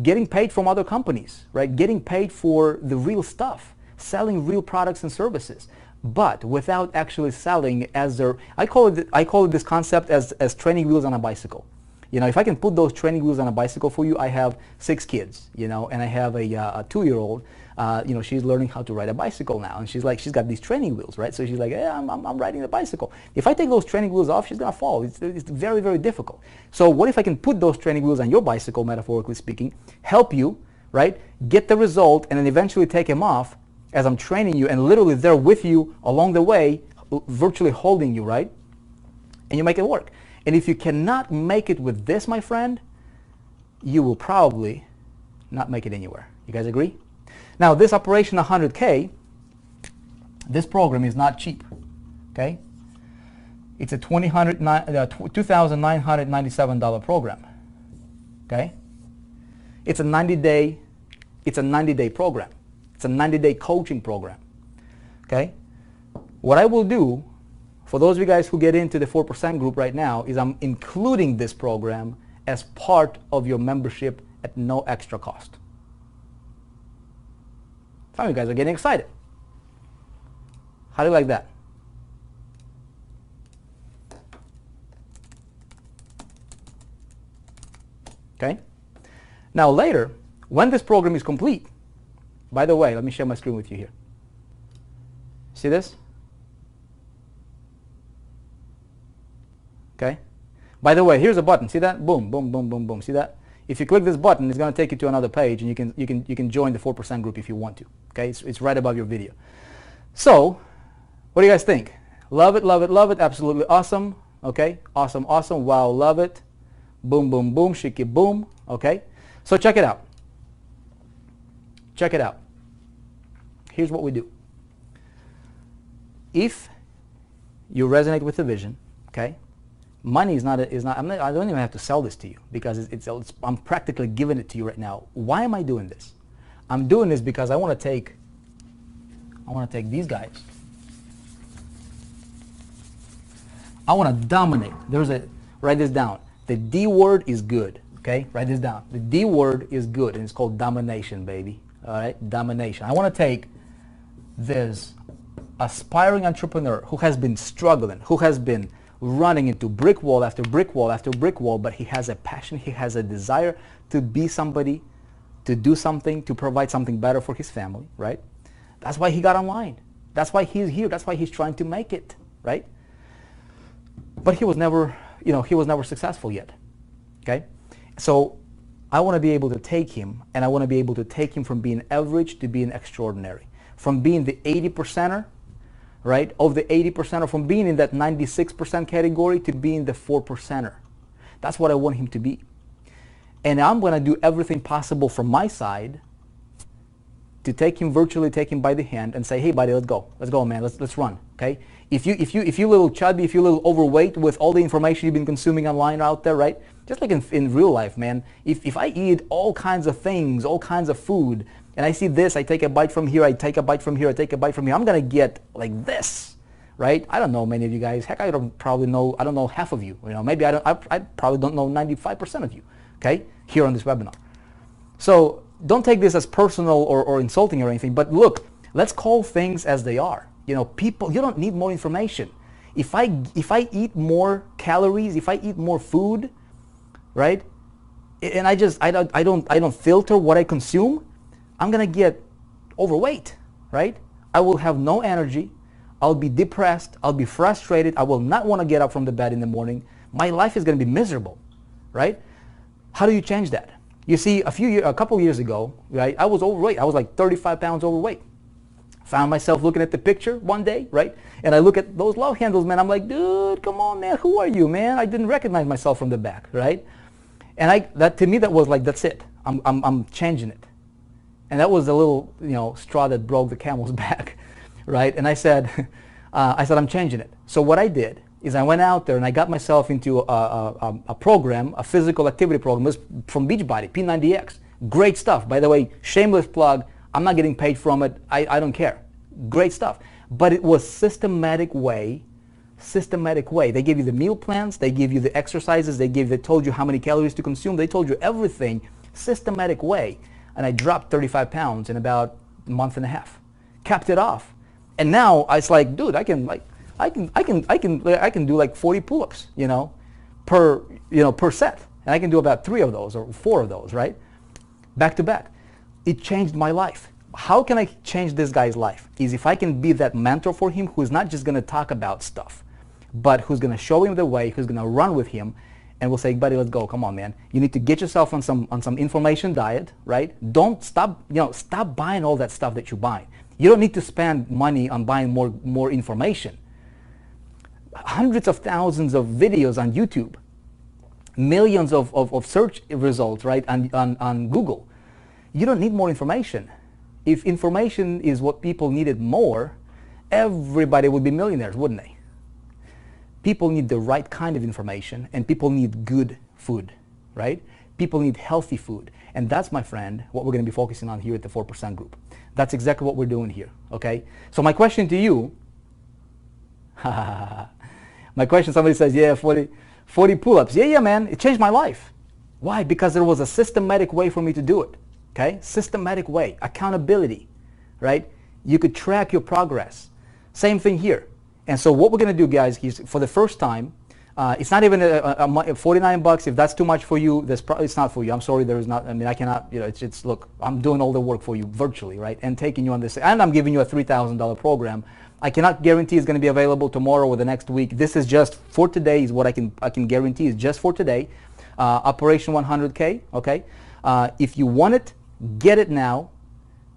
getting paid from other companies, right? Getting paid for the real stuff, selling real products and services, but without actually selling as their, I call it this concept as training wheels on a bicycle. If I can put those training wheels on a bicycle for you, I have 6 kids, and I have a 2-year-old, she's learning how to ride a bicycle now, and she's got these training wheels, right? So she's like, yeah, I'm riding the bicycle. If I take those training wheels off, she's gonna fall. It's very, very difficult. So what if I can put those training wheels on your bicycle, metaphorically speaking, help you, right? Get the result, and then eventually take them off as I'm training you, and literally they're with you along the way, virtually holding you, right? And you make it work. And if you cannot make it with this, my friend, you will probably not make it anywhere. You guys agree? Now, this Operation 100K, this program is not cheap, okay? It's a $2,997 program, okay? It's a 90-day program. It's a 90-day coaching program, okay? What I will do, for those of you guys who get into the 4% group right now, is I'm including this program as part of your membership at no extra cost. Some of you guys are getting excited. How do you like that? Okay? Now later, when this program is complete, by the way, let me share my screen with you here. See this? Okay? By the way, here's a button. See that? Boom, boom, boom, boom, boom. See that? If you click this button, it's going to take you to another page, and you can join the 4% group if you want to. Okay? It's right above your video. So, what do you guys think? Love it, love it, love it. Absolutely awesome. Okay? Awesome, awesome. Wow, love it. Boom, boom, boom. Shiki boom. Okay? So check it out. Check it out. Here's what we do. If you resonate with the vision, okay? Money is not, I don't even have to sell this to you because I'm practically giving it to you right now. Why am I doing this? I'm doing this because I want to take I want to take these guys. I want to dominate. Write this down. The D word is good. Okay, write this down. The D word is good, and it's called domination, baby. All right, domination. I want to take this aspiring entrepreneur who has been struggling, who has been running into brick wall after brick wall after brick wall, but he has a passion, he has a desire to be somebody, to do something, to provide something better for his family, right? That's why he got online. That's why he's here. That's why he's trying to make it, right? But he was never, he was never successful yet, okay? So I want to be able to take him, and I want to be able to take him from being average to being extraordinary, from being the 80%er, right, of the 80%er, from being in that 96% category to being the 4%er. That's what I want him to be. And I'm going to do everything possible from my side to take him virtually, take him by the hand and say, hey buddy, let's go man, let's run, okay? If you little chubby, if you little overweight with all the information you've been consuming online out there, right? Just like in real life, man, if I eat all kinds of things, all kinds of food, and I see this, I take a bite from here, I take a bite from here, I take a bite from here, I'm gonna get like this, right? I don't know many of you guys. Heck, I don't know half of you. Maybe I probably don't know 95% of you, okay? Here on this webinar. So don't take this as personal or insulting or anything, but look, let's call things as they are. People, you don't need more information. If I eat more calories, if I eat more food, right? And I don't filter what I consume, I'm gonna get overweight, right? I will have no energy. I'll be depressed. I'll be frustrated. I will not want to get up from the bed in the morning. My life is gonna be miserable, right? How do you change that? You see, a couple years ago, right? I was overweight. I was like 35 pounds overweight. Found myself looking at the picture one day, right? And I look at those love handles, man. I'm like, dude, come on, man. Who are you, man? I didn't recognize myself from the back, right? And to me, that was like, that's it. I'm changing it. And that was the little, straw that broke the camel's back, right? And I said, I'm changing it. So what I did is I went out there and I got myself into a program, a physical activity program. It was from Beachbody, P90X. Great stuff. By the way, shameless plug. I'm not getting paid from it. I don't care. Great stuff. But it was systematic way. They gave you the meal plans. They gave you the exercises. They told you how many calories to consume. They told you everything. Systematic way. And I dropped 35 pounds in about a month and a half. Capped it off. And now it's like, dude, I can do like 40 pull-ups, per set. And I can do about 3 of those or 4 of those, right? Back to back. It changed my life. How can I change this guy's life? Is if I can be that mentor for him who's not just going to talk about stuff, but who's going to show him the way, who's going to run with him, and we'll say, buddy, let's go. Come on, man. You need to get yourself on some information diet, right? Don't stop buying all that stuff that you buy. You don't need to spend money on buying more information. Hundreds of thousands of videos on YouTube, millions of search results, right, on Google. You don't need more information. If information is what people needed more, everybody would be millionaires, wouldn't they? People need the right kind of information, and people need good food, right? People need healthy food. And that's, my friend, what we're going to be focusing on here at the 4% group. That's exactly what we're doing here, okay? So my question to you, my question, somebody says, yeah, 40 pull-ups. Yeah, man, it changed my life. Why? Because there was a systematic way for me to do it, okay? Systematic way, accountability, right? You could track your progress. Same thing here. And so what we're going to do, guys, is for the first time, it's not even 49 bucks. If that's too much for you, it's not for you. I'm sorry, there is not. I mean, I cannot. Look, I'm doing all the work for you virtually, right? And taking you on this, and I'm giving you a $3,000 program. I cannot guarantee it's going to be available tomorrow or the next week. This is just for today. Is what I can guarantee is just for today. Operation 100K. Okay. If you want it, get it now.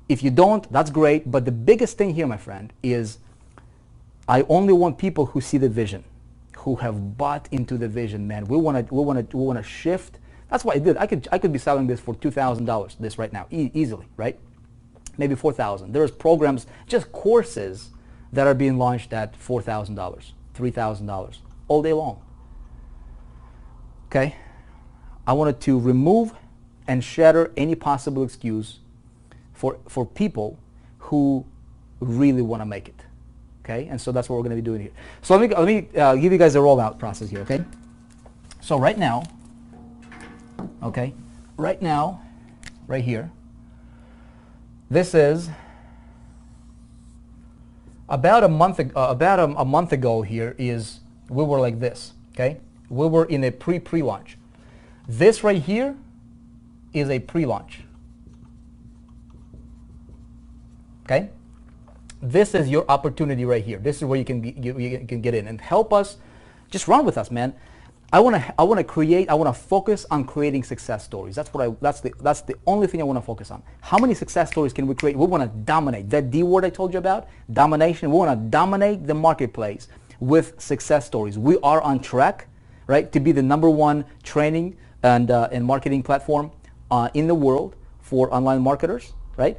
If you don't, that's great. But the biggest thing here, my friend, is I only want people who see the vision, who have bought into the vision, man. We want to shift. That's what I did. I could be selling this for $2,000 this right now, easily, right? Maybe $4,000. There's programs, just courses that are being launched at $4,000, $3,000 all day long. Okay? I wanted to remove and shatter any possible excuse for people who really want to make it. Okay, and so that's what we're going to be doing here. So let me give you guys a rollout process here. Okay, so right now, okay, right now, right here, this is about a month ago here is we were like this. Okay, we were in a pre-launch. This right here is a pre-launch. Okay, this is your opportunity right here. This is where you can get in and help us. Just run with us, man. I want to focus on creating success stories. That's the only thing I want to focus on. How many success stories can we create? We want to dominate. That D word I told you about, domination. We want to dominate the marketplace with success stories. We are on track, right, to be the #1 training and marketing platform in the world for online marketers, right?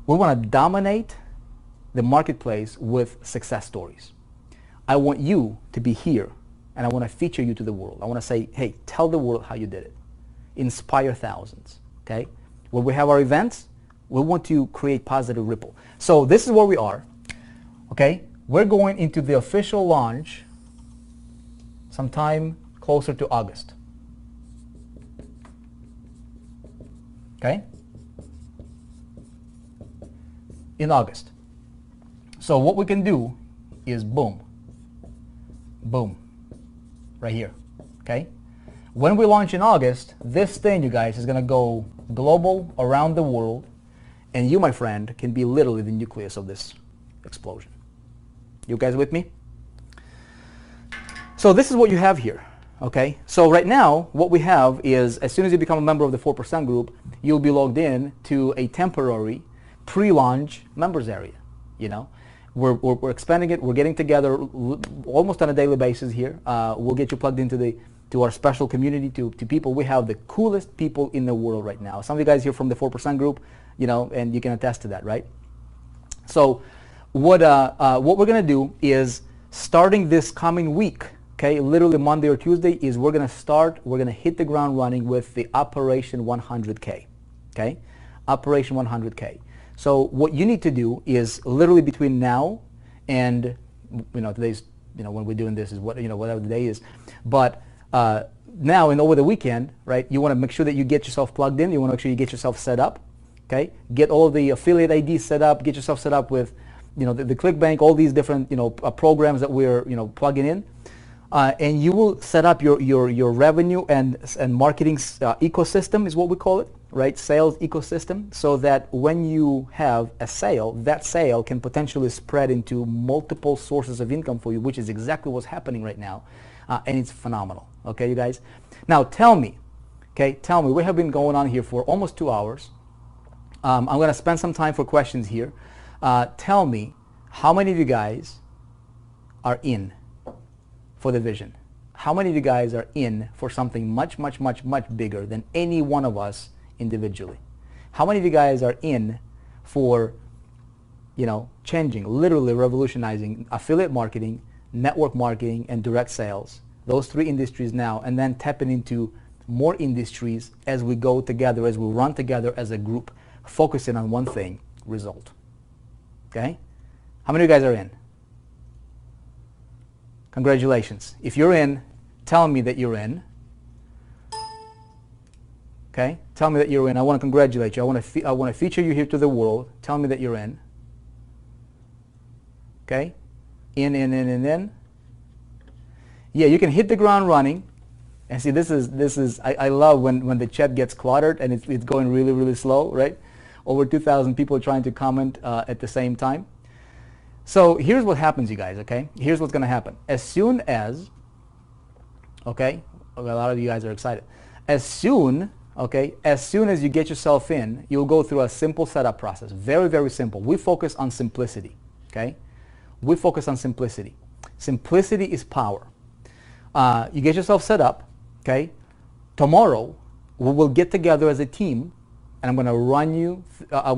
We want to dominate the marketplace with success stories. I want you to be here, and I want to feature you to the world. I want to say, hey, tell the world how you did it. Inspire thousands, okay? When we have our events, we want to create positive ripple. So this is where we are, okay? We're going into the official launch sometime closer to August, okay? In August. So what we can do is boom, boom, right here, okay? When we launch in August, this thing, you guys, is gonna go global around the world, and you, my friend, can be literally the nucleus of this explosion. You guys with me? So this is what you have here, okay? So right now, what we have is, as soon as you become a member of the 4% group, you'll be logged in to a temporary pre-launch members area. You know, we're expanding it. We're getting together almost on a daily basis here. We'll get you plugged into our special community, to people. We have the coolest people in the world right now. Some of you guys here from the 4% group, you know, and you can attest to that, right? So what we're gonna do is, starting this coming week, okay, literally Monday or Tuesday, is we're gonna hit the ground running with the Operation 100K, okay? Operation 100K. So what you need to do is, literally between now and, you know, today's, you know, when we're doing this is what, you know, whatever the day is, but now and over the weekend, right, you want to make sure that you get yourself plugged in. You want to make sure you get yourself set up, okay? Get all of the affiliate IDs set up. Get yourself set up with, you know, the ClickBank, all these different, you know, programs that we're, you know, plugging in. And you will set up your revenue and marketing ecosystem, is what we call it, right? Sales ecosystem, so that when you have a sale, that sale can potentially spread into multiple sources of income for you, which is exactly what's happening right now, and it's phenomenal. Okay, you guys. Now tell me, okay, tell me. We have been going on here for almost 2 hours. I'm going to spend some time for questions here. Tell me, how many of you guys are in for the vision? How many of you guys are in for something much, much, much, much bigger than any one of us individually? How many of you guys are in for, you know, changing, literally revolutionizing affiliate marketing, network marketing, and direct sales? Those 3 industries now, and then tapping into more industries as we go together, as we run together as a group, focusing on one thing: result. Okay? How many of you guys are in? Congratulations. If you're in, tell me that you're in. Okay? Tell me that you're in. I want to congratulate you. I want to feature you here to the world. Tell me that you're in. Okay? In. Yeah, you can hit the ground running. And see, this is I love when the chat gets cluttered and it's going really, really slow, right? Over 2,000 people trying to comment at the same time. So here's what happens, you guys, okay? Here's what's going to happen. As soon as, okay, a lot of you guys are excited. As soon as you get yourself in, you'll go through a simple setup process. Very, very simple. We focus on simplicity, okay? We focus on simplicity. Simplicity is power. You get yourself set up, okay? Tomorrow, we will get together as a team, and I'm going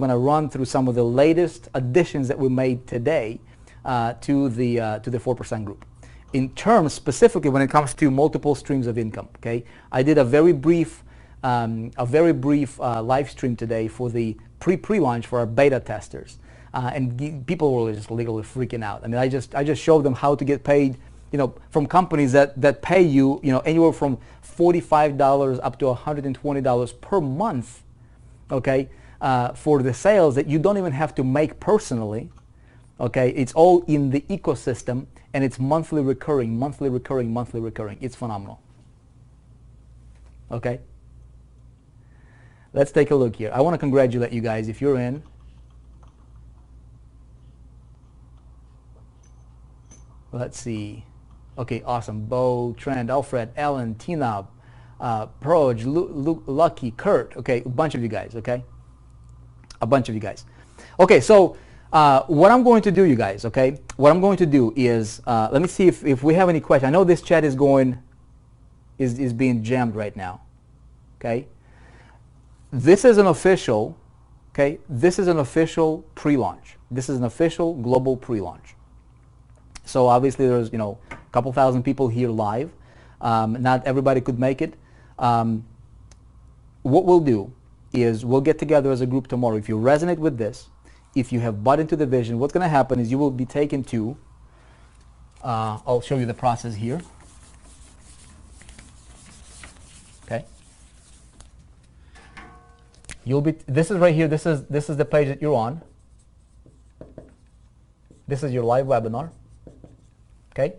to run through some of the latest additions that we made today to the 4% group. In terms specifically when it comes to multiple streams of income, okay? I did a very brief live stream today for the pre-launch for our beta testers. and people were just literally freaking out. I mean, I just showed them how to get paid, from companies that pay you, anywhere from $45 up to $120 per month, okay, for the sales that you don't even have to make personally, okay. It's all in the ecosystem, and it's monthly recurring, monthly recurring, monthly recurring. It's phenomenal. Okay. Let's take a look here. I want to congratulate you guys if you're in. Let's see. Okay, awesome. Bo, Trent, Alfred, Ellen, Tina, Proj, Lucky, Kurt. Okay, a bunch of you guys, okay? A bunch of you guys. Okay, so what I'm going to do, you guys, okay? What I'm going to do is, let me see if we have any questions. I know this chat is being jammed right now, okay? This is an official, okay? This is an official pre-launch. This is an official global pre-launch. So obviously there's, a couple thousand people here live. Not everybody could make it. What we'll do is we'll get together as a group tomorrow. If you resonate with this, if you have bought into the vision, what's going to happen is you will be taken to, I'll show you the process here. Okay. This is right here, this is the page that you're on. This is your live webinar. Okay.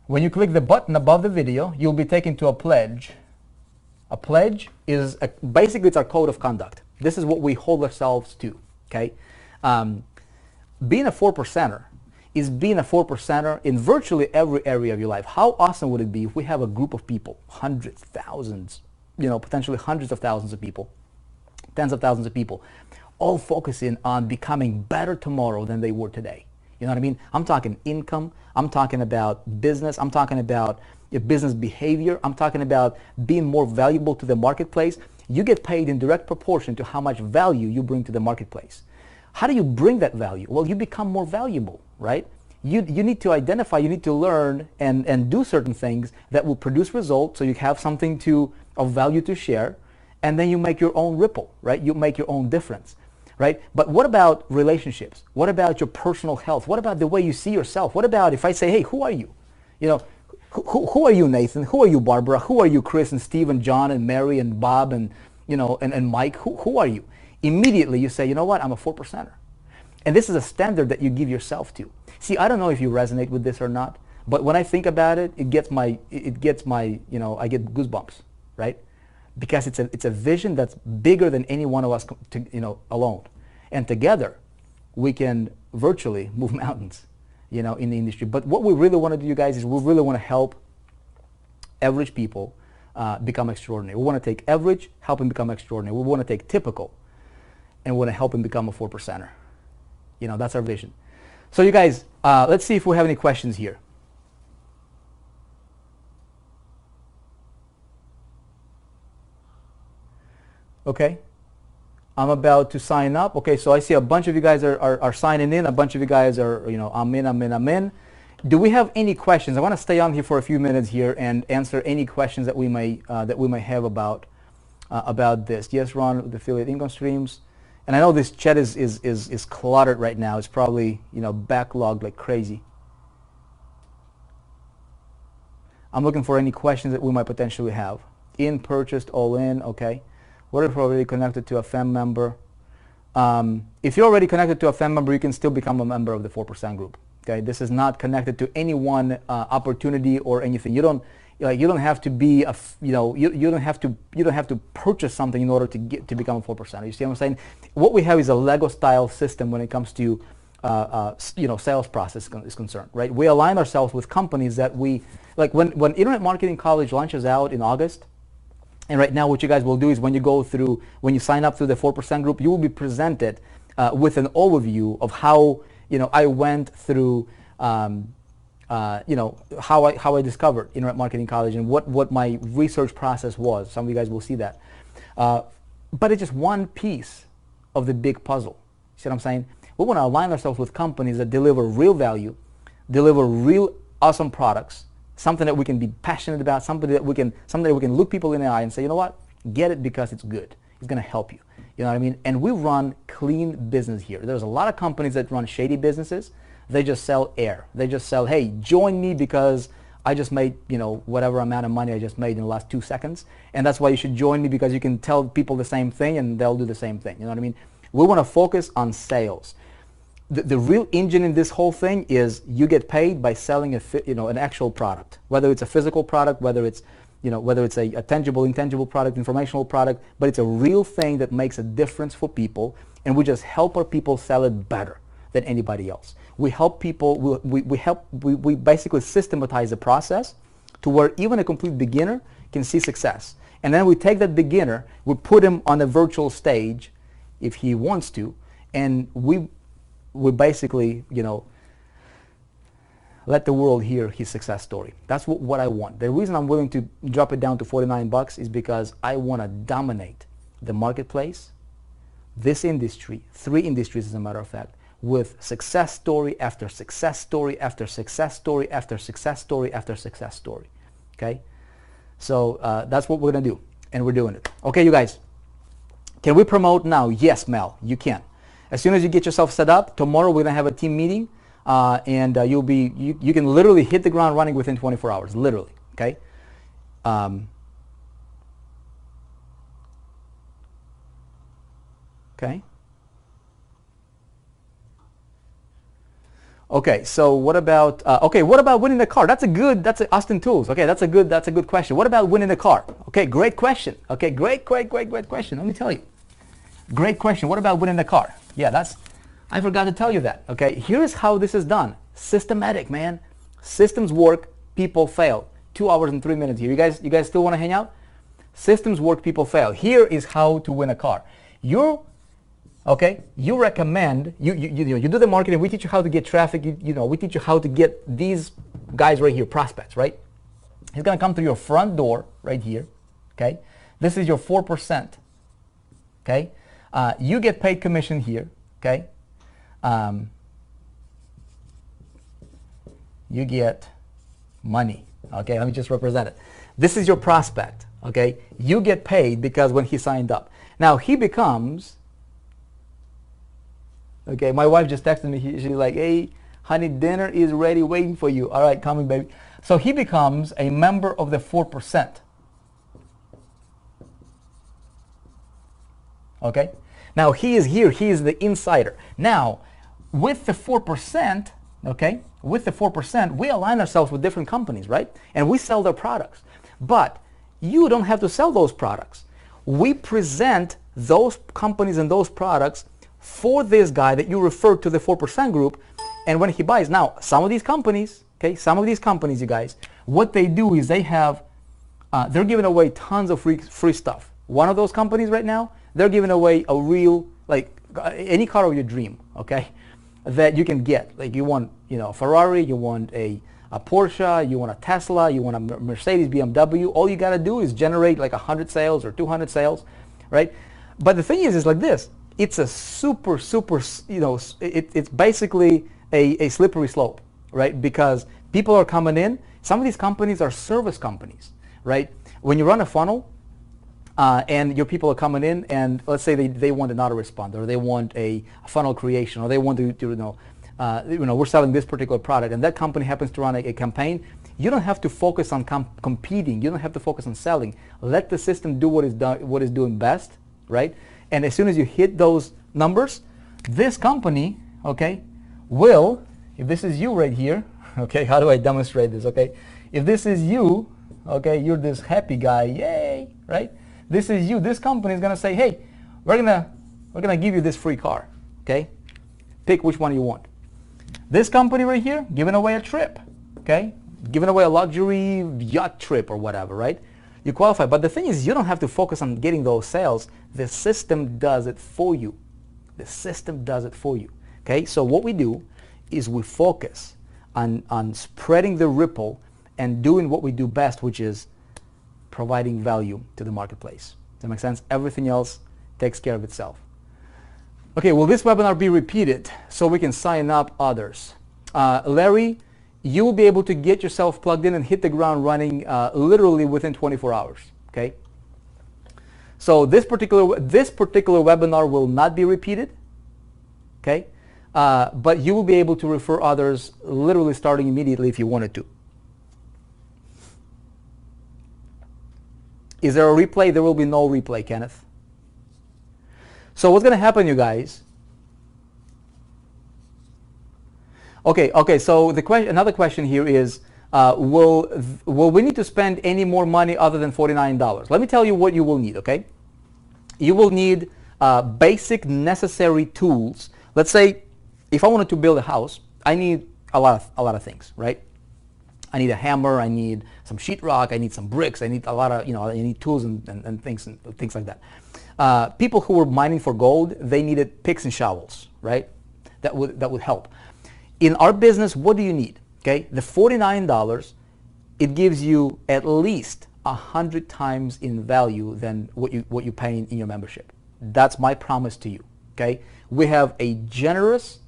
When you click the button above the video, you'll be taken to a pledge. A pledge is basically it's our code of conduct. This is what we hold ourselves to. Okay. Being a 4%er is being a 4%er in virtually every area of your life. How awesome would it be if we have a group of people, hundreds, thousands, potentially hundreds of thousands of people, tens of thousands of people, all focusing on becoming better tomorrow than they were today. You know what I mean? I'm talking income. I'm talking about business. I'm talking about your business behavior. I'm talking about being more valuable to the marketplace. You get paid in direct proportion to how much value you bring to the marketplace. How do you bring that value? Well, you become more valuable, right? You need to identify, you need to learn and do certain things that will produce results so you have something of value to share, and then you make your own ripple, right? You make your own difference. Right? But what about relationships? What about your personal health? What about the way you see yourself? What about if I say, hey, who are you? Who are you, Nathan? Who are you, Barbara? Who are you, Chris and Steve and John and Mary and Bob and, and Mike? Who are you? Immediately you say, you know what? I'm a 4%er. And this is a standard that you give yourself to. See, I don't know if you resonate with this or not, but when I think about it, I get goosebumps, right? Because it's a vision that's bigger than any one of us, alone, and together we can virtually move mountains, in the industry. But what we really want to do, you guys, is we really want to help average people become extraordinary. We want to take average, help them become extraordinary. We want to take typical, and we want to help them become a 4%er. That's our vision. So you guys, let's see if we have any questions here. Okay, I'm about to sign up. Okay, so I see a bunch of you guys are signing in. A bunch of you guys are, I'm in. Do we have any questions? I want to stay on here for a few minutes here and answer any questions that we may have about this. Yes, Ron, with affiliate income streams. And I know this chat is cluttered right now. It's probably, backlogged like crazy. I'm looking for any questions that we might potentially have. In, purchased, all in, okay. What if we're already connected to a FEM member? If you're already connected to a FEM member, you can still become a member of the 4% group. Okay, this is not connected to any one opportunity or anything. You don't have to be you don't have to purchase something in order to become a 4%. You see what I'm saying? What we have is a Lego style system when it comes to sales process is concerned, right? We align ourselves with companies that we like. When Internet Marketing College launches out in August. And right now what you guys will do is when you sign up through the 4% group, you will be presented with an overview of how, I went through, how I discovered Internet Marketing College and what my research process was. Some of you guys will see that. But it's just one piece of the big puzzle. See what I'm saying? We want to align ourselves with companies that deliver real value, deliver real awesome products, something that we can be passionate about, something that we can look people in the eye and say, you know what, get it because it's good. It's going to help you. You know what I mean? And we run clean business here. There's a lot of companies that run shady businesses. They just sell air. They just sell, hey, join me because I just made, you know, whatever amount of money I just made in the last 2 seconds. And that's why you should join me, because you can tell people the same thing and they'll do the same thing. You know what I mean? We want to focus on sales. The real engine in this whole thing is you get paid by selling an actual product, whether it's a physical product, whether it's a tangible, intangible product, informational product, but it's a real thing that makes a difference for people, and we just help our people sell it better than anybody else. We help people, we basically systematize the process to where even a complete beginner can see success. And then we take that beginner, we put him on a virtual stage if he wants to, and we basically, you know, let the world hear his success story. That's what I want. The reason I'm willing to drop it down to $49 is because I want to dominate the marketplace, this industry, 3 industries as a matter of fact, with success story after success story after success story after success story after success story. Okay? So that's what we're going to do, and we're doing it. Okay, you guys, can we promote now? Yes, Mel, you can. As soon as you get yourself set up, tomorrow we're going to have a team meeting, and you can literally hit the ground running within 24 hours, literally. Okay. Okay. Okay. So what about what about winning the car? That's Austin Tools. Okay, that's a good question. What about winning the car? Okay, great question. Okay, great question. Let me tell you. Great question. What about winning the car? Yeah, I forgot to tell you that. Okay, here's how this is done. Systematic, man. Systems work, people fail. 2 hours and 3 minutes here. You guys still want to hang out? Systems work, people fail. Here is how to win a car. You recommend, you do the marketing. We teach you how to get traffic. We teach you how to get these guys right here, prospects, right? He's going to come through your front door right here. Okay, this is your 4%. Okay. You get paid commission here, okay? You get money, okay? Let me just represent it. This is your prospect, okay? You get paid because when he signed up. Now he becomes, okay, my wife just texted me. She's like, hey, honey, dinner is ready waiting for you. All right, coming, baby. So he becomes a member of the 4%. Okay? Now he is here, he is the insider. Now, with the 4%, okay, with the 4%, we align ourselves with different companies, right? And we sell their products. But you don't have to sell those products. We present those companies and those products for this guy that you referred to the 4% group, and when he buys, now, some of these companies, okay, you guys, what they do is they have, they're giving away tons of free stuff. One of those companies right now, they're giving away a real, like, any car of your dream, okay, that you can get. Like, you want, a Ferrari, you want a Porsche, you want a Tesla, you want a Mercedes, BMW. All you got to do is generate like 100 sales or 200 sales, right? But the thing is like this. It's a super, it's basically a slippery slope, right? Because people are coming in. Some of these companies are service companies, right? When you run a funnel, and your people are coming in, and let's say they want an autoresponder, or they want a funnel creation, or they want to we're selling this particular product, and that company happens to run a campaign. You don't have to focus on competing. You don't have to focus on selling. Let the system do what is doing best, right? And as soon as you hit those numbers, this company, okay, will, if this is you right here, okay, how do I demonstrate this? Okay, if this is you, okay, you're this happy guy, yay, right? This is you. This company is going to say, hey, we're gonna give you this free car, okay? Pick which one you want. This company right here, giving away a trip, okay? Giving away a luxury yacht trip or whatever, right? You qualify. But the thing is, you don't have to focus on getting those sales. The system does it for you. The system does it for you, okay? So what we do is we focus on spreading the ripple and doing what we do best, which is providing value to the marketplace. Does that make sense? Everything else takes care of itself. Okay, will this webinar be repeated so we can sign up others? Larry, you will be able to get yourself plugged in and hit the ground running literally within 24 hours. Okay? So this particular webinar will not be repeated, okay? But you will be able to refer others literally starting immediately if you wanted to. Is there a replay? There will be no replay, Kenneth. So what's going to happen, you guys? Okay. So the question, another question here is, will we need to spend any more money other than $49? Let me tell you what you will need. Okay, you will need basic necessary tools. Let's say, if I wanted to build a house, I need a lot of things, right? I need a hammer, I need some sheetrock, I need some bricks, I need a lot of, I need tools and things like that. People who were mining for gold, they needed picks and shovels, right? That would help. In our business, what do you need? Okay, the $49, it gives you at least 100 times in value than what you pay in your membership. That's my promise to you. Okay, we have a generous,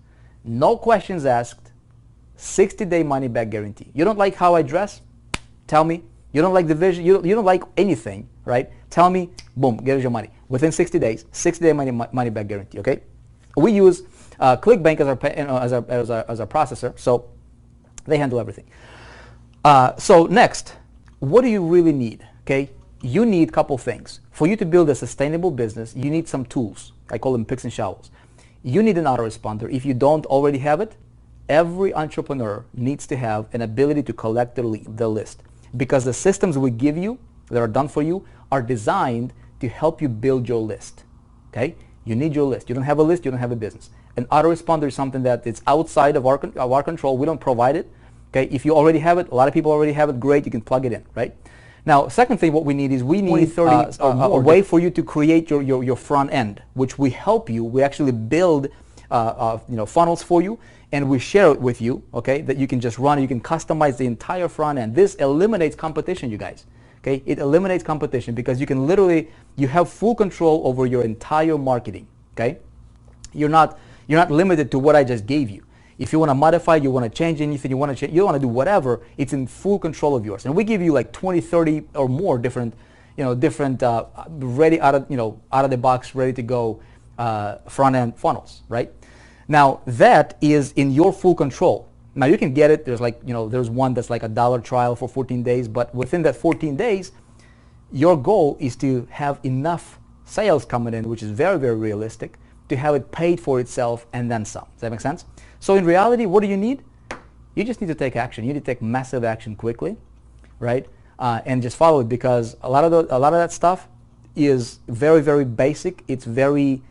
no questions asked, 60-day money-back guarantee. You don't like how I dress? Tell me. You don't like the vision? You don't like anything, right? Tell me. Boom, get us your money within 60 days. 60-day money-back guarantee. Okay. We use ClickBank as our processor, so they handle everything. So next, what do you really need? Okay, you need a couple things. For you to build a sustainable business, you need some tools. I call them picks and shovels. You need an autoresponder. If you don't already have it, every entrepreneur needs to have an ability to collect the list, because the systems we give you that are done for you are designed to help you build your list. Okay, you need your list. You don't have a list, you don't have a business. An autoresponder is something that is outside of our control. We don't provide it. Okay, if you already have it, a lot of people already have it, great, you can plug it in, right? Now, second thing, what we need is we need a way for you to create your front end, which we help you. We actually build funnels for you, and we share it with you, okay, that you can just run. You can customize the entire front end. This eliminates competition, you guys. Okay, it eliminates competition because you can literally, you have full control over your entire marketing. Okay, you're not limited to what I just gave you. If you want to modify, you want to change anything, you want to do whatever, it's in full control of yours. And we give you like 20, 30 or more different ready out of the box, ready to go front end funnels, right? Now that is in your full control. Now you can get it. There's there's one that's like $1 trial for 14 days, but within that 14 days, your goal is to have enough sales coming in, which is very, very realistic, to have it paid for itself and then some. Does that make sense? So in reality, what do you need? You just need to take action. You need to take massive action quickly, right? And just follow it, because a lot of that stuff is very, very basic. It's very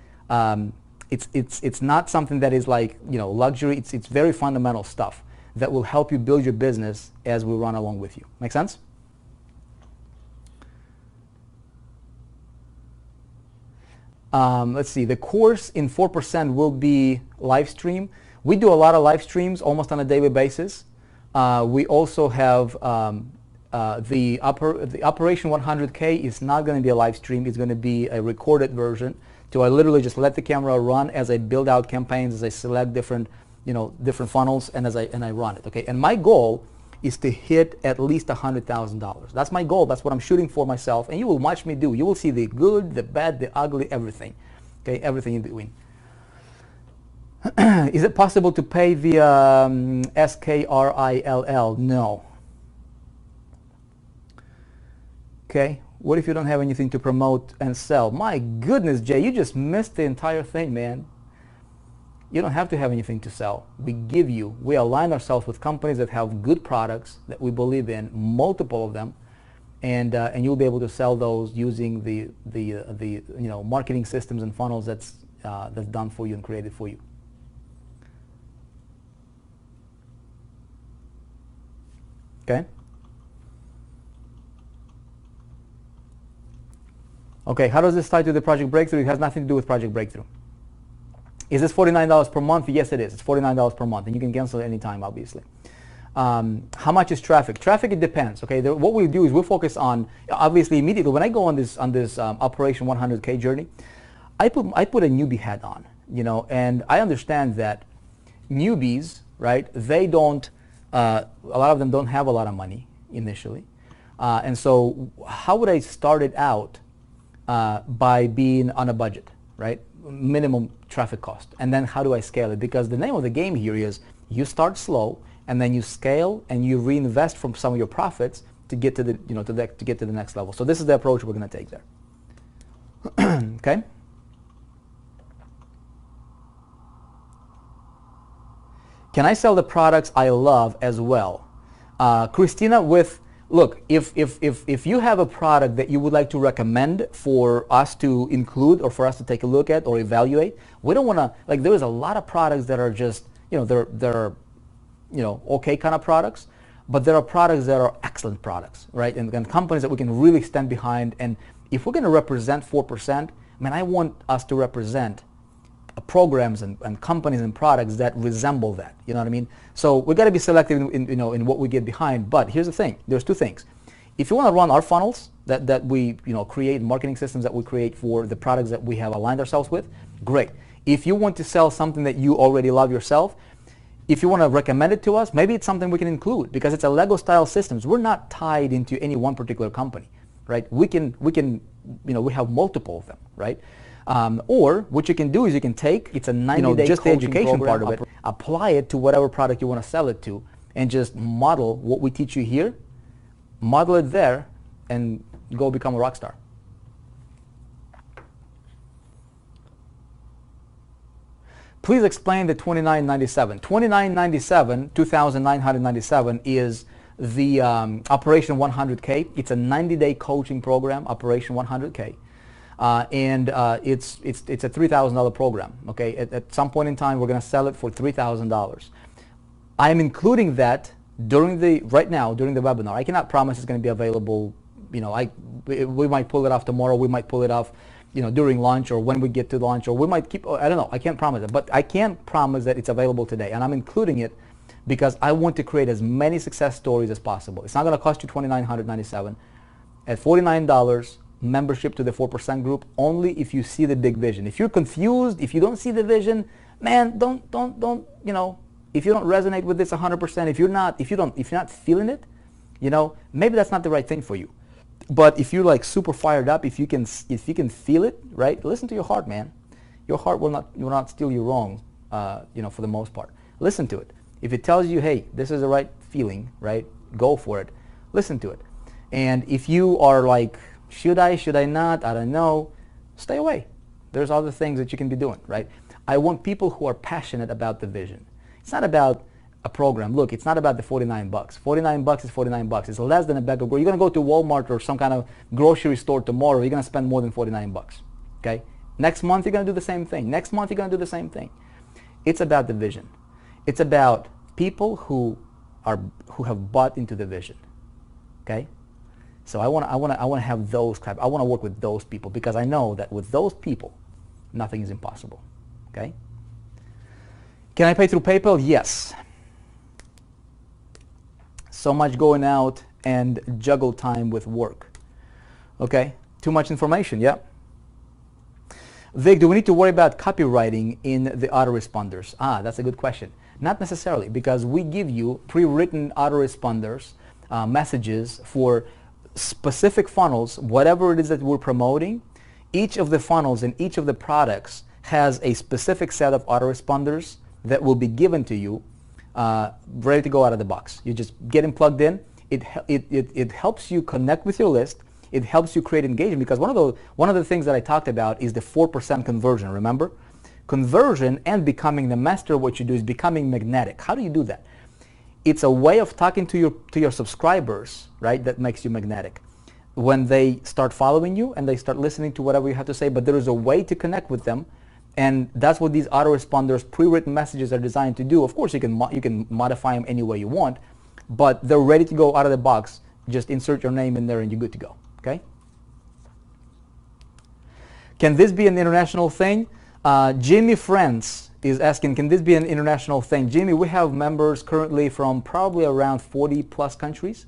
it's not something that is like luxury. It's very fundamental stuff that will help you build your business as we run along with you. Make sense? Let's see. The course in 4% will be live stream. We do a lot of live streams almost on a daily basis. We also have the Operation 100K is not going to be a live stream. It's going to be a recorded version. So I literally just let the camera run as I build out campaigns, as I select different funnels, and as I run it. Okay. And my goal is to hit at least $100,000. That's my goal. That's what I'm shooting for myself. And you will watch me do. You will see the good, the bad, the ugly, everything. Okay, everything in between. Is it possible to pay via SKRILL? No. Okay. What if you don't have anything to promote and sell? My goodness, Jay, you just missed the entire thing, man. You don't have to have anything to sell. We align ourselves with companies that have good products that we believe in, multiple of them, and you'll be able to sell those using the marketing systems and funnels that's done for you and created for you. Okay. Okay, how does this tie to the Project Breakthrough? It has nothing to do with Project Breakthrough. Is this $49 per month? Yes, it is. It's $49 per month, and you can cancel it anytime, obviously. How much is traffic? Traffic, it depends. Okay, what we do is we focus on, obviously, immediately when I go on this Operation 100K journey, I put a newbie hat on, and I understand that newbies, right? They don't. A lot of them don't have a lot of money initially, and so how would I start it out by being on a budget, right? Minimum traffic cost. And then how do I scale it? Because the name of the game here is you start slow and then you scale and you reinvest from some of your profits to get to the, to get to the next level. So this is the approach we're going to take there. Okay? Can I sell the products I love as well? Christina, look, if you have a product that you would like to recommend for us to include or for us to take a look at or evaluate, we don't want to, like, there is a lot of products that are just, they're okay kind of products, but there are products that are excellent products, right? And companies that we can really stand behind. And if we're going to represent 4%, man, I want us to represent programs and companies and products that resemble that. You know what I mean? So we got to be selective in what we get behind. But here's the thing: there's two things. If you want to run our funnels that we create, marketing systems that we create for the products that we have aligned ourselves with, great. If you want to sell something that you already love yourself, if you want to recommend it to us, maybe it's something we can include because it's a Lego style systems. We're not tied into any one particular company, right? We have multiple of them, right? Or what you can do is you can take, it's a 90-day just the education part of it, apply it to whatever product you want to sell it to, and just model what we teach you here, model it there, and go become a rock star. Please explain the $29.97. $29.97, $2,997 is the Operation 100K. It's a 90-day coaching program, Operation 100K. And it's a $3,000 program. Okay, at some point in time, we're going to sell it for $3,000. I am including that right now during the webinar. I cannot promise it's going to be available. We might pull it off tomorrow. We might pull it off, during lunch or when we get to lunch, or we might keep. I don't know. I can't promise it, but I can promise that it's available today, and I'm including it because I want to create as many success stories as possible. It's not going to cost you $2,997. At $49. Membership to the 4% group only if you see the big vision. If you're confused, if you don't see the vision, man, don't if you don't resonate with this 100%, if you're not feeling it, maybe that's not the right thing for you. But if you're like super fired up, if you can feel it, right? Listen to your heart, man. Your heart will not steer you wrong, for the most part. Listen to it. If it tells you, hey, this is the right feeling, right? Go for it. Listen to it. And if you are like, should I not? I don't know. Stay away. There's other things that you can be doing, right? I want people who are passionate about the vision. It's not about a program. Look, it's not about the $49. $49 is $49. It's less than a bag of groceries. You're going to go to Walmart or some kind of grocery store tomorrow. You're going to spend more than $49. Okay? Next month, you're going to do the same thing. Next month, you're going to do the same thing. It's about the vision. It's about people who have bought into the vision. Okay? So I want to have those type. I want to work with those people because I know that with those people, nothing is impossible. Okay? Can I pay through PayPal? Yes. So much going out and juggle time with work. Okay? Too much information. Yeah. Vic, do we need to worry about copywriting in the autoresponders? That's a good question. Not necessarily, because we give you pre-written autoresponders messages for specific funnels, whatever it is that we're promoting. Each of the funnels and each of the products has a specific set of autoresponders that will be given to you ready to go out of the box. You just get them plugged in. It helps you connect with your list. It helps you create engagement because one of the things that I talked about is the 4% conversion, remember? Conversion and becoming the master of what you do is becoming magnetic. How do you do that? It's a way of talking to your subscribers, right, that makes you magnetic. When they start following you and they start listening to whatever you have to say, but there is a way to connect with them, and that's what these autoresponders, pre-written messages are designed to do. Of course, you can modify them any way you want, but they're ready to go out of the box. Just insert your name in there and you're good to go, okay? Can this be an international thing? Jimmy France is asking, can this be an international thing? Jimmy, we have members currently from probably around 40 plus countries.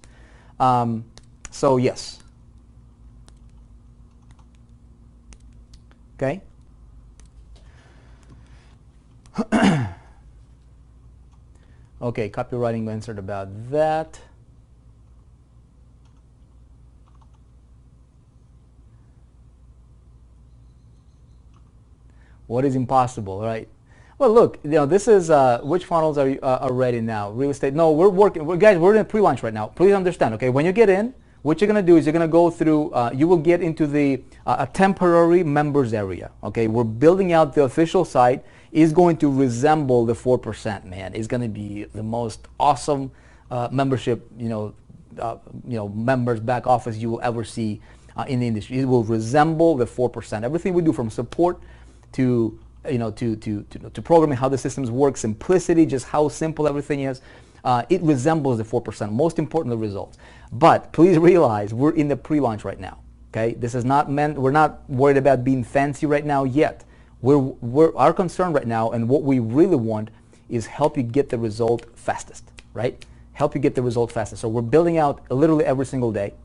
So yes. Okay. Okay, copywriting answered about that. What is impossible, right? Well, look, this is which funnels are ready now? Real estate. No, we're working. Guys, we're in a pre-launch right now. Please understand, okay? When you get in, what you're going to do is you're going to go through, you will get into the a temporary members area, okay? We're building out the official site. Is going to resemble the 4%, man. It's going to be the most awesome membership, members back office you will ever see in the industry. It will resemble the 4%. Everything we do from support to to programming, how the systems work, simplicity, just how simple everything is. It resembles the 4%. Most important, the results. But please realize we're in the pre-launch right now. Okay, this is not meant. We're not worried about being fancy right now yet. Our concern right now, and what we really want, is help you get the result fastest. Right? Help you get the result fastest. So we're building out literally every single day.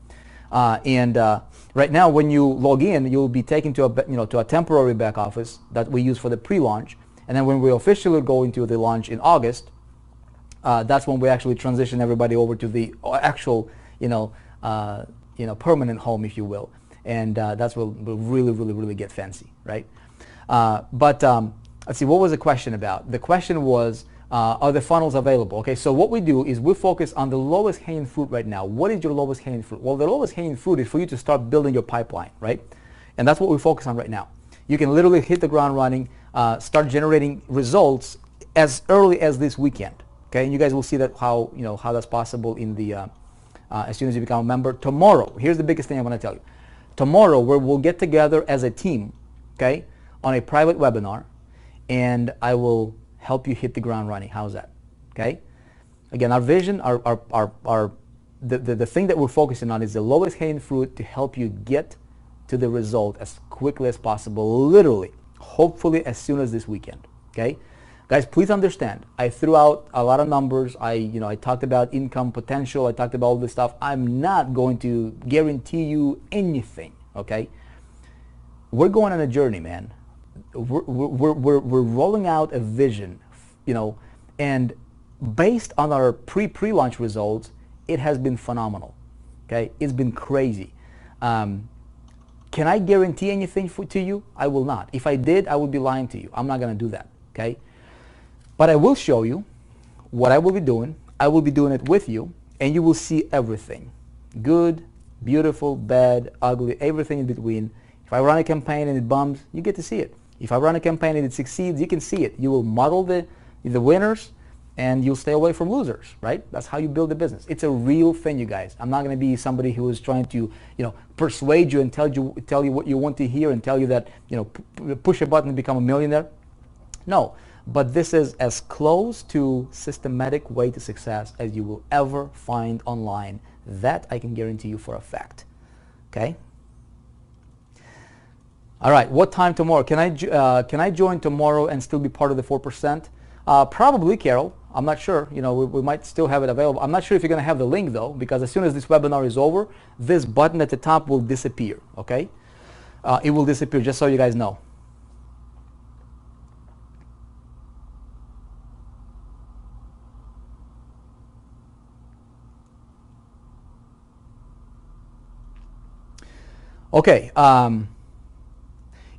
Right now, when you log in, you'll be taken to a temporary back office that we use for the pre-launch, and then when we officially go into the launch in August, that's when we actually transition everybody over to the actual permanent home, if you will, and that's where we'll really get fancy, right? Let's see, what was the question about? The question was, are the funnels available? Okay, so what we do is we focus on the lowest hanging fruit right now. What is your lowest hanging fruit? Well, the lowest hanging fruit is for you to start building your pipeline, right? And that's what we focus on right now. You can literally hit the ground running, start generating results as early as this weekend. Okay, and you guys will see that how that's possible in the as soon as you become a member. Tomorrow, here's the biggest thing I want to tell you. Tomorrow, we'll get together as a team, okay, on a private webinar, and I will help you hit the ground running. How's that? Okay. Again, our vision, the thing that we're focusing on is the lowest hanging fruit to help you get to the result as quickly as possible. Literally, hopefully as soon as this weekend. Okay. Guys, please understand, I threw out a lot of numbers. I talked about income potential. I talked about all this stuff. I'm not going to guarantee you anything, okay? We're going on a journey, man. We're rolling out a vision, and based on our pre-launch results, it has been phenomenal, okay? It's been crazy. Can I guarantee anything to you? I will not. If I did, I would be lying to you. I'm not going to do that, okay? But I will show you what I will be doing. I will be doing it with you, and you will see everything. Good, beautiful, bad, ugly, everything in between. If I run a campaign and it bums, you get to see it. If I run a campaign and it succeeds, you can see it. You will model the winners, and you'll stay away from losers, right? That's how you build a business. It's a real thing, you guys. I'm not going to be somebody who is trying to, persuade you and tell you what you want to hear and tell you that, push a button and become a millionaire. No. But this is as close to systematic way to success as you will ever find online. That I can guarantee you for a fact. Okay? All right. What time tomorrow? Can I join tomorrow and still be part of the 4%? Probably, Carol. I'm not sure. We might still have it available. I'm not sure if you're going to have the link though, because as soon as this webinar is over, this button at the top will disappear. Okay? It will disappear. Just so you guys know. Okay,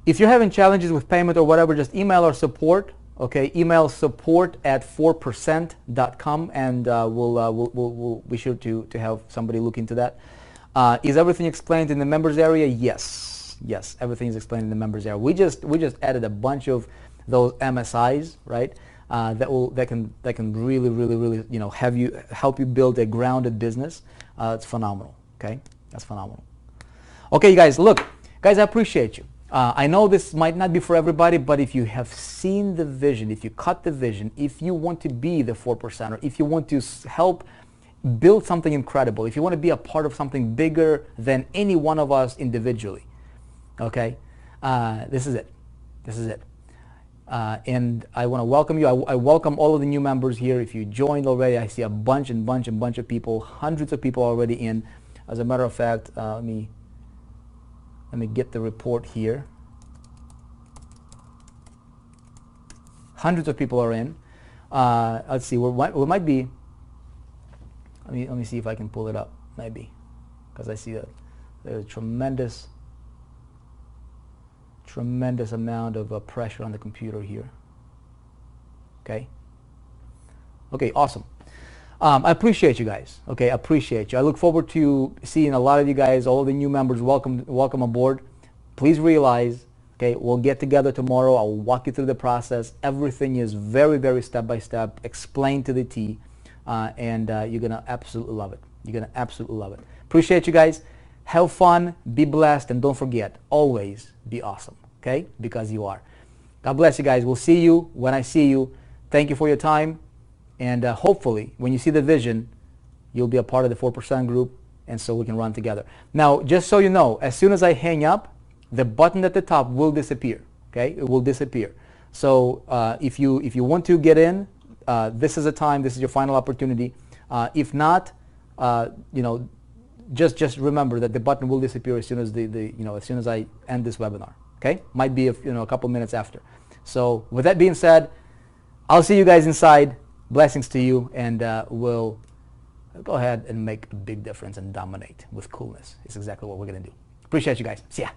if you're having challenges with payment or whatever, just email our support. Okay, email support@4%.com, and we'll be sure to have somebody look into that. Is everything explained in the members area? Yes, everything is explained in the members area. We just added a bunch of those MSIs, right? That can really help you build a grounded business. It's phenomenal. Okay, that's phenomenal. Okay, you guys, look, guys, I appreciate you. I know this might not be for everybody, but if you have seen the vision, if you caught the vision, if you want to be the 4%er, if you want to help build something incredible, if you want to be a part of something bigger than any one of us individually, okay, this is it. This is it. And I want to welcome you. I welcome all of the new members here. If you joined already, I see a bunch of people, hundreds of people already in. As a matter of fact, let me get the report here. Hundreds of people are in. Let's see. We might be. Let me see if I can pull it up. Maybe, because I see that there's tremendous tremendous amount of pressure on the computer here. Okay. Okay, awesome. I appreciate you guys. Okay, I appreciate you. I look forward to seeing a lot of you guys, all the new members. Welcome aboard. Please realize, okay, we'll get together tomorrow. I'll walk you through the process. Everything is very, very step by step, explained to the T, and you're gonna absolutely love it. You're gonna absolutely love it. Appreciate you guys. Have fun, be blessed, and don't forget, always be awesome. Okay, because you are. God bless you guys. We'll see you when I see you. Thank you for your time. And hopefully, when you see the vision, you'll be a part of the 4% group, and so we can run together. Now, just so you know, as soon as I hang up, the button at the top will disappear. Okay, it will disappear. So if you want to get in, this is the time. This is your final opportunity. If not, just remember that the button will disappear as soon as as soon as I end this webinar. Okay, might be a couple minutes after. So with that being said, I'll see you guys inside. Blessings to you, and we'll go ahead and make a big difference and dominate with coolness. It's exactly what we're going to do. Appreciate you guys. See ya.